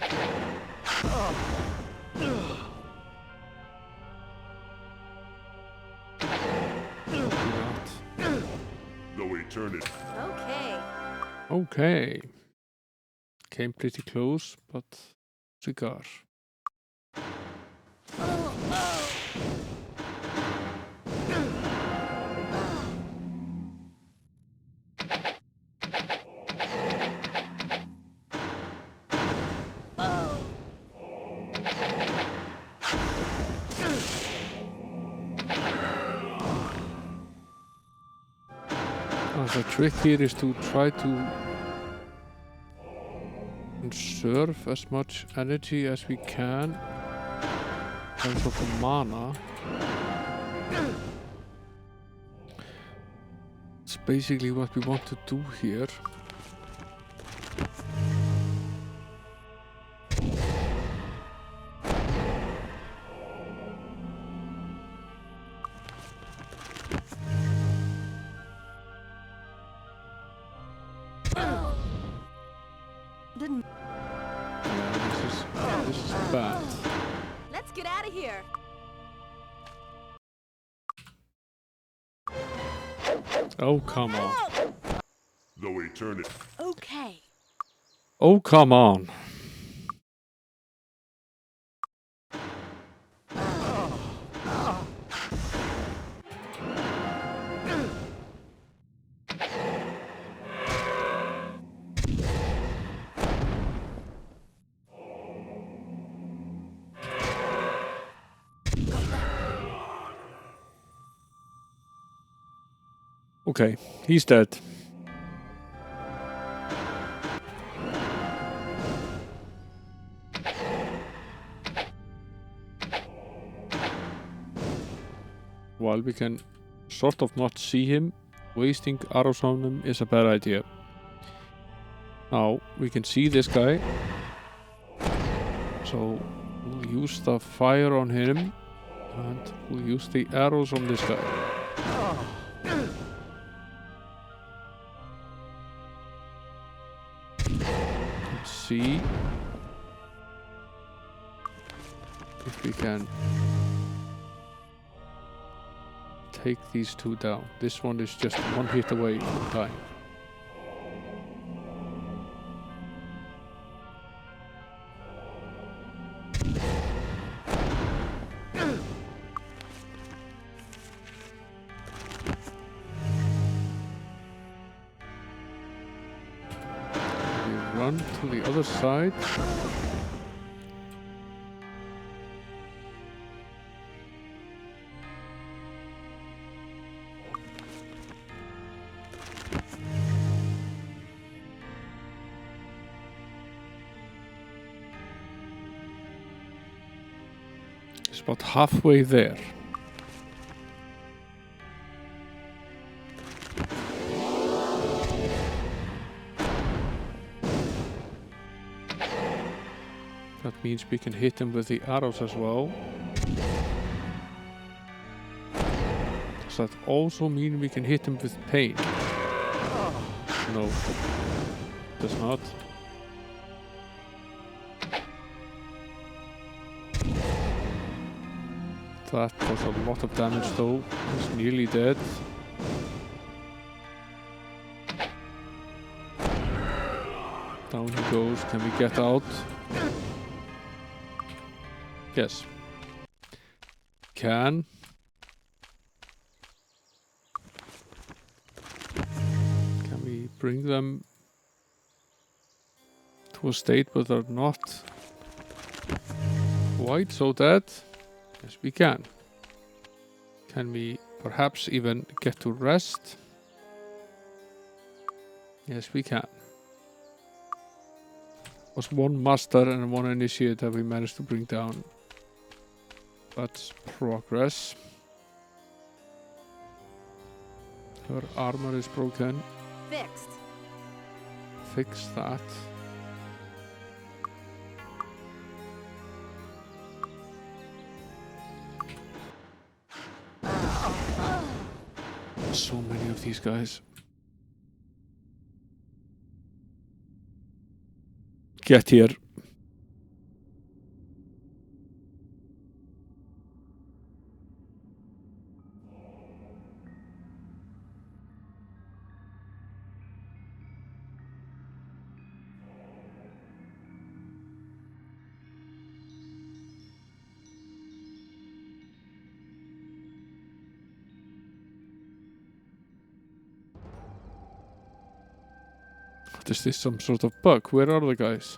Though eternity. Okay. Okay. Came pretty close, but cigar. The trick here is to try to conserve as much energy as we can in terms of mana. It's basically what we want to do here. Didn't. Yeah, this is bad. Let's get out of here. Oh, come on. Though eternity. Okay. Oh, come on. Okay, he's dead. while we can sort of not see him, wasting arrows on him is a bad idea. Now we can see this guy, so we'll use the fire on him and we'll use the arrows on this guy. Let's see if we can take these two down. This one is just one hit away from dying. We run to the other side. It's about halfway there. That means we can hit him with the arrows as well. Does that also mean we can hit him with pain? No, does not. That does a lot of damage though. He's nearly dead. Down he goes. Can we get out? Yes. Can. Can we bring them to a state where they're not quite so dead? Yes, we can. Can we perhaps even get to rest? Yes, we can. Was one master and one initiate that we managed to bring down. That's progress. Her armor is broken. Fixed. Fix that. So many of these guys. Get here. Is this some sort of bug? Where are the guys?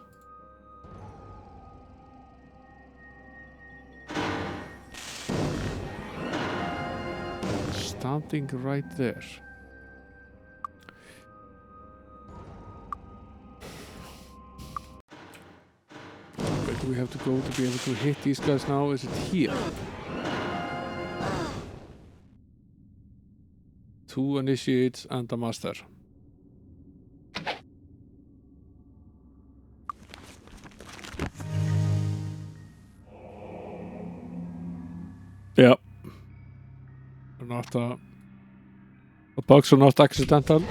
Standing right there. Where do we have to go to be able to hit these guys now? Is it here? 2 initiates and a master. Yeah. Not the bugs are not accidental.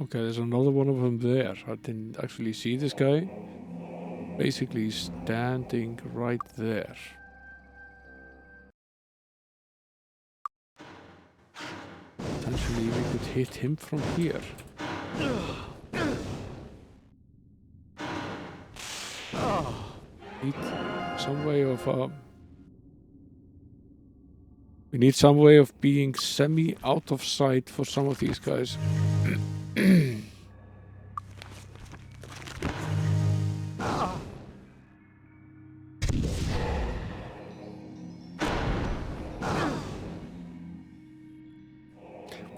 Okay, there's another one of them there. I didn't actually see this guy. Basically standing right there. Potentially we could hit him from here. Need some way of we need some way of being semi out of sight for some of these guys. We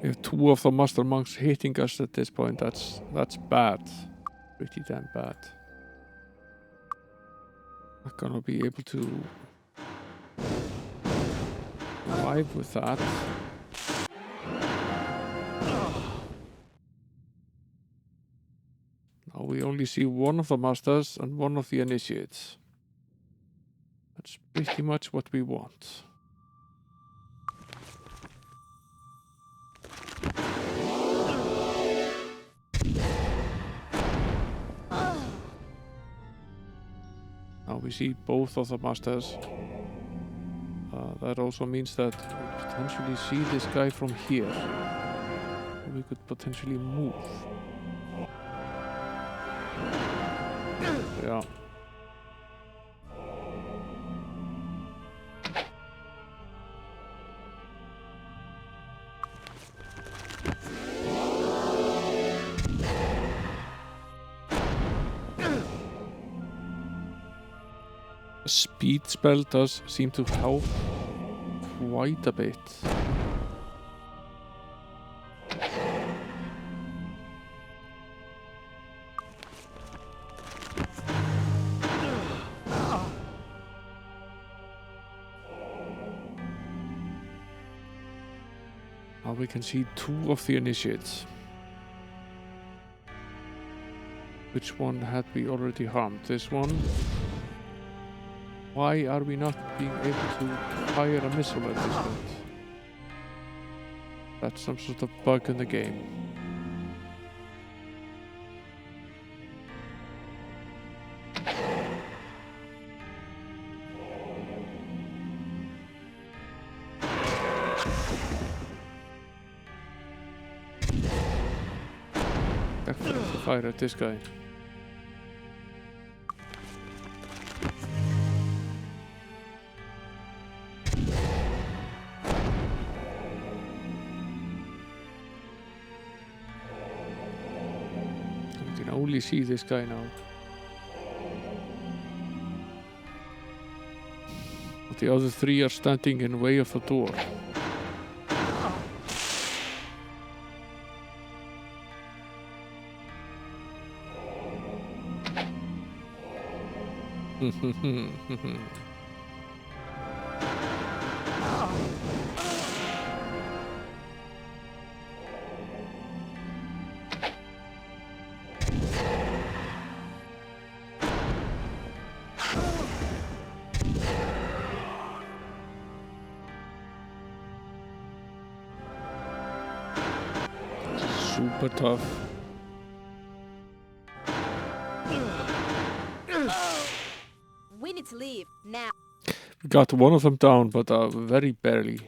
have 2 of the master monks hitting us at this point. That's bad. Pretty damn bad. Not gonna be able to Revive with that. Now we only see one of the masters and one of the initiates. That's pretty much what we want. Now we see both of the masters. That also means that we potentially see this guy from here. We could potentially move. Yeah. A speed spell does seem to help quite a bit. Now we can see two of the initiates. Which one had we already harmed? This one? Why are we not being able to fire a missile at this point? That's some sort of bug in the game. Definitely fire at this guy. We can only see this guy now. But the other three are standing in the way of the door. Super tough. We need to leave now. We got one of them down, but very barely.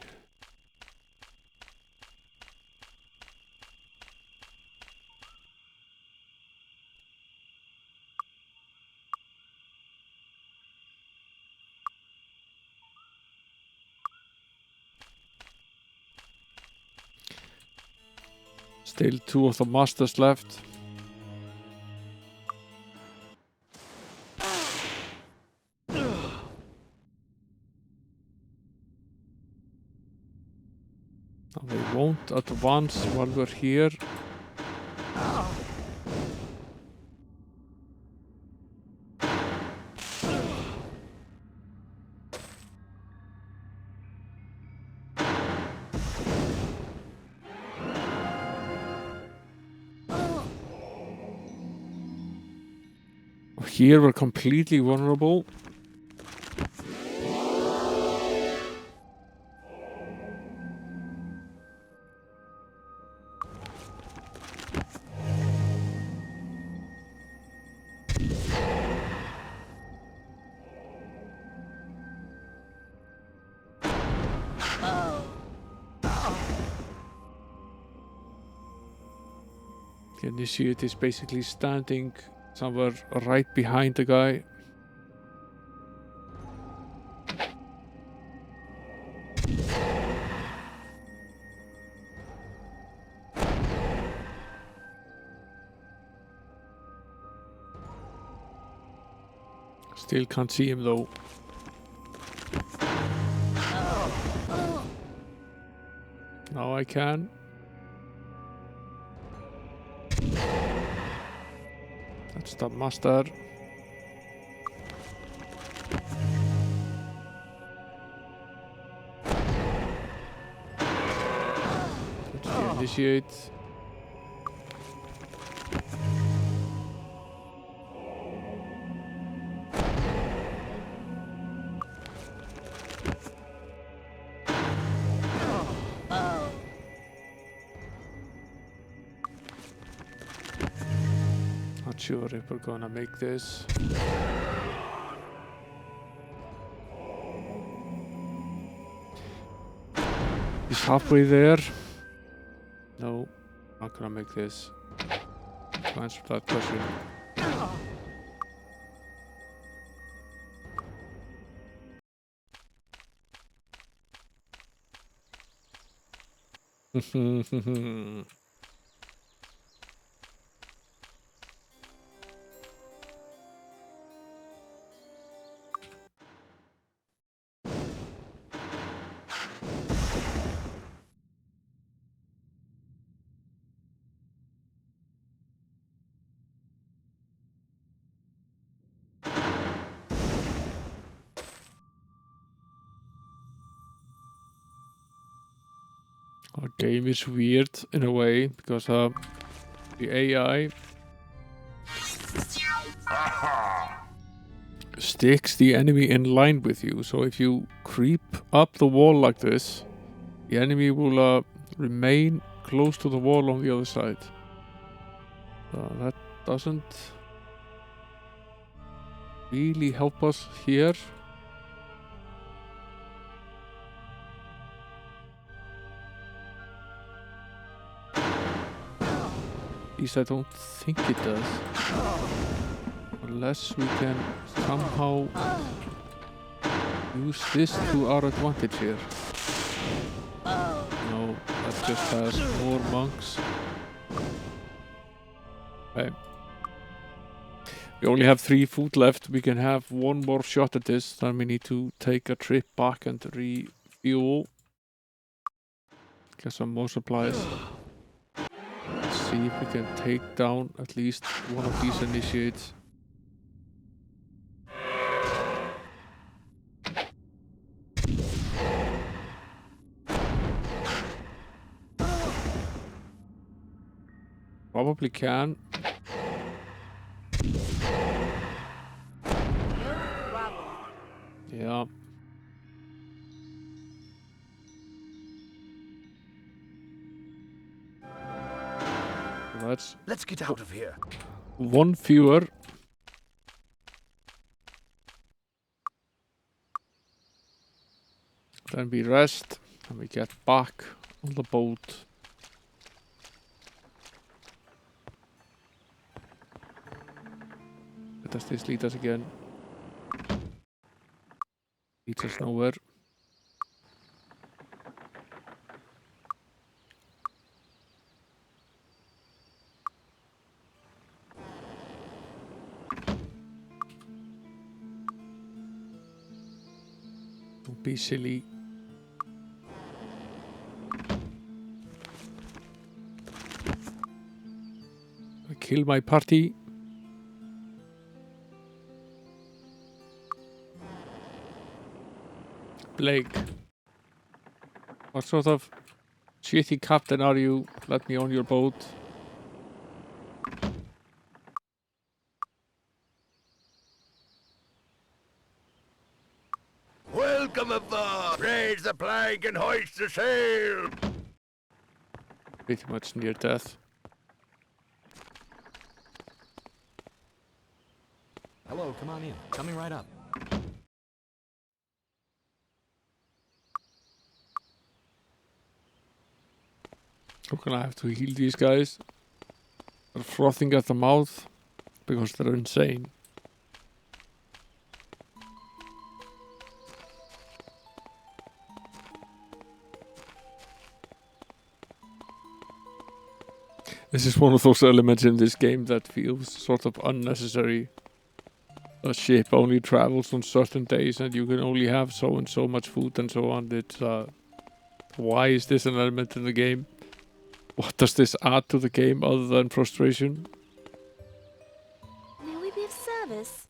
Still two of the masters left. They won't advance while we're here. Here we're completely vulnerable. The initiate is basically standing somewhere right behind the guy. Still can't see him though. Now I can. That's the master. initiate. Not sure if we're gonna make this. He's halfway there. No, not gonna make this. To answer that question. Our game is weird in a way because the AI sticks the enemy in line with you. So if you creep up the wall like this, the enemy will remain close to the wall on the other side. That doesn't really help us here. At least I don't think it does. Unless we can somehow use this to our advantage here. No, that just has more monks. Okay. We only have 3 food left. We can have one more shot at this. Then we need to take a trip back and refuel. Get some more supplies. Let's see if we can take down at least one of these initiates. Probably can. Yeah. Let's get out of here. One fewer. Then we rest and we get back on the boat. Where does this lead us again? Leads us nowhere. Don't be silly. I kill my party. Blake. What sort of shitty captain are you? Let me on your boat. Welcome aboard! Raise the plank and hoist the sail! Pretty much near death. Hello, come on in. Coming right up. How can I have to heal these guys? They're frothing at the mouth because they're insane. This is one of those elements in this game that feels sort of unnecessary. A ship only travels on certain days and you can only have so and so much food and so on. It's, why is this an element in the game? What does this add to the game other than frustration? May we be of service?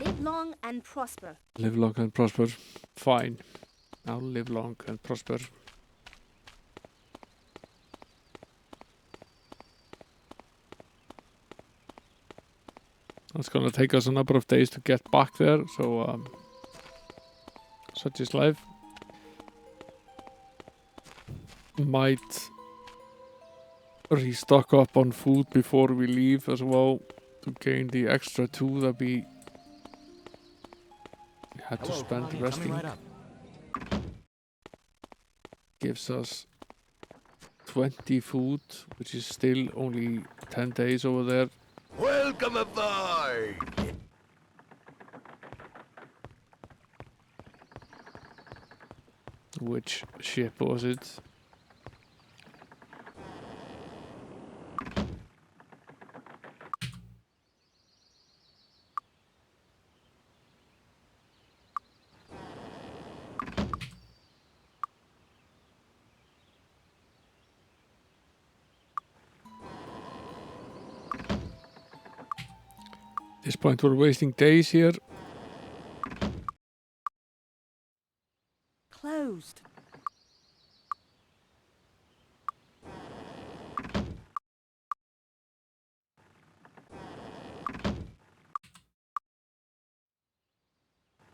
Live long and prosper. Live long and prosper. Fine. Now live long and prosper. It's gonna take us a number of days to get back there, so such is life. Might restock up on food before we leave as well to gain the extra 2 that we had to spend resting. Right up. Gives us 20 food, which is still only 10 days over there. Welcome aboard! Which ship was it? At this point we're wasting days here. Closed.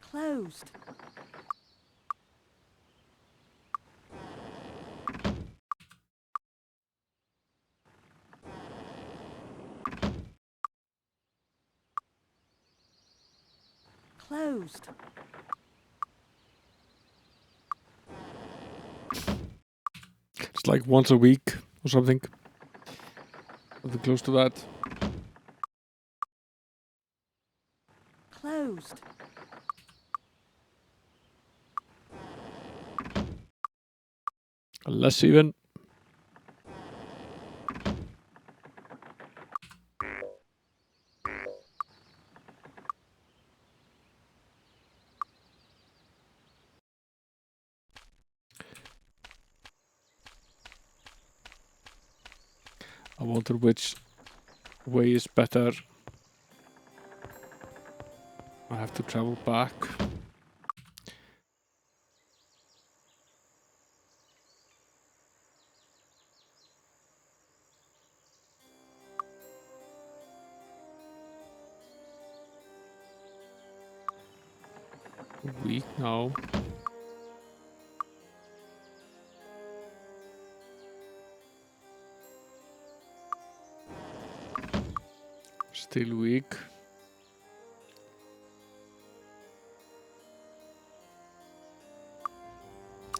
Closed. Closed. It's like once a week or something. Something close to that. Closed. Less even. I wonder which way is better. I have to travel back. A week now. Still weak.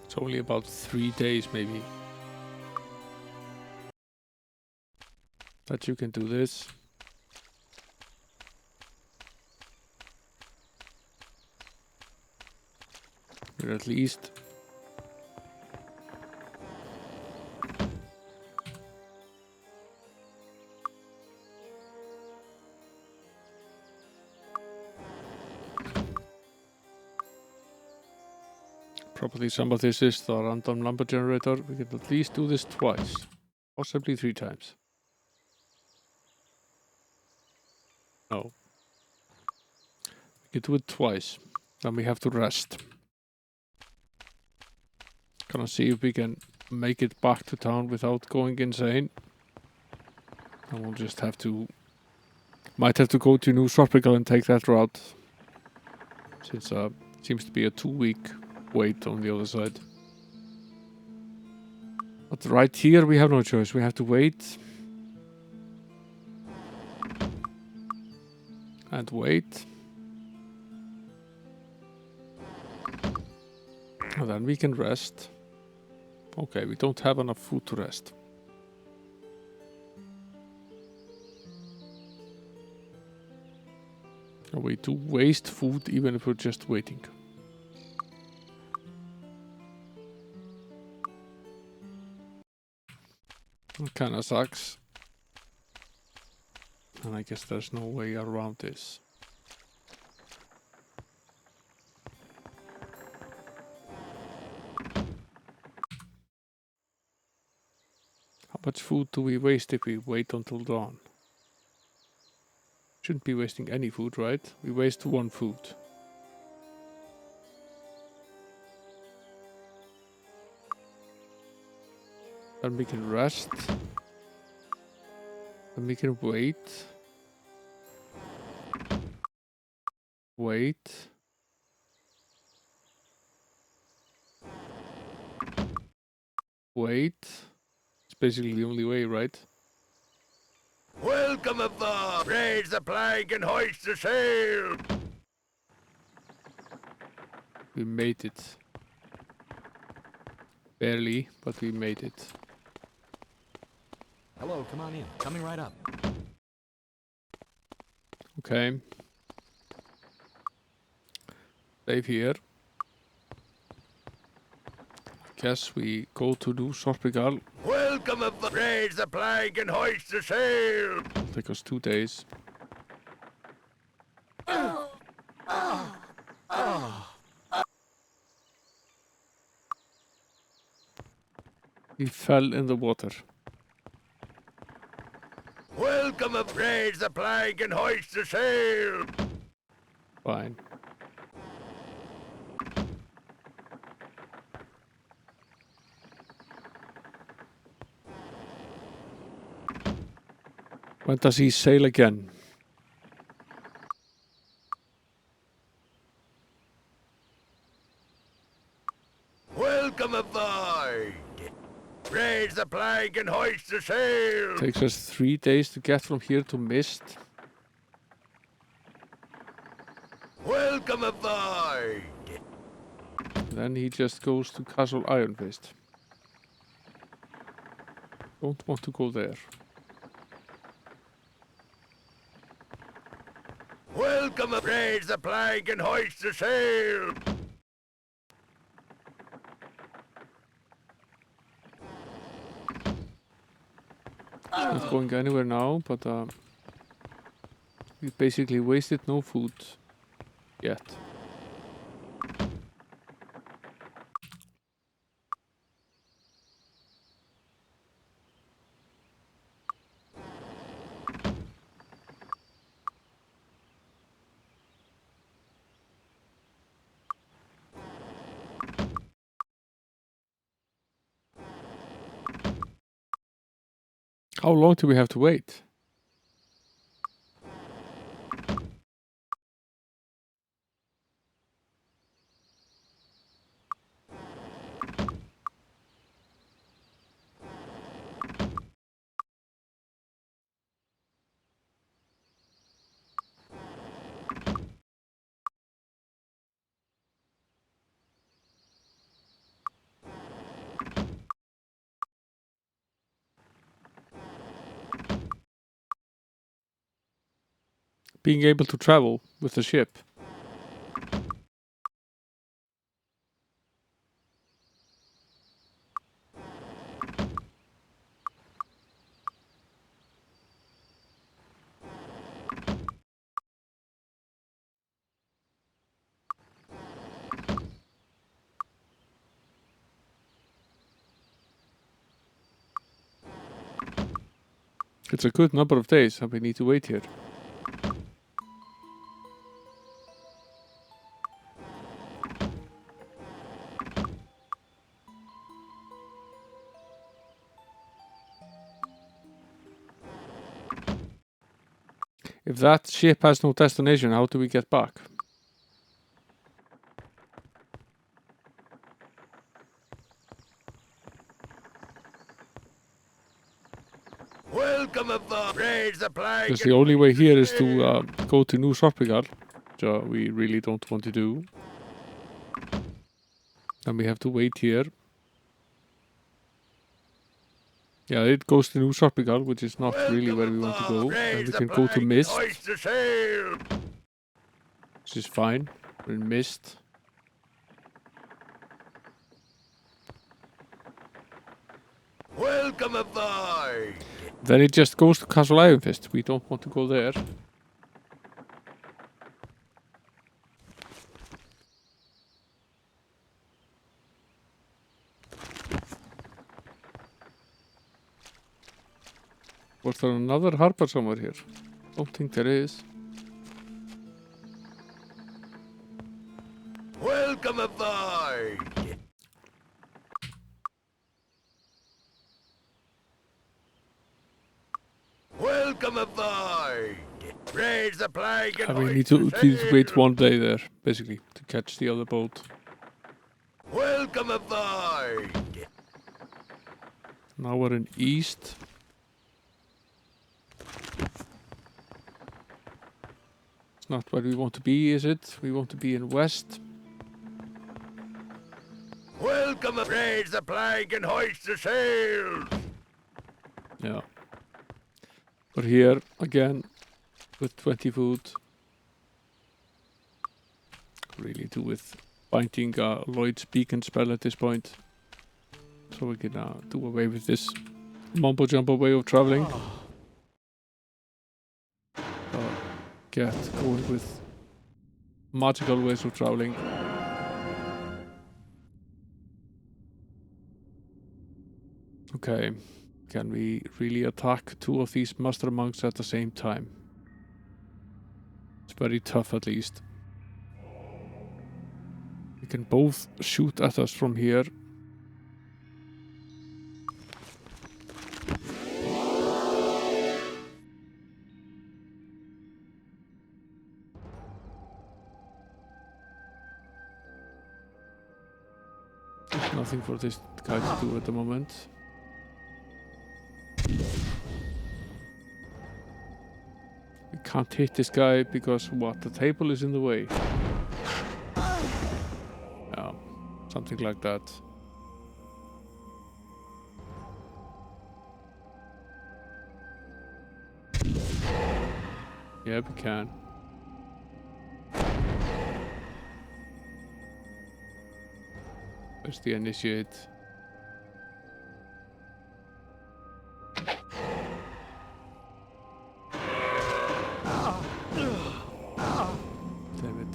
It's only about 3 days maybe that you can do this. Or at least probably some of this is the random number generator. We can at least do this twice, possibly 3 times. No. We can do it twice, then we have to rest. Gonna see if we can make it back to town without going insane. And we'll just have to... Might have to go to New Tropical and take that route. Since it seems to be a 2-week wait on the other side. But right here we have no choice. We have to wait. And wait. And then we can rest. Okay, we don't have enough food to rest. We do waste food even if we're just waiting. It kinda sucks. And I guess there's no way around this. How much food do we waste if we wait until dawn? Shouldn't be wasting any food, right? We waste 1 food. Then we can rest. Then we can wait. Wait. Wait. It's basically the only way, right? Welcome aboard! Raise the flag and hoist the sail! We made it. Barely, but we made it. Hello, come on in. Coming right up. Okay. Save here. Guess we go to do Sorpigal. Welcome aboard! Raise the flag and hoist the sail! It'll take us 2 days. He fell in the water. Welcome aboard! Raise the flag and hoist the sail! Fine. When does he sail again? Welcome aboard! Raise the flag and hoist the sail! Takes us 3 days to get from here to Mist. Welcome aboard! Then he just goes to Castle Iron Fist. Don't want to go there. Welcome aboard! Raise the flag and hoist the sail! It's not going anywhere now, but we basically wasted no food yet. How long do we have to wait? Being able to travel with the ship. It's a good number of days and we need to wait here. If that ship has no destination, how do we get back? Welcome aboard! Raise the flag! Because the only way here is to go to New Sorpigal, which we really don't want to do. And we have to wait here. Yeah, it goes to New Sorpigal, which is not really where we want to go. And we can go to Mist, which is fine. We're in Mist. Welcome aboard! Then it just goes to Castle Iron Fist. We don't want to go there. Was there another harbor somewhere here? Don't think there is. Welcome aboard! Welcome aboard! Raise the flag and We hoist need the to wait sail. 1 day there, basically, to catch the other boat. Welcome aboard! Now we're in east. It's not where we want to be, is it? We want to be in west. Welcome! Raise the flag and hoist the sails. Yeah. We're here again with 20 food. Really do with finding Lloyd's beacon spell at this point. So we can do away with this mumbo jumbo way of traveling. Get going with magical ways of traveling. Okay, can we really attack 2 of these master monks at the same time? It's very tough, at least. We can both shoot at us from here. There's nothing for this guy to do at the moment. We can't hit this guy because what? The table is in the way. Yeah, something like that. Yeah, we can. Where's the initiate? Damn it.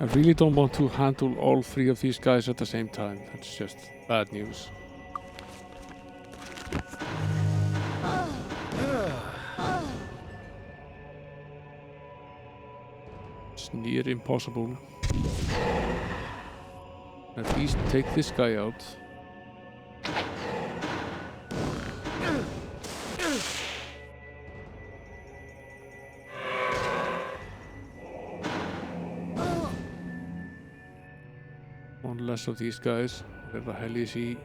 I really don't want to handle all 3 of these guys at the same time. That's just bad news. It's near impossible. At least take this guy out. One less of these guys. Where the hell is he?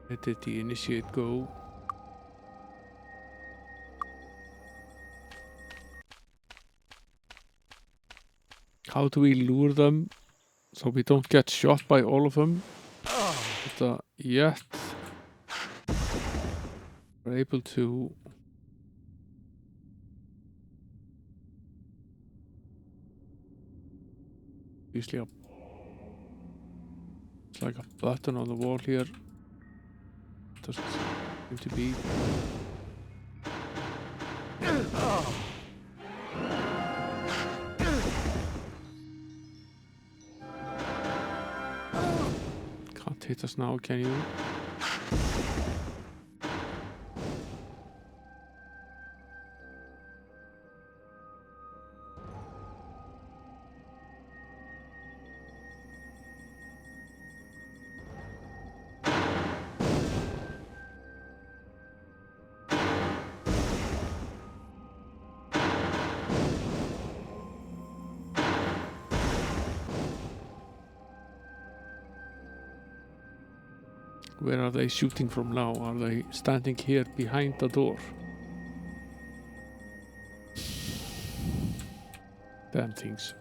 Where did the initiate go? How do we lure them so we don't get shot by all of them? But yet we're able to usually it's like a button on the wall here. Doesn't seem to be. Can't hit us now, can you? Where are they shooting from now? Are they standing here behind the door? Damn things.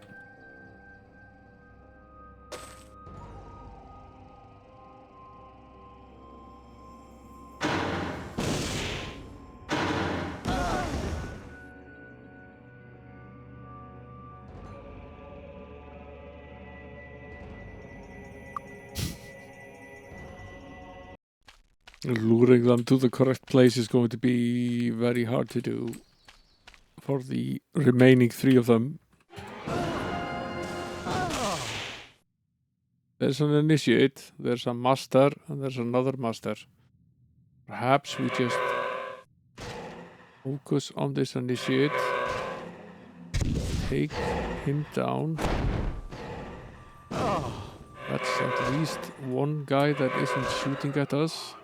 Luring them to the correct place is going to be very hard to do for the remaining 3 of them. There's an initiate, there's a master, and there's another master. Perhaps we just Focus on this initiate. Take him down. That's at least one guy that isn't shooting at us.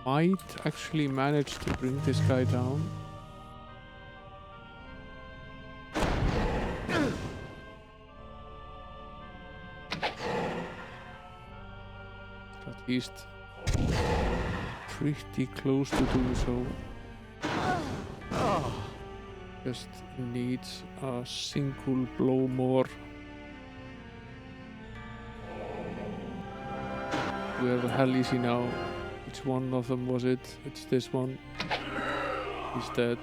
Might actually manage to bring this guy down. At least pretty close to do so. Just needs a single blow more. Where the hell is he now? Which one of them was it? It's this one. He's dead.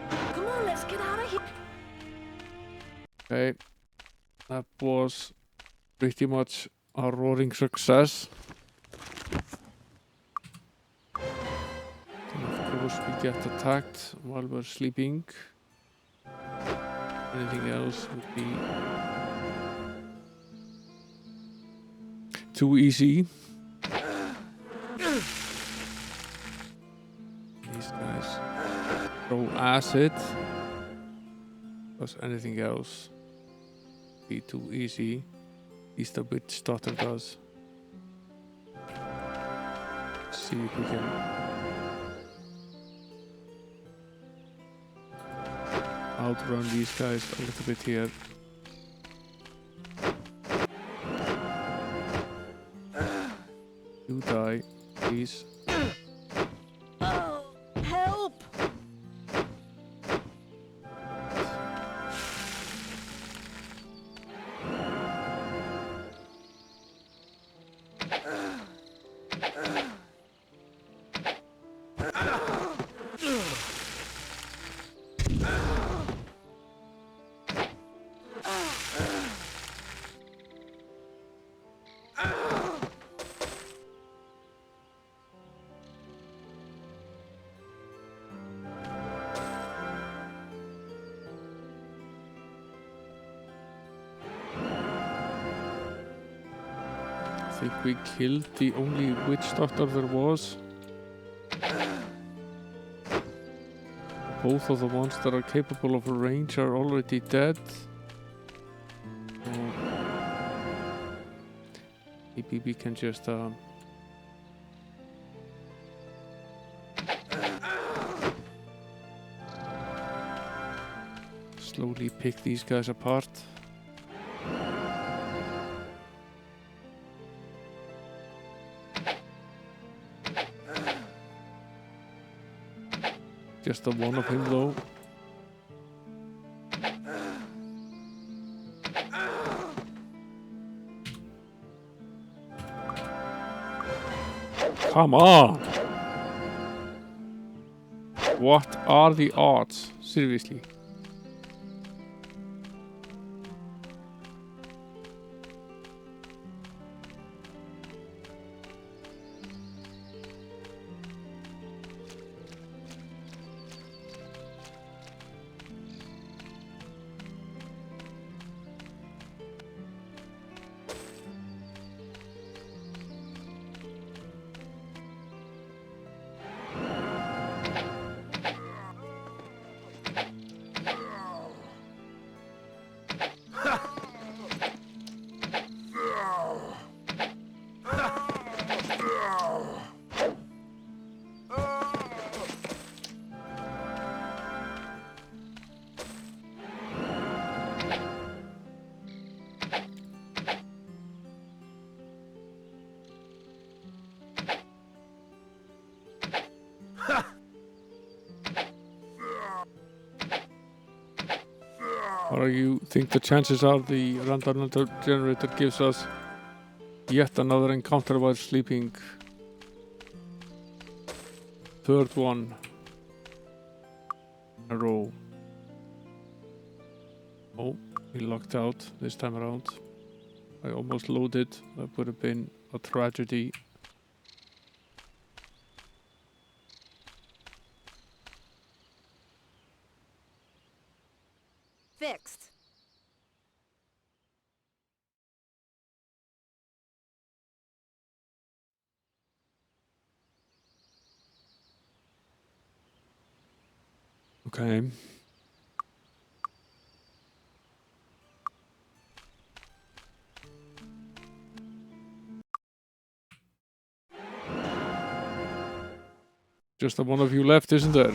Come on, let's get out of here. Okay. That was pretty much a roaring success. And of course we get attacked while we're sleeping. Anything else would be too easy. These guys throw acid. Because anything else would be too easy. At least the witch daughter does. Let's see if we can outrun these guys a little bit here. You die, please. Oh, help! I think we killed the only witch doctor there was. Both of the ones that are capable of range are already dead. So maybe we can just slowly pick these guys apart. Just the one of him though. Come on! What are the odds? Seriously. Or you think the chances are the random generator gives us yet another encounter while sleeping? Third one in a row. Oh, we locked out this time around. I almost loaded. That would have been a tragedy. Fixed. Okay. Just the one of you left, isn't there?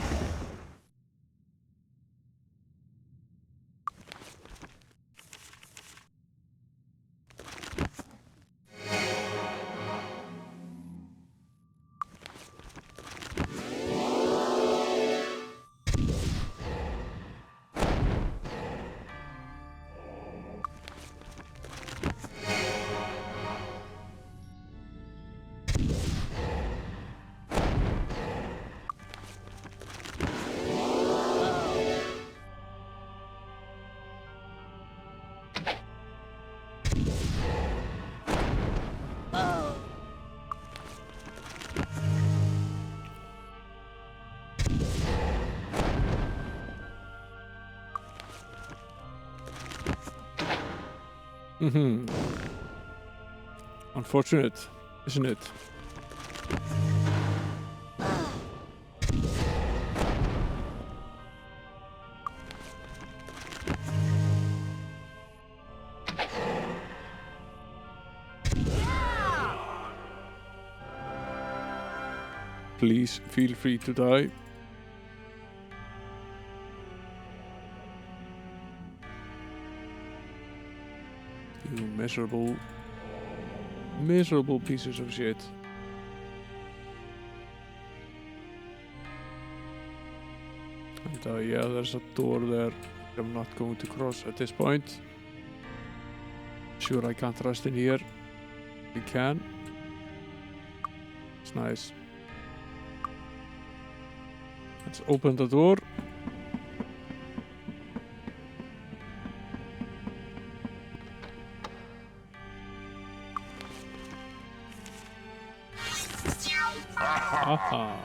Mm-hmm. Unfortunate, isn't it? Please feel free to die. You miserable, miserable pieces of shit. And yeah, there's a door there I'm not going to cross at this point. Sure, I can't rest in here. We can. It's nice. Let's open the door. Aha.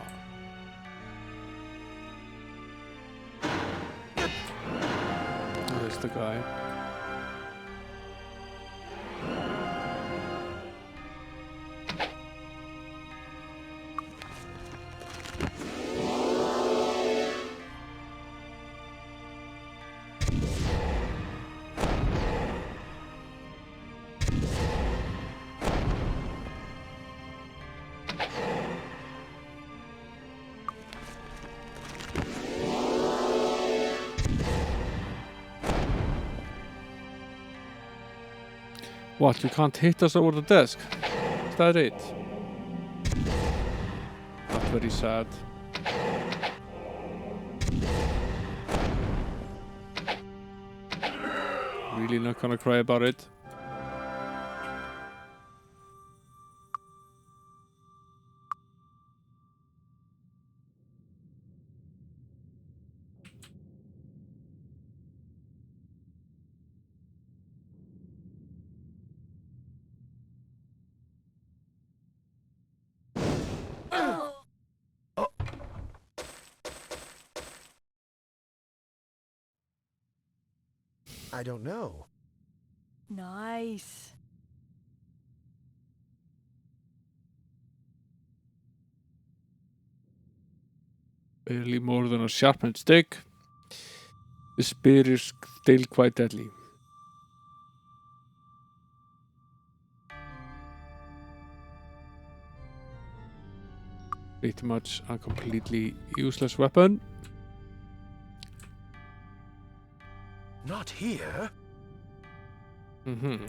There's the guy. What, you can't hit us over the desk? Is that it? Not very sad. Really not gonna cry about it. I don't know. Nice. Barely more than a sharpened stick. The spear is still quite deadly. Pretty much a completely useless weapon. Not here. Mm-hmm.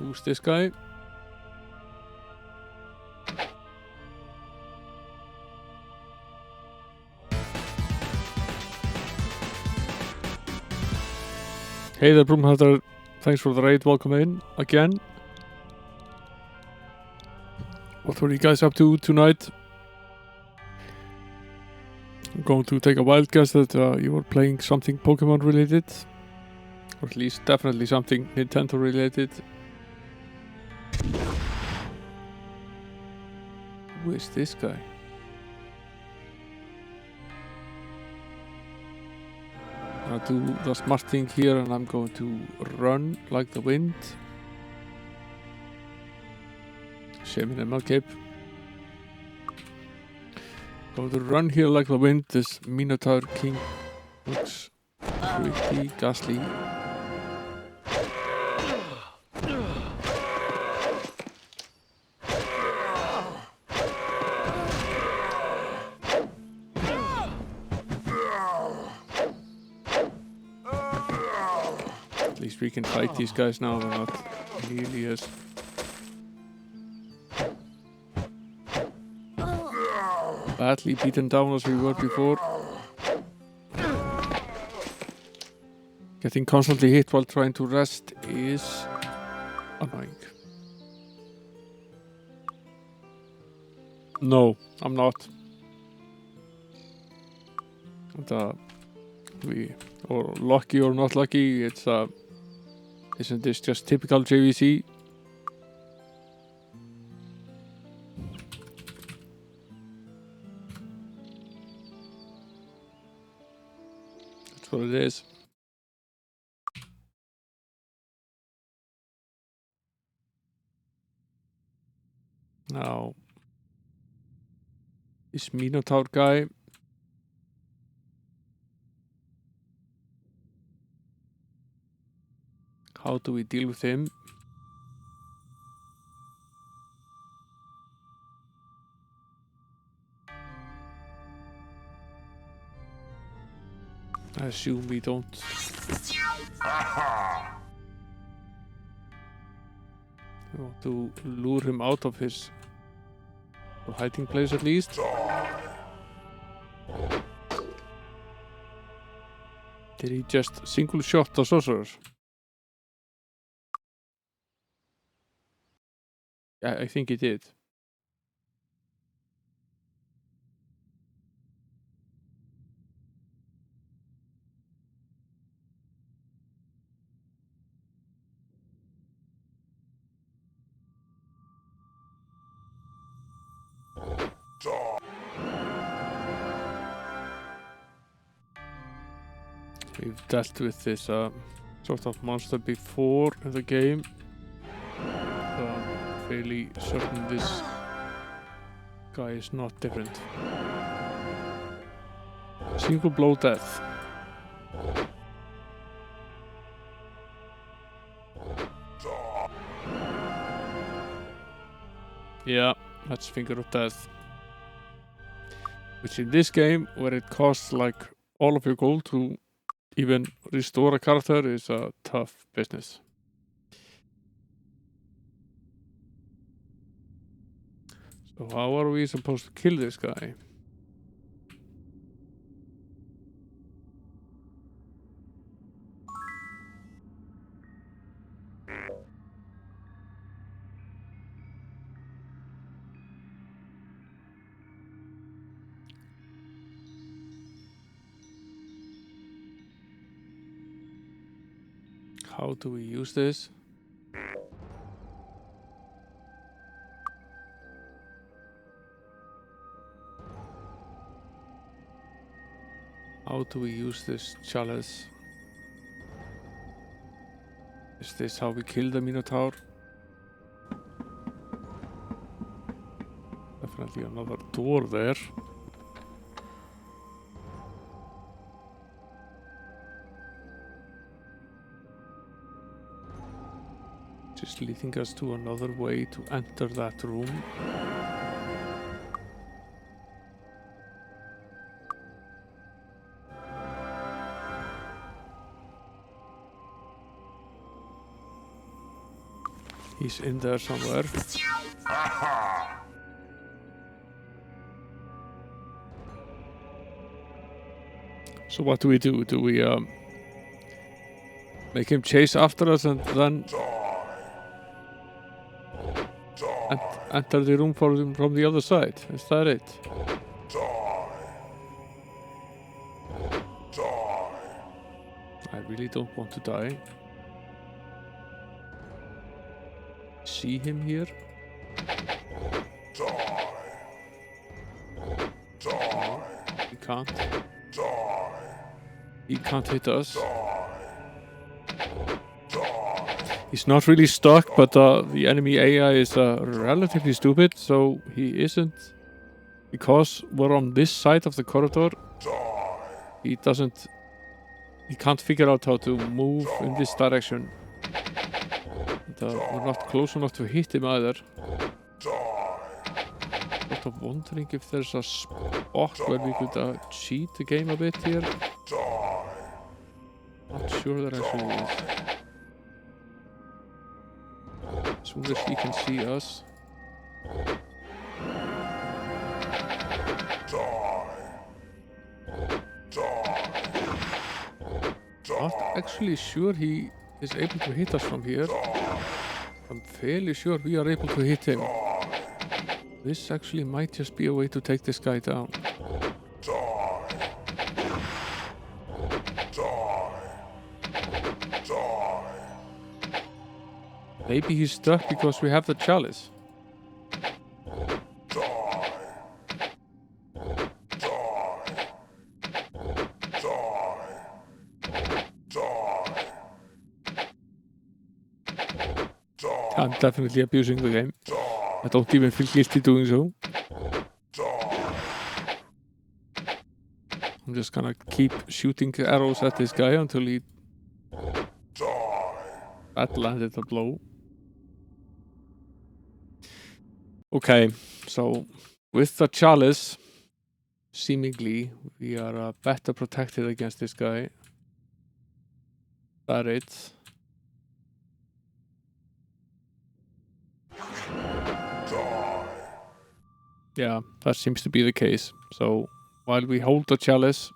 Who's this guy? Hey there, Broomhunter. Thanks for the raid. Welcome in again. What were you guys up to tonight? I'm going to take a wild guess that you were playing something Pokemon related. Or at least definitely something Nintendo related. Who is this guy? I'm gonna do the smart thing here and I'm going to run like the wind. Minimal cape. Going to run here like the wind. This Minotaur King looks pretty ghastly. At least we can fight these guys now. We're not nearly as badly beaten down as we were before. Getting constantly hit while trying to rest is annoying. No, I'm not. And, or lucky or not lucky, it's isn't this just typical JVC? That's what it is. Now, this Minotaur guy. How do we deal with him? I assume we don't. We want to lure him out of his hiding place at least. Did he just single shot the sorcerer? Yeah, I think he did. We've dealt with this sort of monster before in the game. So I'm fairly certain this guy is not different. Single blow death. Yeah, that's Finger of Death. Which in this game, where it costs like all of your gold to even restore a character, is a tough business. So how are we supposed to kill this guy? How do we use this? How do we use this chalice? Is this how we kill the Minotaur? Definitely another door there. Just leading us to another way to enter that room. He's in there somewhere. So what do we do? Do we make him chase after us and then enter the room from the other side? Is that it? I really don't want to die. See him here? He can't. He can't hit us. He's not really stuck, but the enemy AI is relatively stupid, so he isn't. Because we're on this side of the corridor, he can't figure out how to move in this direction. And, we're not close enough to hit him either. Sort of wondering if there's a spot where we could cheat the game a bit here. Not sure there actually is. As soon as he can see us. Not actually sure he is able to hit us from here. I'm fairly sure we are able to hit him. This actually might just be a way to take this guy down. Maybe he's stuck because we have the chalice. I'm definitely abusing the game. I don't even feel guilty doing so. I'm just gonna keep shooting arrows at this guy until he landed a blow. Okay, so with the chalice, seemingly we are better protected against this guy. That it. Yeah, that seems to be the case. So while we hold the chalice,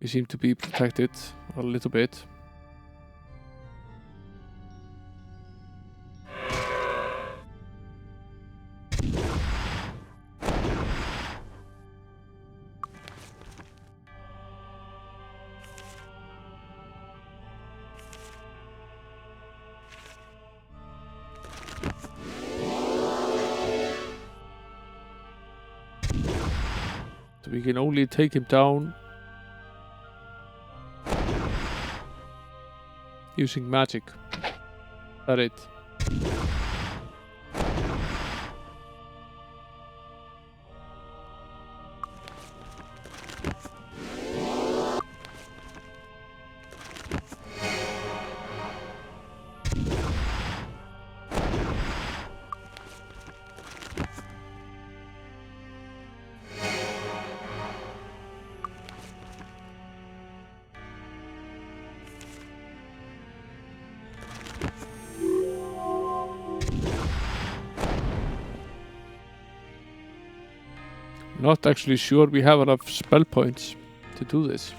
we seem to be protected a little bit. We can only take him down using magic. That it. Not actually sure we have enough spell points to do this.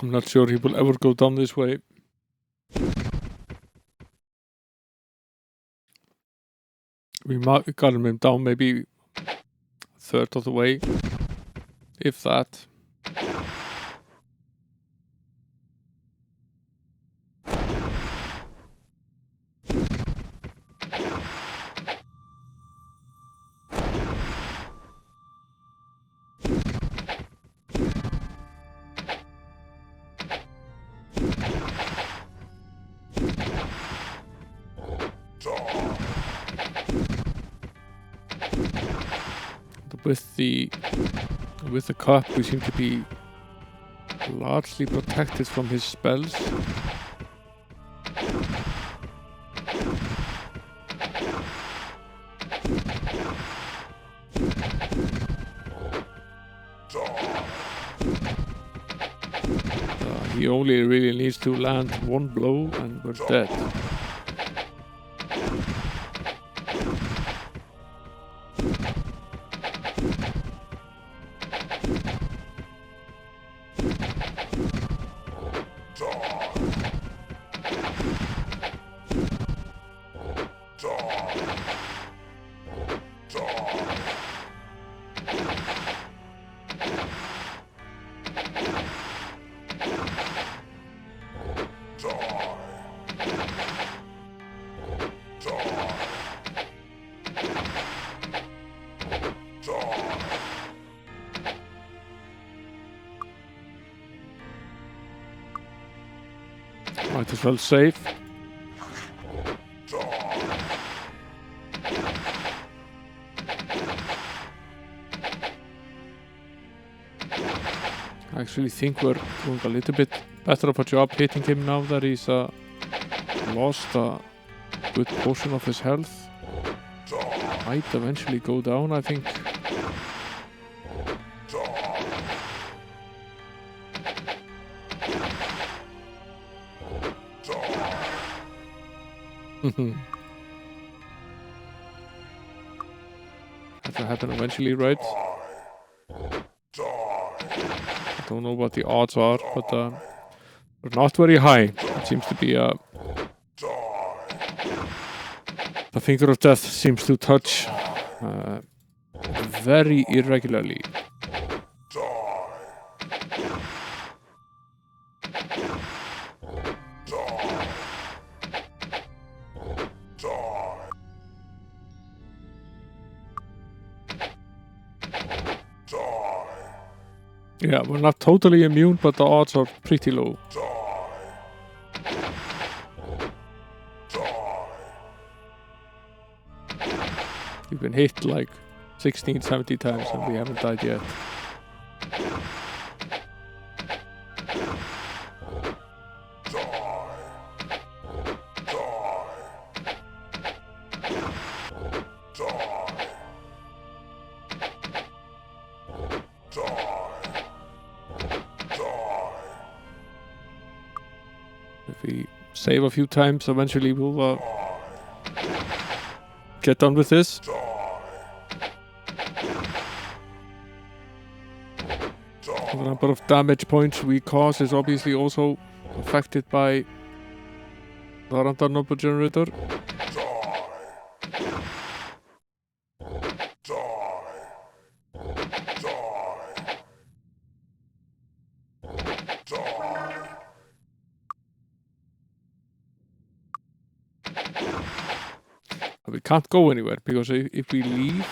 I'm not sure he will ever go down this way. We might got him down maybe a third of the way, if that. With the cup, we seem to be largely protected from his spells. He only really needs to land one blow and we're dead. Might as well save. I actually think we're doing a little bit better of a job hitting him now that he's lost a good portion of his health. Might eventually go down, I think. That'll happen eventually, right? I don't know what the odds are, but they're not very high. It seems to be the finger of death seems to touch very irregularly. Yeah, we're not totally immune, but the odds are pretty low. We've been hit like 16, 70 times and we haven't died yet. If we save a few times, eventually we'll get done with this. The number of damage points we cause is obviously also affected by the random number generator. We can't go anywhere because if we leave,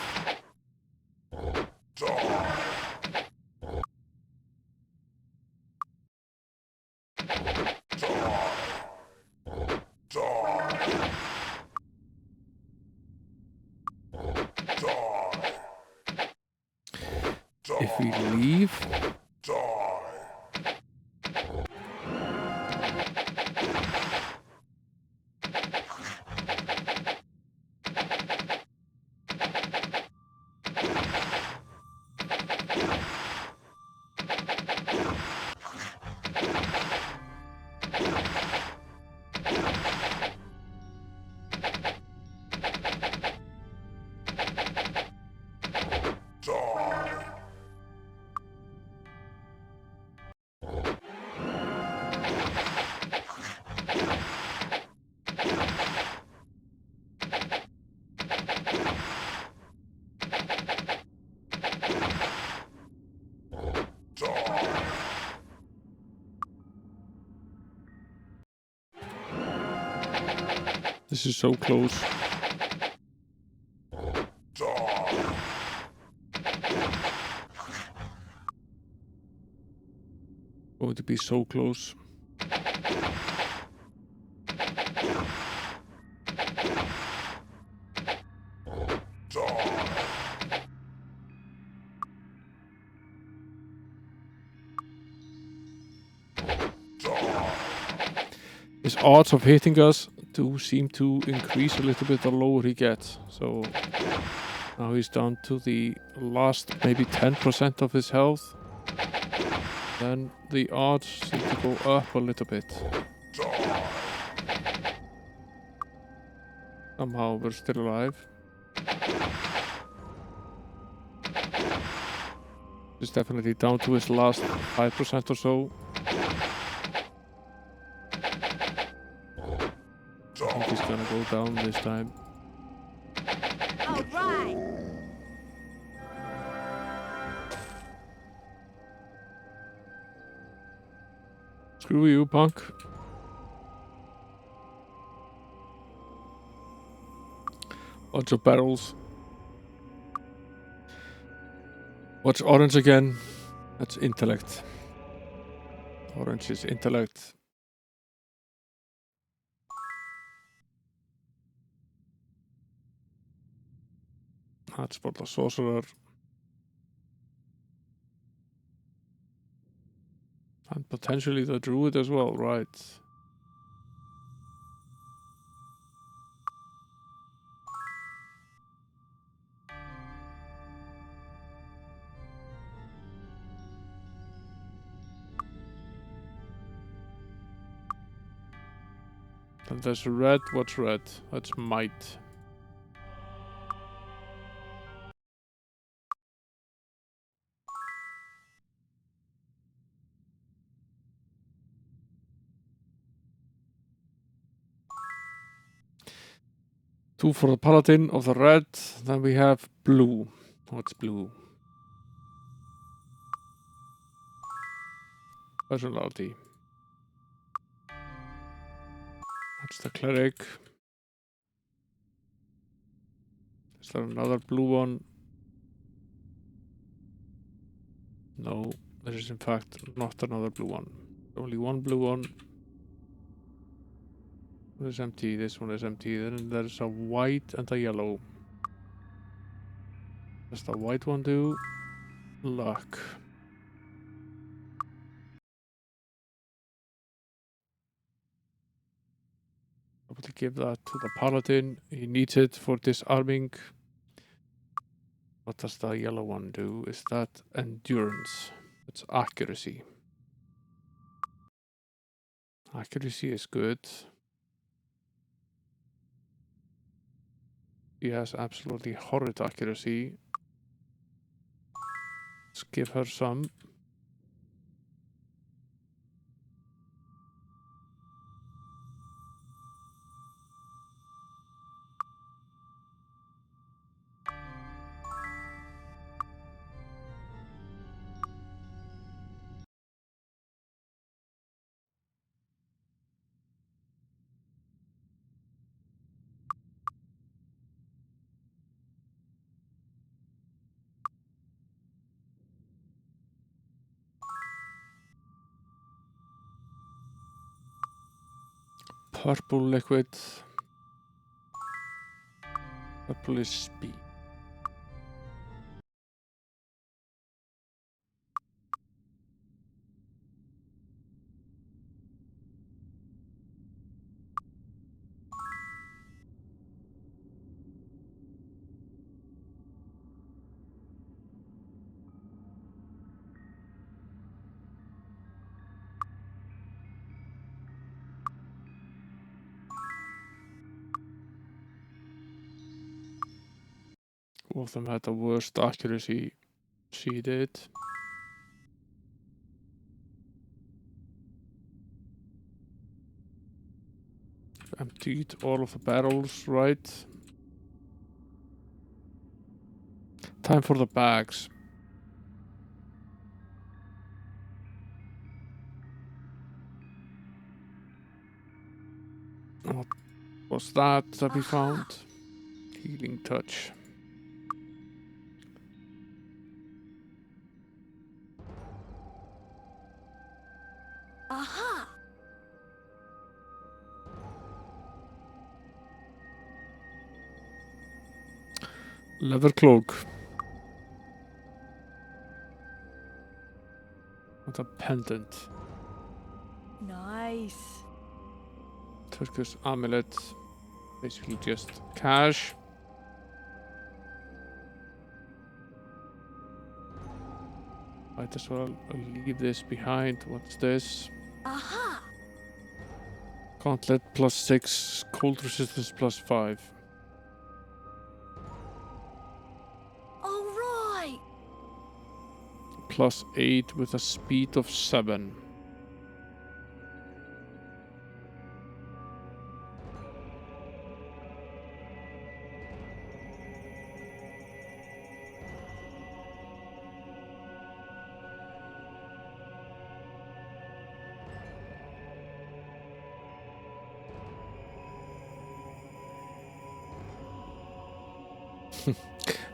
This is so close. Going to be so close. His odds of hitting us do seem to increase a little bit the lower he gets. So now he's down to the last maybe 10% of his health. Then the odds seem to go up a little bit. Somehow we're still alive. He's definitely down to his last 5% or so. I think he's gonna go down this time. All right. Screw you, punk. Bunch of barrels. What's orange again? That's intellect. Orange is intellect. That's for the sorcerer. And potentially the druid as well, right? And there's red. What's red? That's might. Two for the paladin of the red. Then we have blue. What's blue? Personality. That's the cleric. Is there another blue one? No, there is in fact not another blue one. Only one blue one. One is empty, this one is empty. Then there's a white and a yellow. Does the white one do? Luck. I will give that to the paladin. He needs it for disarming. What does the yellow one do? Is that endurance? It's accuracy. Accuracy is good. She has absolutely horrid accuracy. Let's give her some. Purple liquid. Purple is speed. Two of them had the worst accuracy. She did. Emptied all of the barrels, right? Time for the bags. Was that we found? Healing touch. Aha! Leather cloak. What a pendant. Nice. Turkish amulet. Basically just cash. Might as well leave this behind. What's this? Aha! Gauntlet +6, cold resistance +5. All right. +8 with a speed of 7.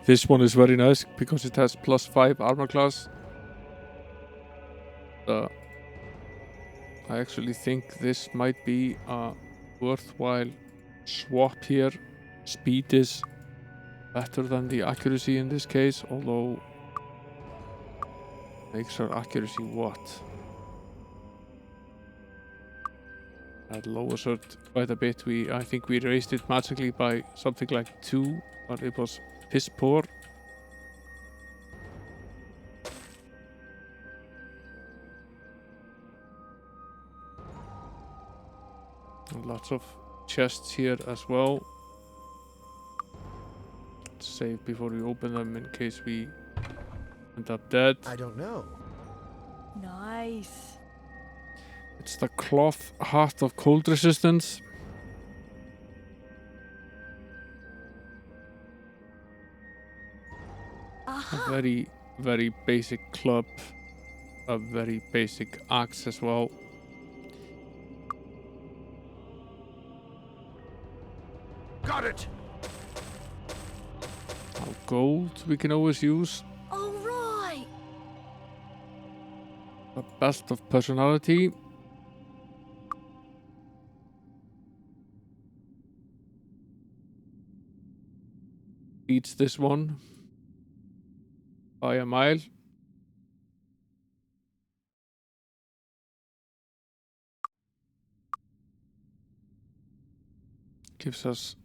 This one is very nice because it has +5 armor class. I actually think this might be a worthwhile swap here. Speed is better than the accuracy in this case, although makes our accuracy what? That lowers it quite a bit. I think we raised it magically by something like 2, but it was piss poor. And lots of chests here as well. Save before we open them in case we end up dead. I don't know. Nice. It's the cloth hat of cold resistance. A very, very basic club. A very basic axe as well. Got it. Gold we can always use. All right. A best of personality. Beats this one by a mile. Gives us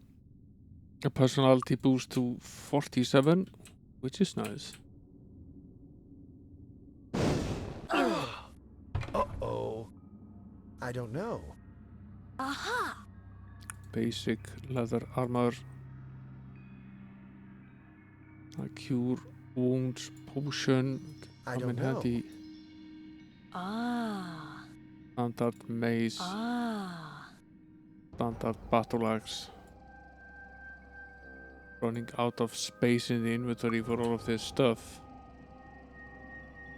a personality boost to 47, which is nice. Uh-oh. I don't know. Aha! Basic leather armor. A cure wounds potion. I Come in don't know. handy. Ah. Standard mace. Ah. Standard battle axe. Running out of space in the inventory for all of this stuff.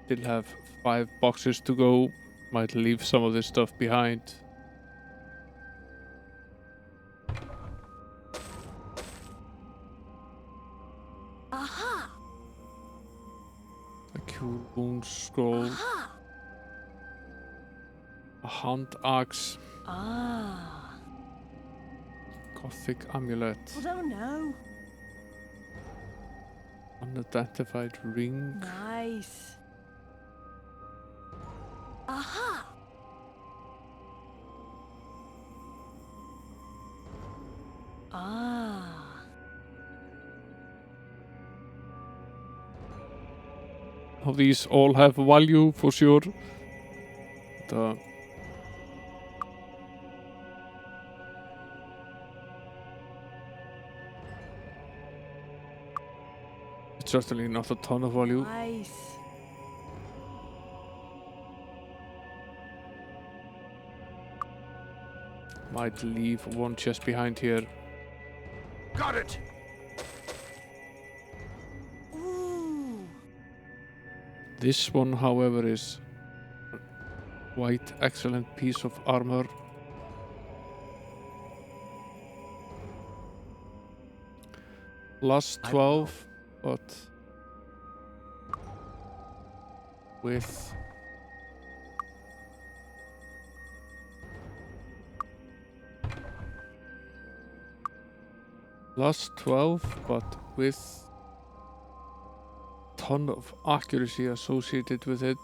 Still have 5 boxes to go. Might leave some of this stuff behind. Aha! A cure wound scroll. Aha! A hand axe. Ah. Gothic amulet. I don't know. Unidentified ring. Nice. Aha! Ah. Now these all have value for sure. It's certainly not a ton of value. Nice. Might leave one chest behind here. Got it. Ooh. This one, however, is a quite excellent piece of armor. plus 12, but with plus 12, but with ton of accuracy associated with it.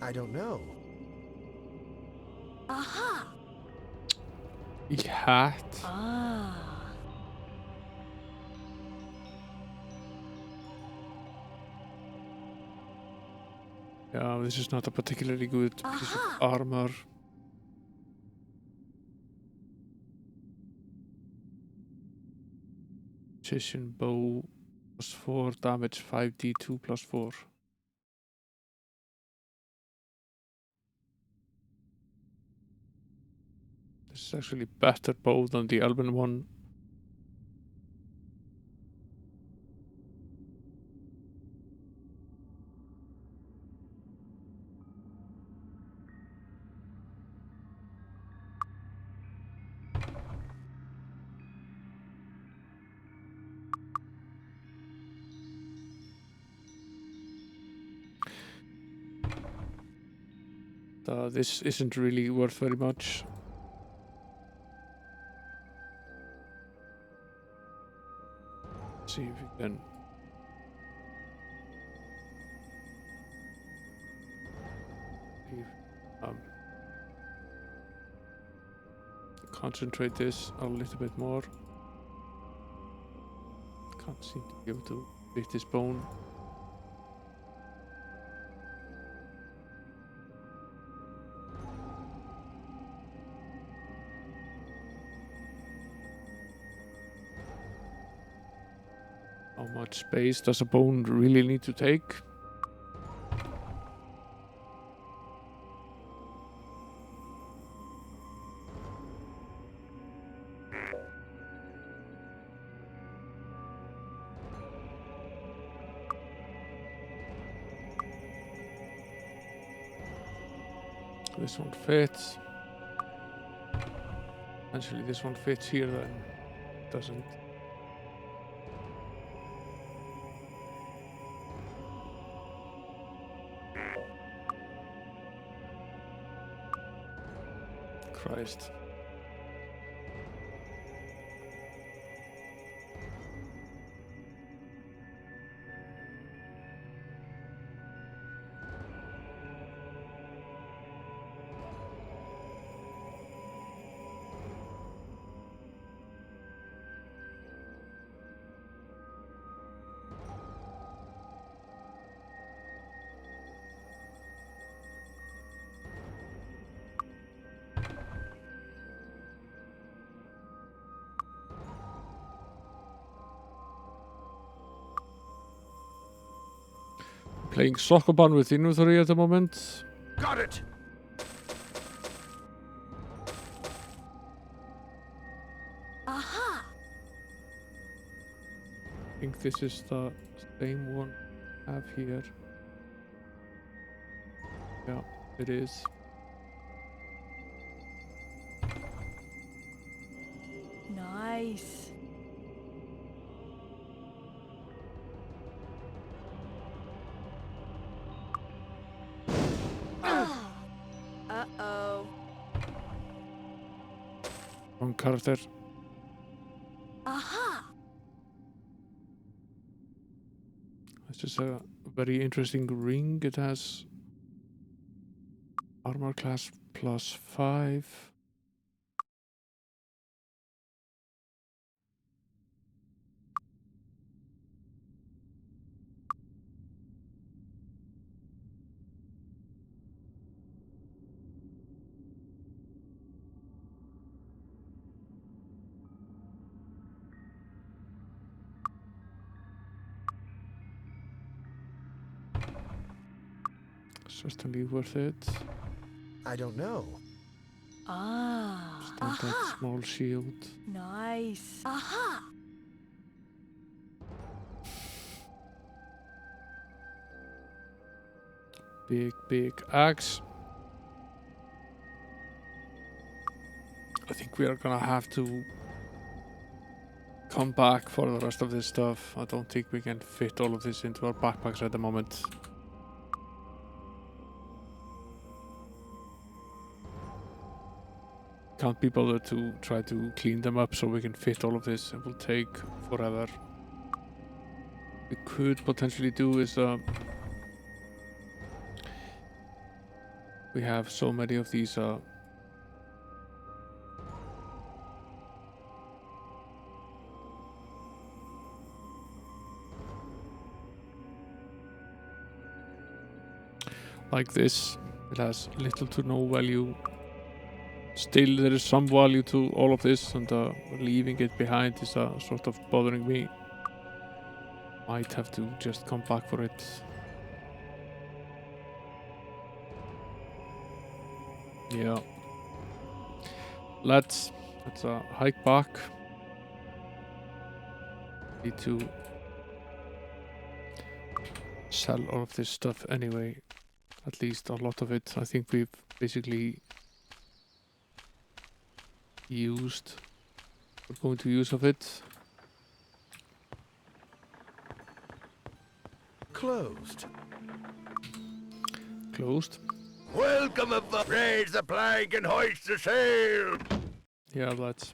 I don't know. Aha! I hat. Ah. Yeah, this is not a particularly good piece of armor. Precision bow plus 4 damage 5d2 plus 4. This is actually better bow than the Elven one. This isn't really worth very much. See if we can concentrate this a little bit more. Can't seem to be able to break this bone. How much space does a bone really need to take? This one fits. Actually, this one fits here, then doesn't. Christ. Playing Sokoban with Inventory at the moment. Got it! Aha! I think this is the same one I have here. Yeah, it is. Nice. Uh-oh. Wrong character. Aha! This is a very interesting ring. It has armor class plus 5. Certainly worth it. I don't know. Ah. Not that Aha. small shield. Nice. Aha. Big axe. I think we are gonna have to come back for the rest of this stuff. I don't think we can fit all of this into our backpacks at the moment. Can't be bothered to try to clean them up so we can fit all of this. It will take forever. We could potentially do is we have so many of these like this. It has little to no value. Still, there is some value to all of this, and leaving it behind is sort of bothering me. Might have to just come back for it. Yeah. Let's hike back. Need to sell all of this stuff anyway. At least a lot of it. I think we've basically used. We're going to use of it. Closed. Closed. Welcome aboard. Raise the plank and hoist the sail. Yeah, let's.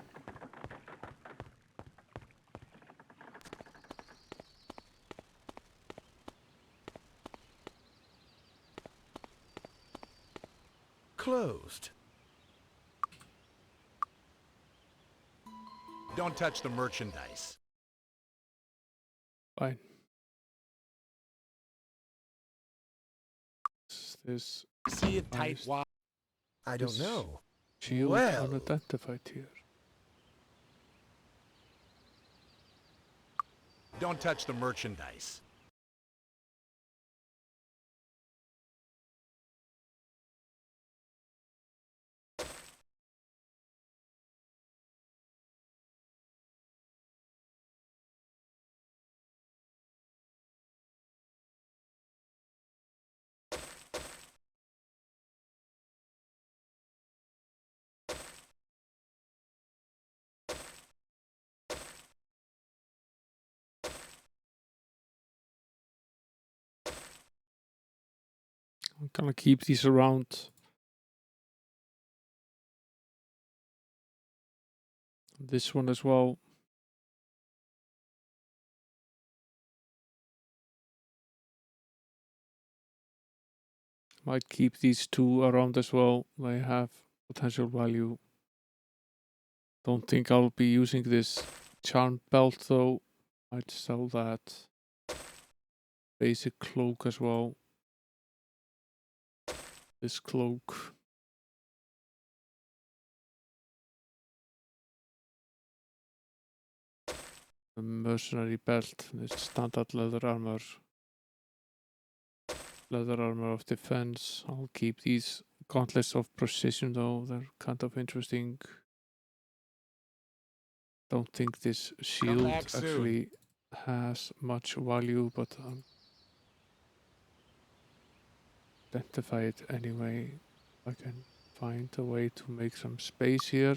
Closed. Don't touch the merchandise. Fine. Is this See it tight. Why? I don't know. Shield Well. unidentified here. Don't touch the merchandise. I'm gonna keep these around. This one as well. Might keep these two around as well. They have potential value. Don't think I'll be using this charm belt though. Might sell that. Basic cloak as well. This cloak. The mercenary belt. This standard leather armor. Leather armor of defense. I'll keep these gauntlets of precision though. They're kind of interesting. Don't think this shield actually has much value, but identify it anyway. I can find a way to make some space here.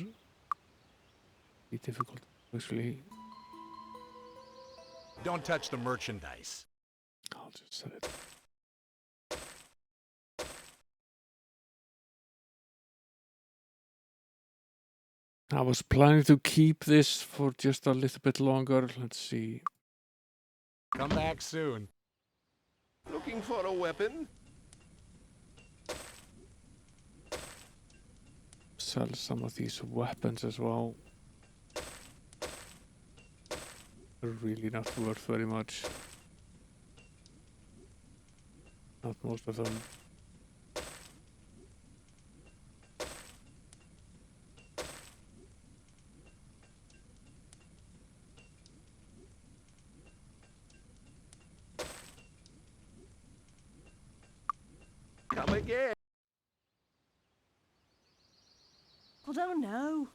Be difficult actually. Don't touch the merchandise. I'll just sell it. I was planning to keep this for just a little bit longer. Let's see. Come back soon. Looking for a weapon? Sell some of these weapons as well. They're really not worth very much. Not most of them. Come again. I don't know.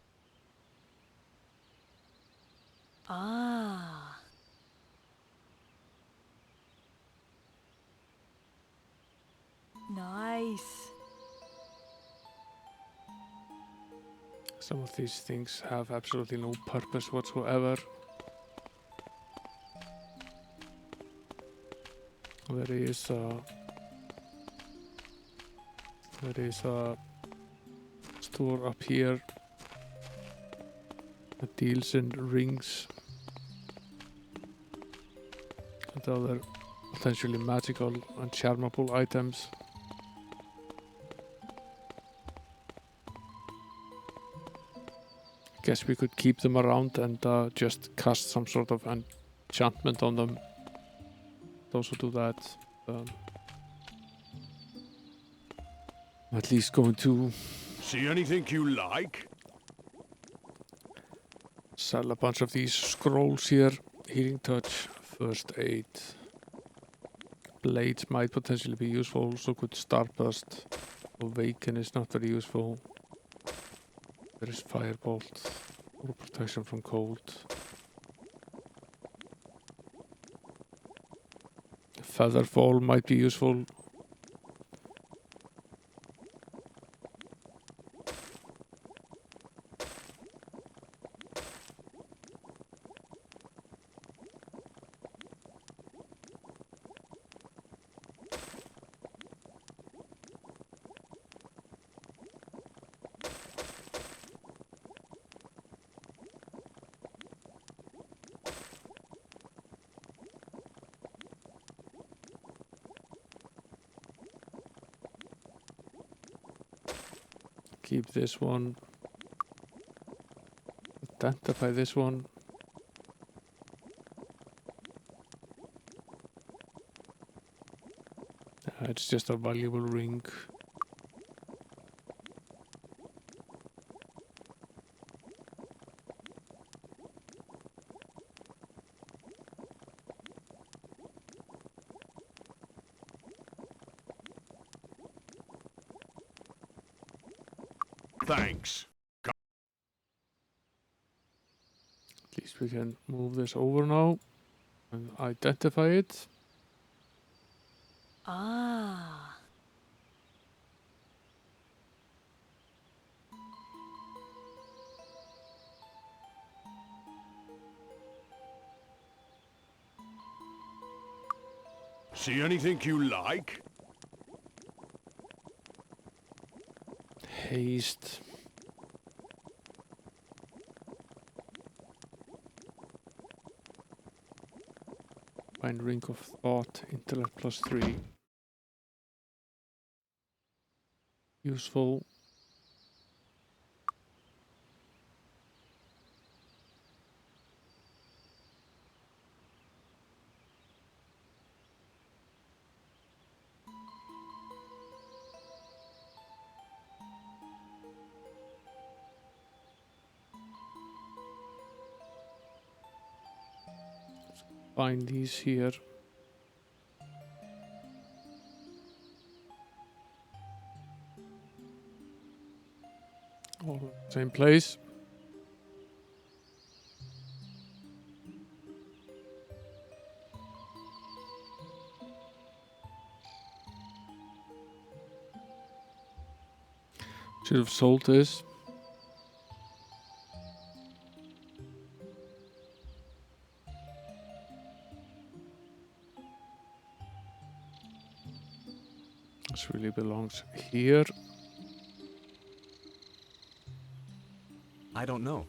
Ah. Nice. Some of these things have absolutely no purpose whatsoever. There is a store up here that deals in rings and other potentially magical and charmable items. Guess we could keep them around and just cast some sort of enchantment on them. Also do that. At least going to See anything you like? sell a bunch of these scrolls here. Healing touch, first aid. Blades might potentially be useful. Also good starburst. Awaken is not very useful. There is firebolt or protection from cold. Featherfall might be useful. Keep this one. Identify this one. It's just a valuable ring. Thanks. At least we can move this over now and identify it. Ah. See anything you like? Haste. Find ring of thought, intellect +3. Useful. Find these here. All same place. Should have sold this. This really belongs here. I don't know.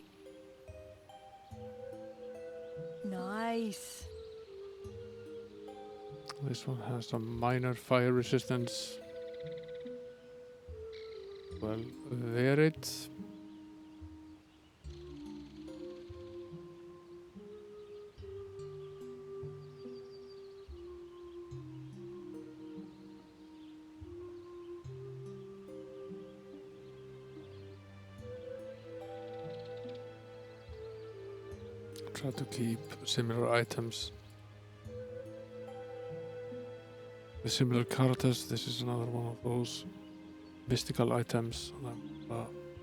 Nice. This one has some minor fire resistance. Well, there it. Try to keep similar items. The similar characters. This is another one of those mystical items.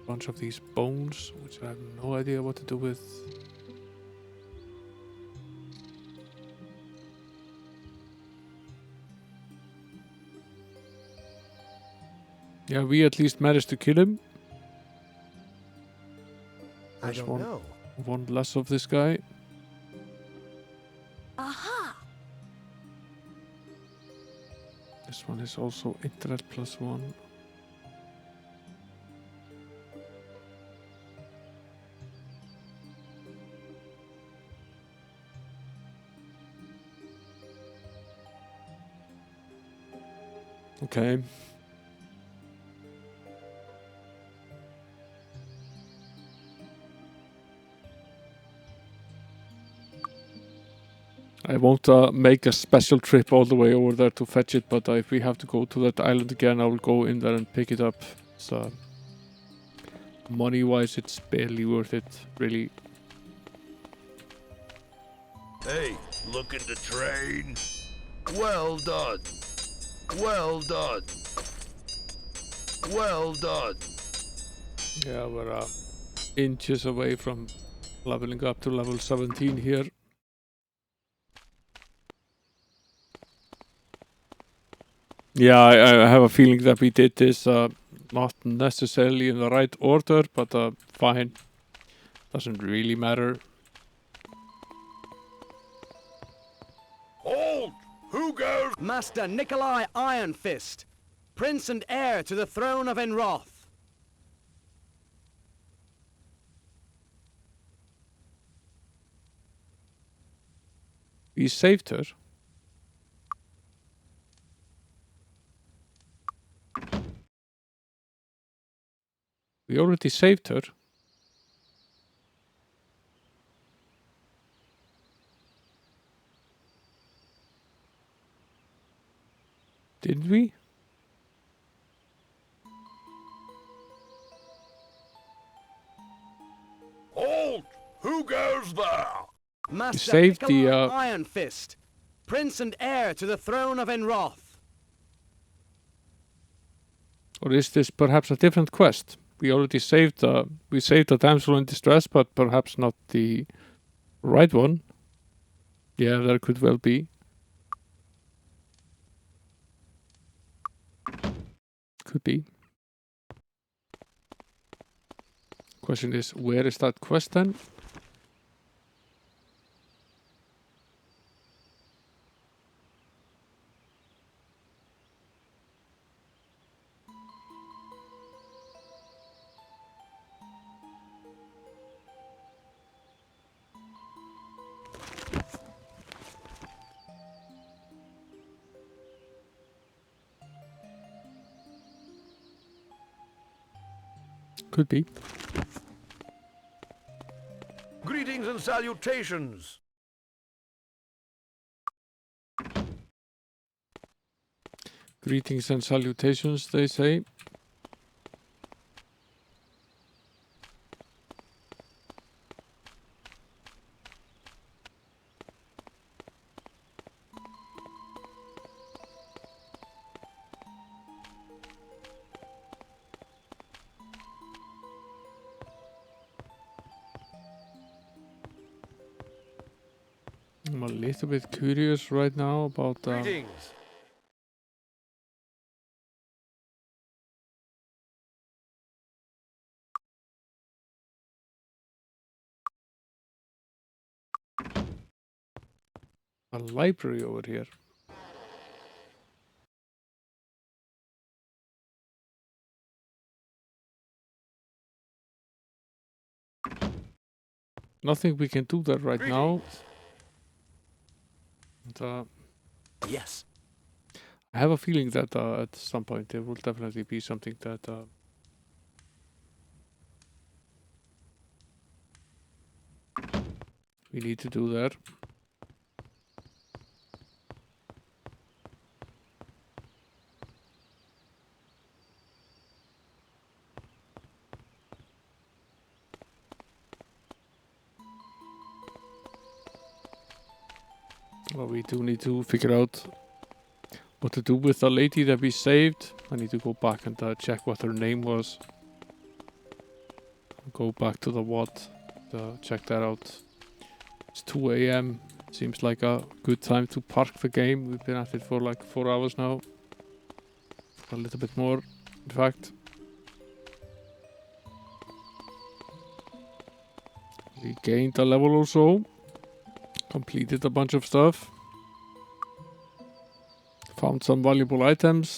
bunch of these bones, which I have no idea what to do with. Yeah, we at least managed to kill him. I There's don't know. one less of this guy. Aha! This one is also intellect +1. Okay. I won't make a special trip all the way over there to fetch it, but if we have to go to that island again, I will go in there and pick it up. So, money-wise, it's barely worth it, really. Hey, look at the train. Well done. Well done. Well done. Yeah, we're inches away from leveling up to level 17 here. Yeah, I have a feeling that we did this not necessarily in the right order, but fine. Doesn't really matter. Halt! Who goes? Master Nikolai Iron Fist, Prince and heir to the throne of Enroth. We saved her. We already saved her. Didn't we? Halt! Who goes there? Master saved the, Nikolai Iron Fist, Prince and heir to the throne of Enroth. Or is this perhaps a different quest? We already saved the damsel in distress, but perhaps not the right one. Yeah, there could well be. Could be. Question is, where is that quest then? Could be. Greetings and salutations. Greetings and salutations, they say. I'm a little bit curious right now about Greetings. a library over here. Nothing we can do that right now. And, yes. I have a feeling that at some point there will definitely be something that we need to do there. Well, we do need to figure out what to do with the lady that we saved. I need to go back and check what her name was. Go back to the WOD to check that out. It's 2 a.m. Seems like a good time to park the game. We've been at it for like 4 hours now. A little bit more, in fact. We gained a level or so. Completed a bunch of stuff. Found some valuable items.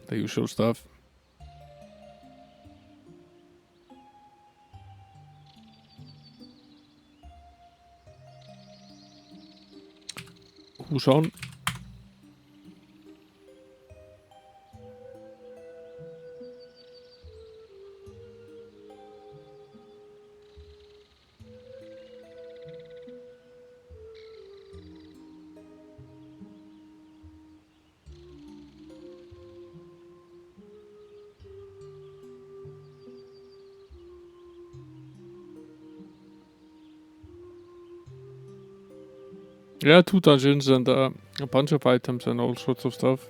The usual stuff. Who's on? Yeah, 2 dungeons and a bunch of items and all sorts of stuff.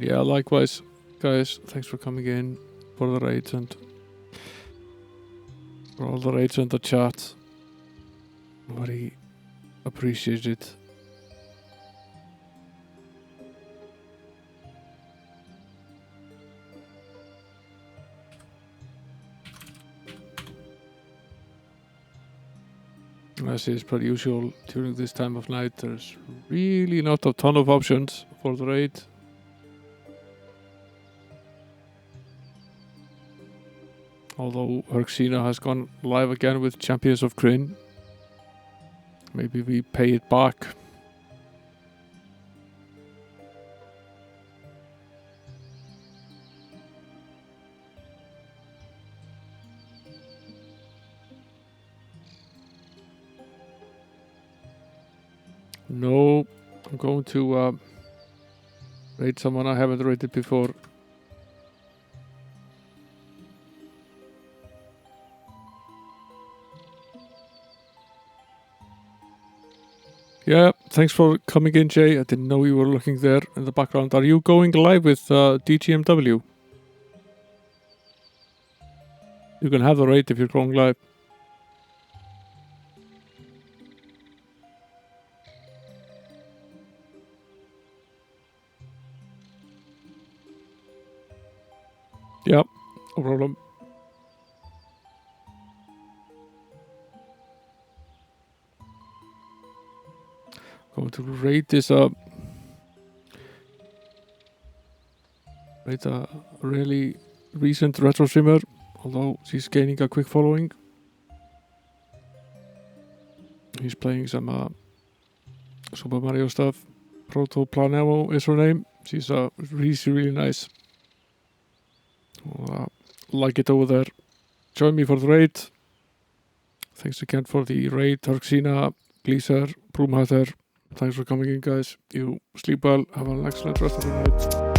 Yeah, likewise, guys. Thanks for coming in for the raids and for all the raids and the chat. Very appreciated. As is per usual during this time of night, there's really not a ton of options for the raid. Although Herxina has gone live again with Champions of Kryn. Maybe we pay it back. No, I'm going to raid someone I haven't raided before. Yeah, thanks for coming in, Jay. I didn't know you were looking there in the background. Are you going live with DGMW? You can have the raid if you're going live. Yep, no problem. Going to rate this up. Rate a really recent retro streamer, although she's gaining a quick following. He's playing some Super Mario stuff. Proto Planemo is her name. She's really nice. Like it over there. Join me for the raid. Thanks again for the raid, Herxina, Gleeser, Broomhatter. Thanks for coming in, guys. You sleep well. Have an excellent rest of the night.